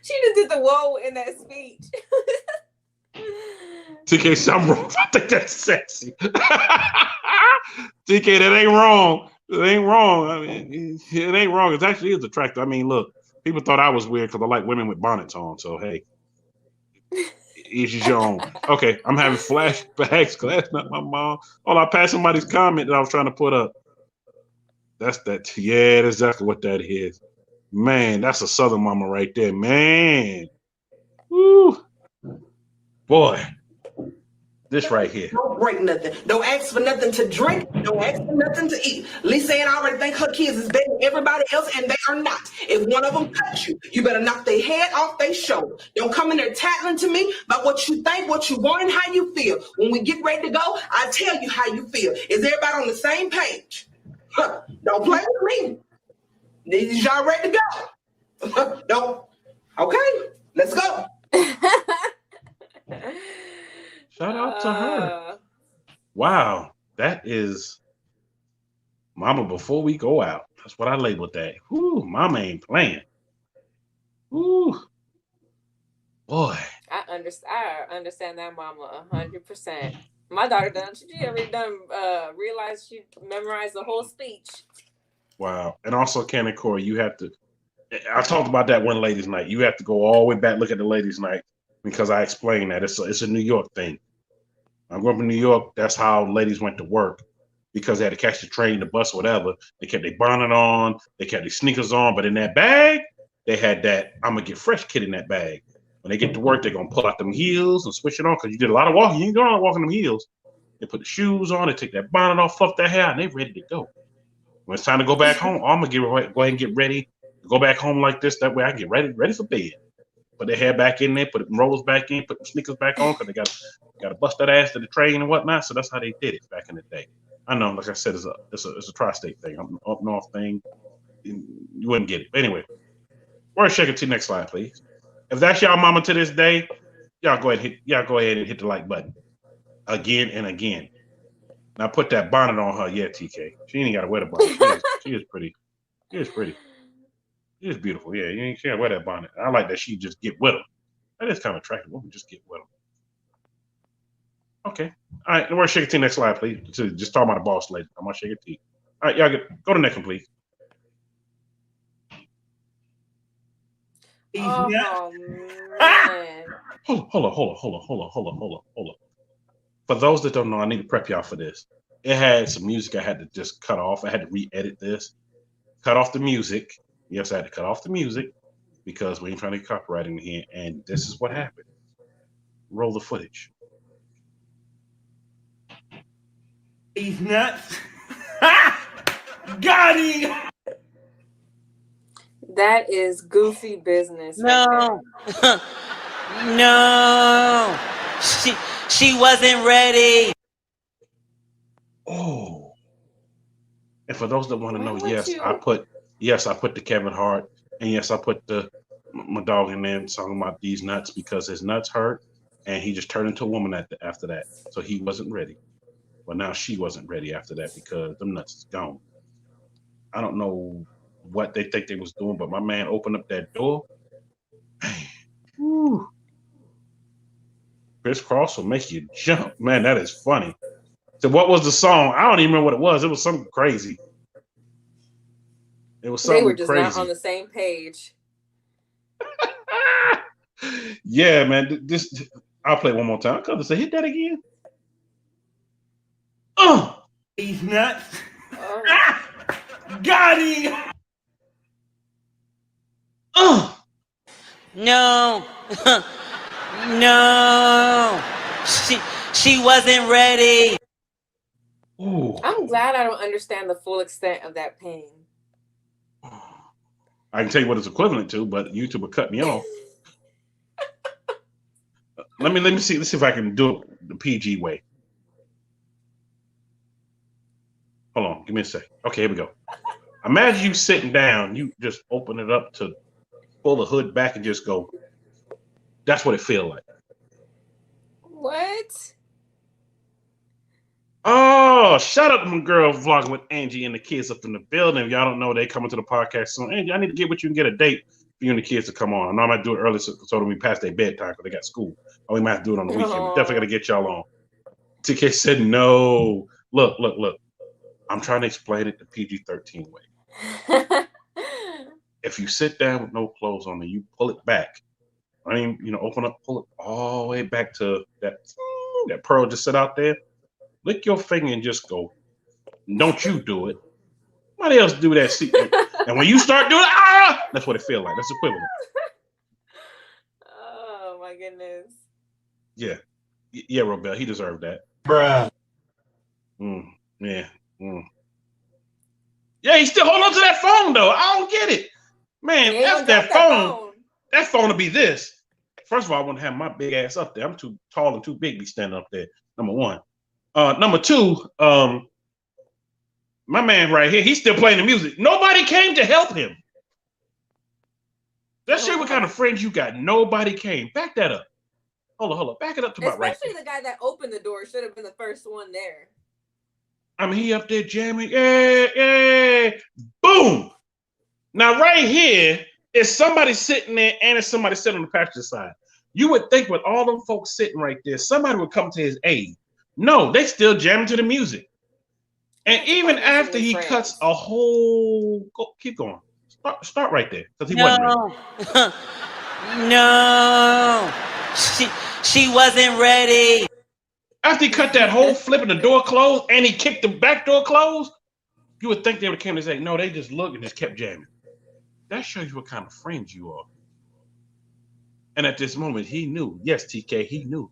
She just did the whoa in that speech. TK, something wrong. I think that's sexy. TK, that ain't wrong. It ain't wrong. I mean, it ain't wrong. It actually is attractive. I mean, look. People thought I was weird because I like women with bonnets on. So, hey, each is your own. Okay, I'm having flashbacks because that's not my mom. Oh, I passed somebody's comment that I was trying to put up. That's that. Yeah, that's exactly what that is. Man, that's a Southern mama right there. Man. Woo. Boy. This right here. Don't break nothing. Don't ask for nothing to drink. Don't ask for nothing to eat. Lisa and I already think her kids is better than everybody else, and they are not. If one of them touch you, you better knock their head off their shoulder. Don't come in there tattling to me about what you think, what you want, and how you feel. When we get ready to go, I tell you how you feel. Is everybody on the same page? Don't play with me. Is y'all ready to go? Don't. Okay, let's go. Shout out to her. Wow, that is Mama before we go out. That's what I labeled that. Whoo, Mama ain't playing. Whoo, boy. I understand that, Mama, 100%. My daughter done. She already done. Realized she memorized the whole speech. Wow, and also, Ken and Corey, you have to. I talked about that one ladies' night. You have to go all the way back look at the ladies' night because I explained that it's a New York thing. I grew up in New York. That's how ladies went to work. because they had to catch the train, the bus, whatever. They kept their bonnet on, they kept their sneakers on, but in that bag, they had that I'm gonna get fresh kit in that bag. When they get to work, they're gonna pull out them heels and switch it on because you did a lot of walking. You ain't doing a lot of walking them heels. They put the shoes on, they take that bonnet off, fluff their hair, and they ready to go. When it's time to go back home, I'm gonna go ahead and get ready. Go back home like this. That way I can get ready for bed. Put their hair back in there, put them rollers back in, put them sneakers back on because they got to bust that ass to the train and whatnot. So that's how they did it back in the day. I know, like I said, it's a tri-state thing, up north thing. You wouldn't get it. But anyway, where's Shaker T? Next slide, please. If that's y'all mama to this day, y'all go ahead and hit the like button again and again. Now put that bonnet on her. Yeah, TK. She ain't got to wear the bonnet. She is pretty. She is pretty. She is beautiful. Yeah, you ain't can't wear that bonnet. I like that she just get with them. That is kind of attractive. Woman just get with them. Okay. All right. Where's Shaker T? Next slide, please. Just talk about the boss lady. I'm on Shaker T. All right, y'all go to the next one, please. Oh, man. Hold on. For those that don't know, I need to prep y'all for this. It had some music I had to just cut off. I had to re-edit this. Cut off the music. Yes, I had to cut off the music because we ain't trying to get copyright in here. And this is what happened. Roll the footage. He's nuts. Got him. That is goofy business. No. No. She wasn't ready. Oh. And for those that want to know, Why would yes, you? I put the Kevin Hart, and yes, I put my dog in there talking about these nuts because his nuts hurt, and he just turned into a woman after that. So he wasn't ready. Well, now she wasn't ready after that because them nuts is gone. I don't know what they think they was doing, but my man opened up that door. Man, Chris Cross will make you jump. Man, that is funny. So what was the song? I don't even remember what it was. It was something crazy. It was something They were just crazy. not on the same page. Yeah, man. This I'll play it one more time. Come say, hit that again. He's nuts. Oh. Got him. No. No. She wasn't ready. Ooh. I'm glad I don't understand the full extent of that pain. I can tell you what it's equivalent to, but YouTube will cut me off. Let me see. Let's see if I can do it the PG way. Hold on, give me a sec. Okay, here we go. Imagine you sitting down, you just open it up to pull the hood back and just go. That's what it feels like. What? Oh, shout out to my girl vlogging with Angie and the kids up in the building. If y'all don't know, they coming to the podcast soon. Angie, I need to get with you and get a date for you and the kids to come on. I know I might do it early so that we pass their bedtime because they got school. Or we might have to do it on the weekend. But definitely got to get y'all on. TK said no. Look. I'm trying to explain it the PG-13 way. If you sit down with no clothes on and you pull it back, I mean, open up, pull it all the way back to that pearl just sit out there. Lick your finger and just go. Don't you do it. Somebody else do that. See, and when you start doing it, that's what it feels like. That's equivalent. Oh my goodness. Yeah, Robel, he deserved that. Bruh. Yeah, he still hold on to that phone though. I don't get it, man. F that phone. That phone will be this. First of all, I wouldn't have my big ass up there. I'm too tall and too big to be standing up there. Number one. Number two, my man right here, he's still playing the music. Nobody came to help him. Let's show you what kind of friends you got. Nobody came. Back that up. Hold on. Back it up to about right. Especially the guy that opened the door should have been the first one there. I mean, he up there jamming. Yeah. Boom. Now, right here is somebody sitting there and it's somebody sitting on the passenger side. You would think with all them folks sitting right there, somebody would come to his aid. No, they still jamming to the music. And even after he cuts a whole, keep going. Start right there because he wasn't ready. No, she wasn't ready. After he cut that hole, flipping the door closed, and he kicked the back door closed, you would think they would have came and say, no, they just looked and just kept jamming. That shows you what kind of friends you are. And at this moment, he knew. Yes, TK, he knew.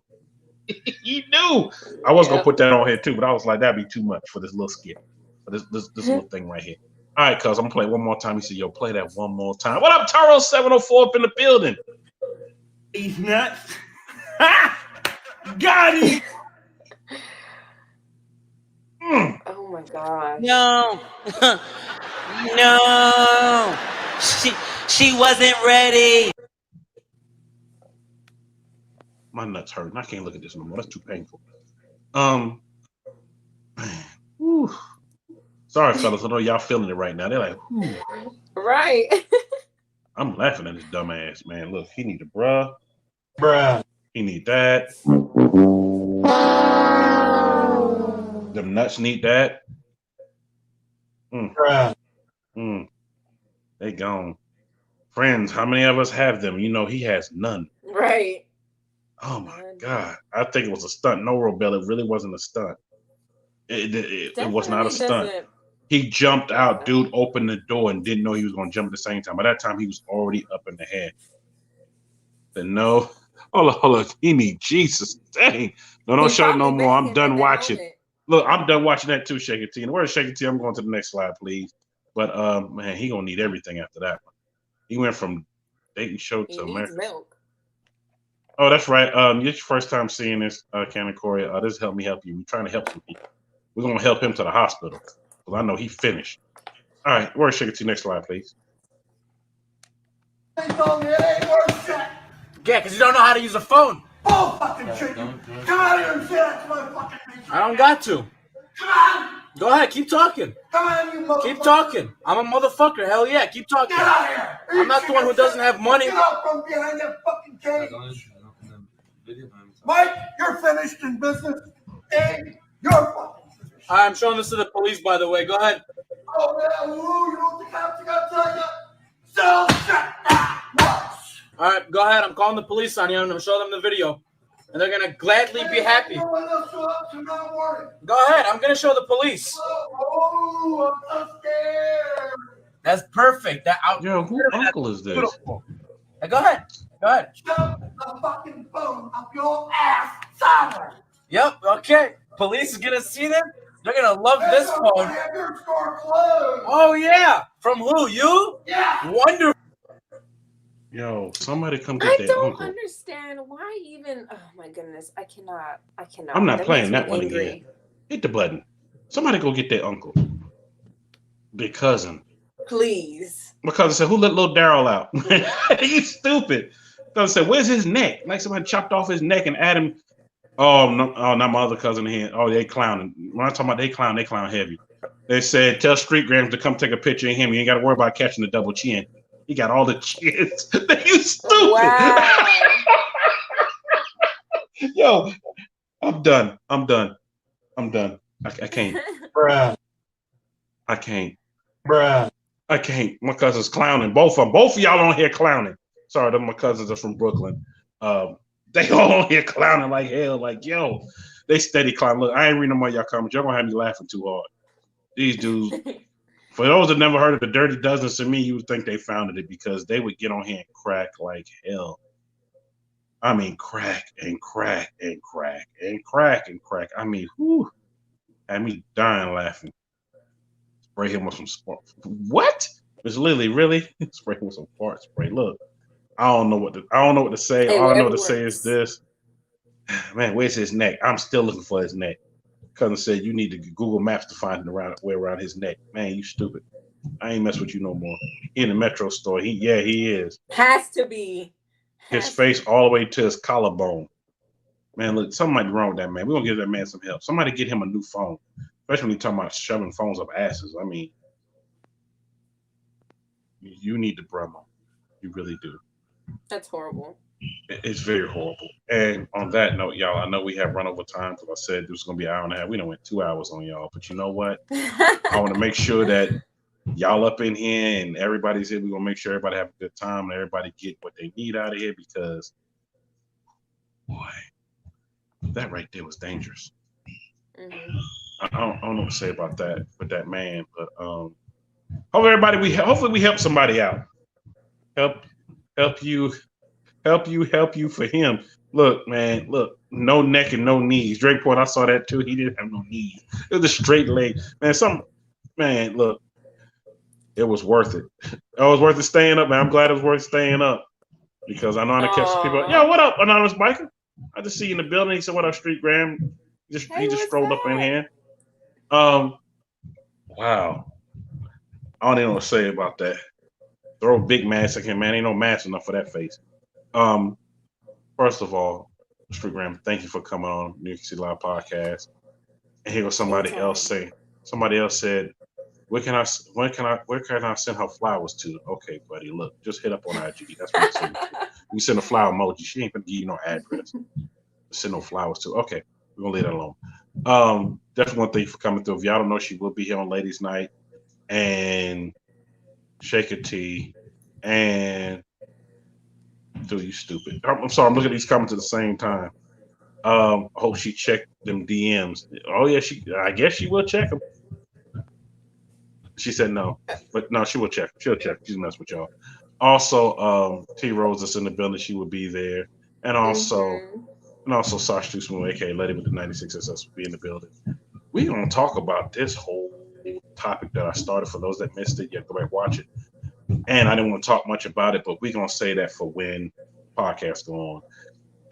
He knew. I was gonna put that on here too, but I was like, that'd be too much for this little skit, for this little thing right here. All right, cuz I'm gonna play it one more time. He said, yo, play that one more time. What up, Taro 704 up in the building? He's nuts. Got him. Oh my gosh. No. No. She wasn't ready. My nuts hurt. I can't look at this no more. That's too painful. Man. Whew. Sorry, fellas. I know y'all feeling it right now. They're like, whew. Right. I'm laughing at this dumbass, man. Look, he need a bruh. Bruh. He need that. Them nuts need that. Bruh. They gone. Friends, how many of us have them? You know, he has none. Right. Oh my God. I think it was a stunt. No, Robel, it really wasn't a stunt. It was not a stunt. He jumped out, dude opened the door and didn't know he was going to jump at the same time. By that time, he was already up in the head. But no. Hold on. He need Jesus. Dang. No, don't show it no more. I'm done watching. Look, I'm done watching that too, Shaky T. And where's Shaky T? I'm going to the next slide, please. But man, he gonna need everything after that one. He went from dating show to America. Milk. Oh, that's right. It's your first time seeing this, Canon Corey. This help me help you. We're trying to help some people. We're gonna help him to the hospital. Because I know he finished. All right, where's Shaky T? Next slide, please. Yeah, because you don't know how to use a phone. Oh, fucking chicken. Come out here and say that to my fucking face. I don't got to. Come on. Go ahead, keep talking. Come on, you motherfucker. Keep talking. I'm a motherfucker. Hell yeah, keep talking. Get out of here. I'm not the one who doesn't have money. Get out from behind that fucking cage. Mike, you're finished in business. And you're fucking finished. I'm showing this to the police, by the way. Go ahead. Oh, man. Ooh, you know what the cops are going to tell you? So shut that much. All right, go ahead. I'm calling the police on you, and I'm showing them the video. And they're going to gladly be happy. Go ahead. I'm going to show the police. Oh, I'm so scared. That's perfect. Yo, who uncle is this? Beautiful. Hey, go ahead. Go ahead. Shove the fucking phone up your ass somewhere. Yep, okay. Police is going to see them. They're going to love this phone. Oh, yeah. From who? You? Yeah. Wonderful. Yo, somebody come get that uncle. I don't understand why even. Oh my goodness, I cannot. I'm not playing that one again. Hit the button. Somebody go get that uncle. Big cousin. Please. My cousin said, who let little Daryl out? You stupid. Cousin said, where's his neck? Like somebody chopped off his neck and Adam. Oh, no, not my other cousin here. Oh, they clowning. When I'm talking about they clown heavy. They said, tell StreetGrams to come take a picture of him. You ain't got to worry about catching the double chin. He got all the chins. You stupid. Wow. Yo, I'm done. I can't. Bruh. I can't. Bruh. I can't. My cousin's clowning. Both of y'all on here clowning. Sorry, my cousins are from Brooklyn. They all on here clowning like hell. Like, yo, they steady clowning. Look, I ain't reading no more y'all comments. Y'all gonna have me laughing too hard. These dudes. For those that never heard of the Dirty Dozens, to me, you would think they founded it because they would get on here and crack like hell. I mean, crack and crack and crack and crack and crack. I mean, whew, had me dying laughing. Spray him with some spark. What? Miss Lily, really? Spray him with some fart spray. Look, I don't know what to say. All I know to say is this. Man, where's his neck? I'm still looking for his neck. Cousin said you need to Google Maps to find the way around his neck. Man, you stupid. I ain't mess with you no more. He in the Metro store. He is. Has to be. His face all the way to his collarbone. Man, look, something might be wrong with that man. We're gonna give that man some help. Somebody get him a new phone. Especially when you're talking about shoving phones up asses. I mean, you need the Brahma. You really do. That's horrible. It's very horrible. And on that note, y'all, I know we have run over time because I said this was going to be an hour and a half. We done went 2 hours on y'all. But you know what? I want to make sure that y'all up in here and everybody's here. We're going to make sure everybody have a good time and everybody get what they need out of here because, boy, that right there was dangerous. Mm-hmm. I don't know what to say about that with that man, but hopefully we help somebody out. Help you for him. Look, man, no neck and no knees. Drake Point, I saw that too. He didn't have no knees. It was a straight leg. Man, look, it was worth it. It was worth it staying up, man. I'm glad it was worth staying up because I know how to catch some people. Yo, what up, anonymous biker? I just see you in the building. He said, "What up, Street Graham?" He just strolled up in here. Wow. I don't even know what to say about that. Throw a big mask at him, man. Ain't no mask enough for that face. First of all, Street Graham, thank you for coming on New York City Live Podcast. And here was somebody else say. Somebody else said, where can I send her flowers to? Okay, buddy, look, just hit up on IG. That's what you send. You send a flower emoji. She ain't gonna give you no address. Send no flowers to. Okay, we're gonna leave that alone. Definitely want to thank you for coming through. If y'all don't know, she will be here on Ladies Night and Shaker T and dude, you stupid. I'm sorry, I'm looking at these comments at the same time. I hope she checked them DMs. Oh yeah, I guess she will check them. She said no, but no, she will check. She'll check. She's messing with y'all. Also, T Rose is in the building. She will be there, and also Sasha Tusman, aka Lady with the 96SS, will be in the building. We're gonna talk about this whole topic that I started. For those that missed it, you have to go back watch it. And I didn't want to talk much about it, but we're gonna say that for when podcasts go on.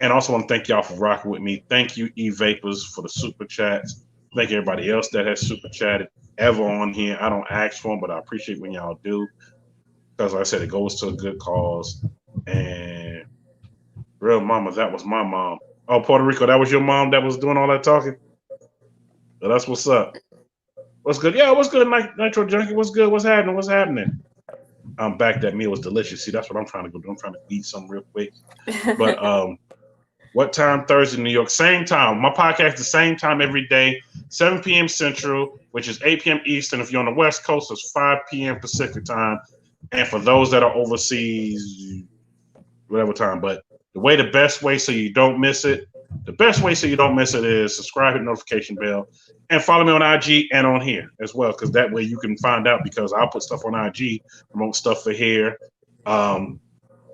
And also want to thank y'all for rocking with me. Thank you, E-Vapors, for the super chats. Thank everybody else that has super chatted ever on here. I don't ask for them, but I appreciate when y'all do. Because like I said, it goes to a good cause. And real mama, that was my mom. Oh, Puerto Rico, that was your mom that was doing all that talking? Well, that's what's up. What's good? Yeah, what's good, Nitro Junkie? What's good? What's happening? I'm back. That meal was delicious. See, that's what I'm trying to go do. I'm trying to eat something real quick. But what time Thursday in New York? Same time. My podcast the same time every day, 7 p.m. Central, which is 8 p.m. Eastern. If you're on the West Coast, it's 5 p.m. Pacific time. And for those that are overseas, whatever time. But the best way so you don't miss it is subscribe, hit the notification bell, and follow me on IG and on here as well, because that way you can find out, because I'll put stuff on IG, promote stuff for here. I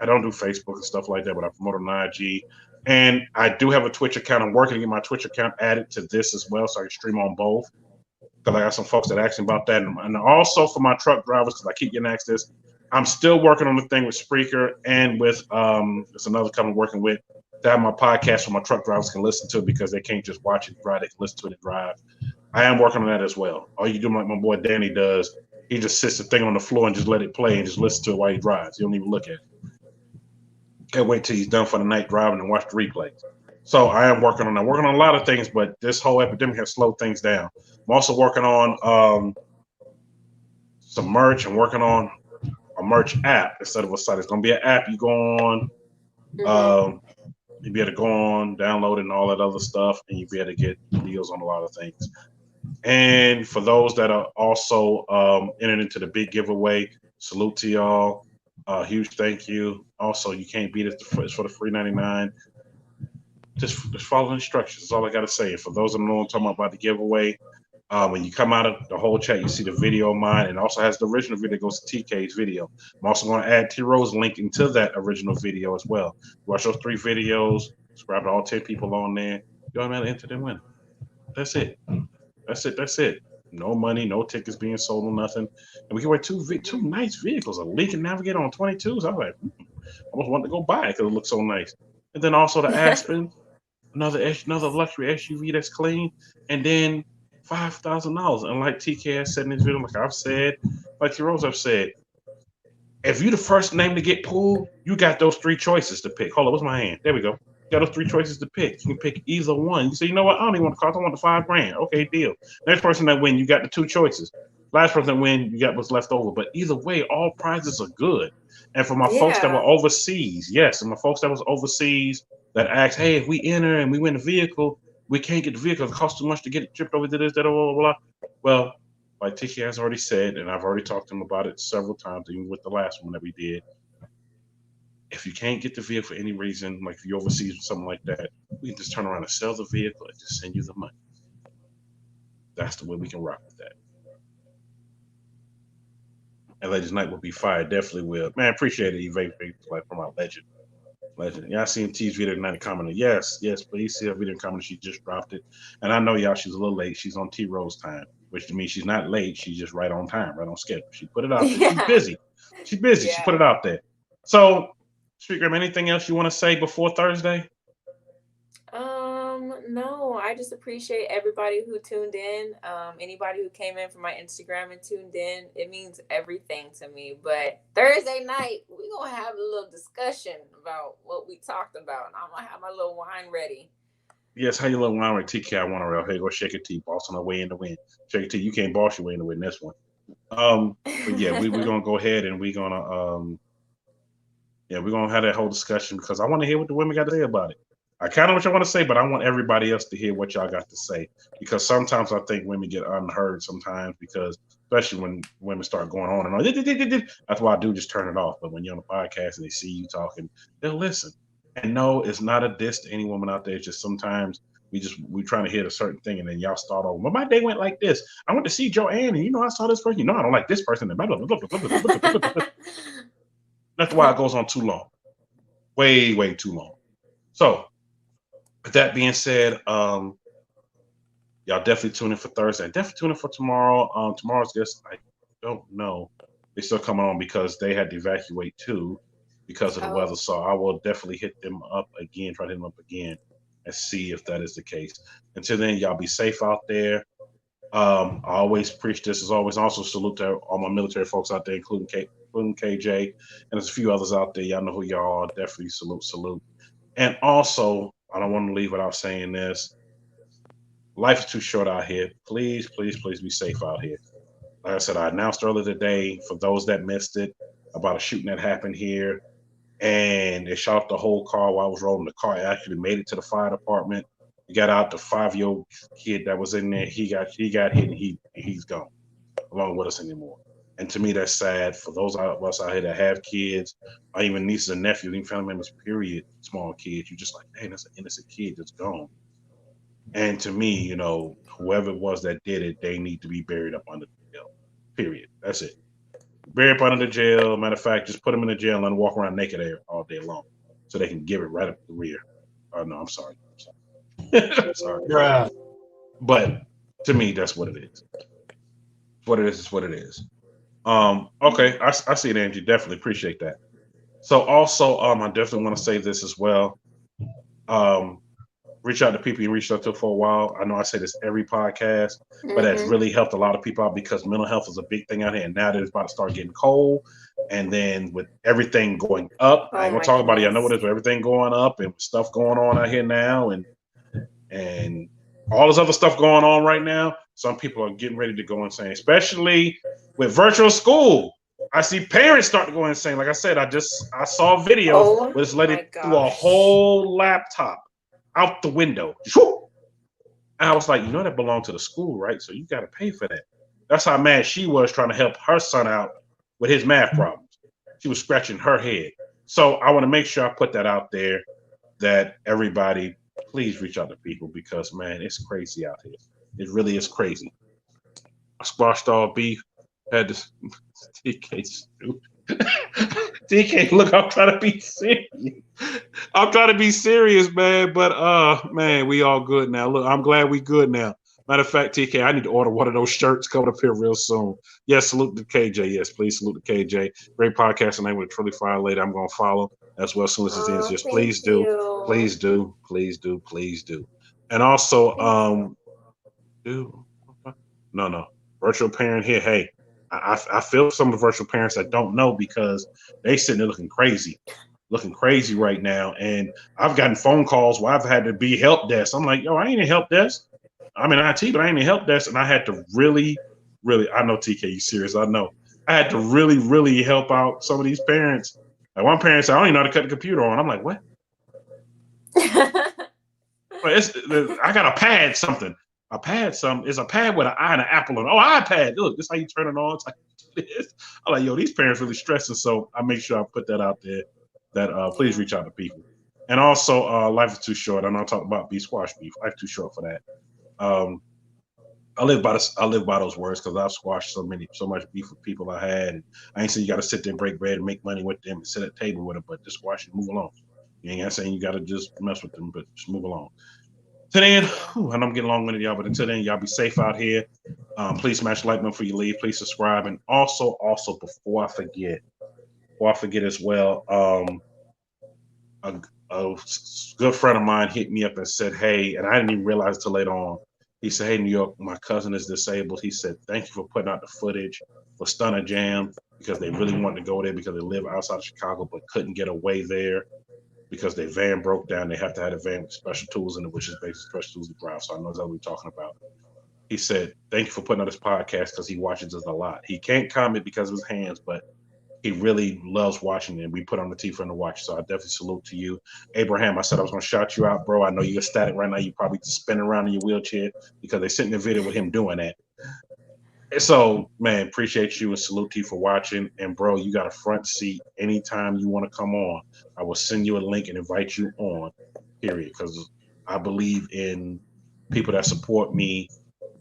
don't do Facebook and stuff like that, but I promote on IG. And I do have a Twitch account. I'm working to get my Twitch account added to this as well, so I can stream on both. Because I got some folks that asked me about that. And also for my truck drivers, because I keep getting asked this, I'm still working on the thing with Spreaker and with there's another company I'm working with to have my podcast so my truck drivers can listen to it, because they can't just watch it drive, they can listen to it and drive. I am working on that as well. All you do, like my boy Danny does, he just sits the thing on the floor and just let it play and just listen to it while he drives. You don't even look at it. Can't wait till he's done for the night driving and watch the replays. So I am working on that. Working on a lot of things, but this whole epidemic has slowed things down. I'm also working on some merch. I'm working on a merch app instead of a site. It's going to be an app you go on. You'll be able to go on, download it, and all that other stuff, and you'll be able to get deals on a lot of things. And for those that are also entered into the big giveaway, salute to y'all. Huge thank you. Also, you can't beat it. It's for the free 99. Just follow the instructions. That's all I got to say. And for those that don't know what I'm talking about the giveaway, when you come out of the whole chat, you see the video of mine, and also has the original video that goes to TK's video. I'm also going to add T-Rose link into that original video as well. Watch those 3 videos, subscribe to all 10 people on there. You automatically enter the winner. That's it. That's it. No money, no tickets being sold or nothing. And we can wear two nice vehicles, a Lincoln Navigator on 22s. I was like, I almost wanted to go buy it because it looks so nice. And then also the Aspen, another luxury SUV that's clean, and then $5,000. And like TK has said in his video, like I've said, like T-Rose I've said, if you're the first name to get pulled, you got those 3 choices to pick. Hold on, what's my hand? There we go. You got those 3 choices to pick. You can pick either one. You say, you know what? I don't even want the car. I want the $5,000. Okay, deal. Next person that win, you got the 2 choices. Last person that win, you got what's left over. But either way, all prizes are good. And for my folks that were overseas, and my folks that was overseas that asked, hey, if we enter and we win the vehicle, we can't get the vehicle. It costs too much to get it shipped over to this, that, blah, blah, blah. Well, like Tiki has already said, and I've already talked to him about it several times, even with the last one that we did. if you can't get the vehicle for any reason, like if you're overseas or something like that, we can just turn around and sell the vehicle and just send you the money. That's the way we can rock with that. And Ladies Night will be fire. Definitely will. Man, appreciate it, Eve, like from our legend. Yeah, I seen T's video tonight commenting. Yes, please see her video comment. She just dropped it. And I know y'all, she's a little late. She's on T Rose time, which to me, she's not late. She's just right on time, right on schedule. She put it out there. She's busy. She's busy. She put it out there. So, StreetGram, anything else you want to say before Thursday? No, I just appreciate everybody who tuned in. Anybody who came in from my Instagram and tuned in, it means everything to me. But Thursday night, we're going to have a little discussion about what we talked about. And I'm going to have my little wine ready. Yes, how you little wine with TK? I want to real. Hey, go shake your tea, boss on our way in the win. Shake your tea. You can't boss your way in the win this one. But yeah, we're going to go ahead and we're going to have that whole discussion because I want to hear what the women got to say about it. I kind of what you want to say, but I want everybody else to hear what y'all got to say because sometimes I think women get unheard sometimes because especially when women start going on and on. That's why I do just turn it off. But when you're on a podcast and they see you talking, they'll listen. And no, it's not a diss to any woman out there. It's just sometimes we're trying to hit a certain thing and then y'all start over. Well, my day went like this. I went to see Joanne and I saw this person. I don't like this person. And blah, blah, blah, blah, blah, blah, blah, blah. That's why it goes on too long. Way, way too long. So with that being said, y'all definitely tune in for Thursday. Definitely tune in for tomorrow. Tomorrow's guest, I don't know. They're still coming on because they had to evacuate too because of the weather. So I will definitely hit them up again, try to hit them up again and see if that is the case. Until then, y'all be safe out there. I always preach this as always. Also salute to all my military folks out there, including KJ, and there's a few others out there. Y'all know who y'all are. Definitely salute. And also, I don't want to leave without saying this. Life is too short out here. Please, please, please be safe out here. Like I said, I announced earlier today, for those that missed it, about a shooting that happened here. And they shot up the whole car while I was rolling. The car actually made it to the fire department. He got out, the 5-year-old kid that was in there, he got hit and he's gone, along with us anymore. And to me, that's sad for those of us out here that have kids, or even nieces and nephews, even family members, period, small kids. You're just like, dang, that's an innocent kid that's gone. And to me, whoever it was that did it, they need to be buried up under the jail, period. That's it. Bury up under the jail. Matter of fact, just put them in the jail and let them walk around naked there all day long so they can give it right up the rear. Oh, no, I'm sorry. Sorry. Bruh. But to me, that's what it is. What it is what it is. Okay, I see it, Angie. Definitely appreciate that. So also, I definitely want to say this as well. Reach out to people you reached out to for a while. I know I say this every podcast, but that's really helped a lot of people out because mental health is a big thing out here. And now that it's about to start getting cold, and then with everything going up, I ain't gonna talk about it. I know what it is, with everything going up and stuff going on out here now, and all this other stuff going on right now. Some people are getting ready to go insane, especially with virtual school. I see parents start to go insane. Like I said, I saw a video where this lady threw a whole laptop out the window. And I was like, that belonged to the school, right? So you got to pay for that. That's how mad she was trying to help her son out with his math problems. She was scratching her head. So I want to make sure I put that out there that everybody, please reach out to people because, man, it's crazy out here. It really is crazy. I squashed all beef. Had this TK stupid. TK, look, I'm trying to be serious. I'm trying to be serious, man. But man, we all good now. Look, I'm glad we good now. Matter of fact, TK, I need to order one of those shirts coming up here real soon. Yes, salute to KJ. Yes, please salute to KJ. Great podcast, and I will truly fire later. I'm gonna follow as well as soon as it ends. Just please do, please do, please do, please do. And also, no, virtual parent here. Hey, I feel some of the virtual parents that don't know because they sitting there looking crazy right now. And I've gotten phone calls where I've had to be help desk. I'm like, yo, I ain't in help desk. I'm in IT, but I ain't in help desk. And I had to really, I know TK, you serious. I know. I had to really, really help out some of these parents. Like one parent said, I don't even know how to cut the computer on. I'm like, what? I got a pad something. A pad is a pad with an eye and an apple on it. Oh, iPad. Look, this is how you turn it on. It's like this. I'm like, yo, these parents really stressing. So I make sure I put that out there. that please reach out to people. And also, life is too short. I'm not talking about beef squash beef. Life too short for that. I live by those words because I've squashed so much beef with people I had. And I ain't saying you got to sit there and break bread and make money with them and sit at the table with them, but just squash and move along. You ain't saying you got to just mess with them, but just move along. Till then, and I'm getting long-winded, y'all, but until then, y'all be safe out here. Please smash the like button before you leave. Please subscribe. And also, before I forget as well, a good friend of mine hit me up and said, hey, and I didn't even realize it till later on. He said, hey, New York, my cousin is disabled. He said, thank you for putting out the footage for Stunner Jam because they really wanted to go there because they live outside of Chicago but couldn't get away there because their van broke down. They have to have a van with special tools in it, which is basically special tools to drive. So I know that's what we're talking about. He said, thank you for putting out this podcast because he watches us a lot. He can't comment because of his hands, but he really loves watching it. We put on the T for him to watch. So I definitely salute to you. Abraham, I said I was going to shout you out, bro. I know you're ecstatic right now. You're probably just spinning around in your wheelchair because they sent in a video with him doing that. So, man, appreciate you and salute to you for watching. And, bro, you got a front seat anytime you want to come on. I will send you a link and invite you on, period, because I believe in people that support me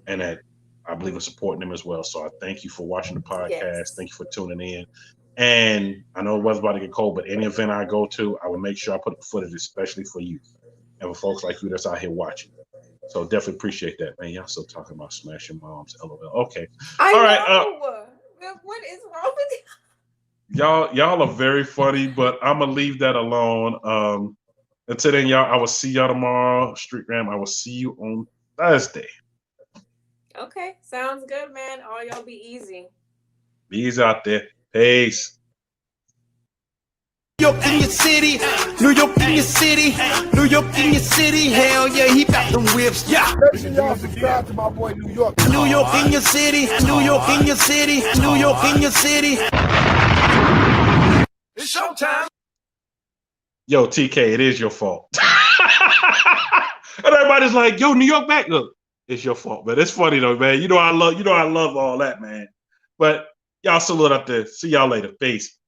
and that I believe in supporting them as well. So I thank you for watching the podcast. Yes. Thank you for tuning in. And I know the weather's about to get cold, but any event I go to, I will make sure I put the footage, especially for you and for folks like you that's out here watching. So definitely appreciate that, man. Y'all still talking about smashing moms, LOL. Okay. All right. What is wrong with you? Y'all are very funny, but I'm gonna leave that alone. Until then, y'all, I will see y'all tomorrow. StreetGram, I will see you on Thursday. Okay, sounds good, man. All y'all be easy. Be easy out there. Peace. New York in your city, New York in your city, New York in your city. Hell yeah, he got them whips. Yeah. Make sure y'all subscribe to my boy New York. New York in your city, New York in your city, New York in your city. It's showtime. Yo, TK, it is your fault. And everybody's like, yo, New York back. Look, it's your fault, man. It's funny though, man. I love all that, man. But y'all salute up there. See y'all later. Peace.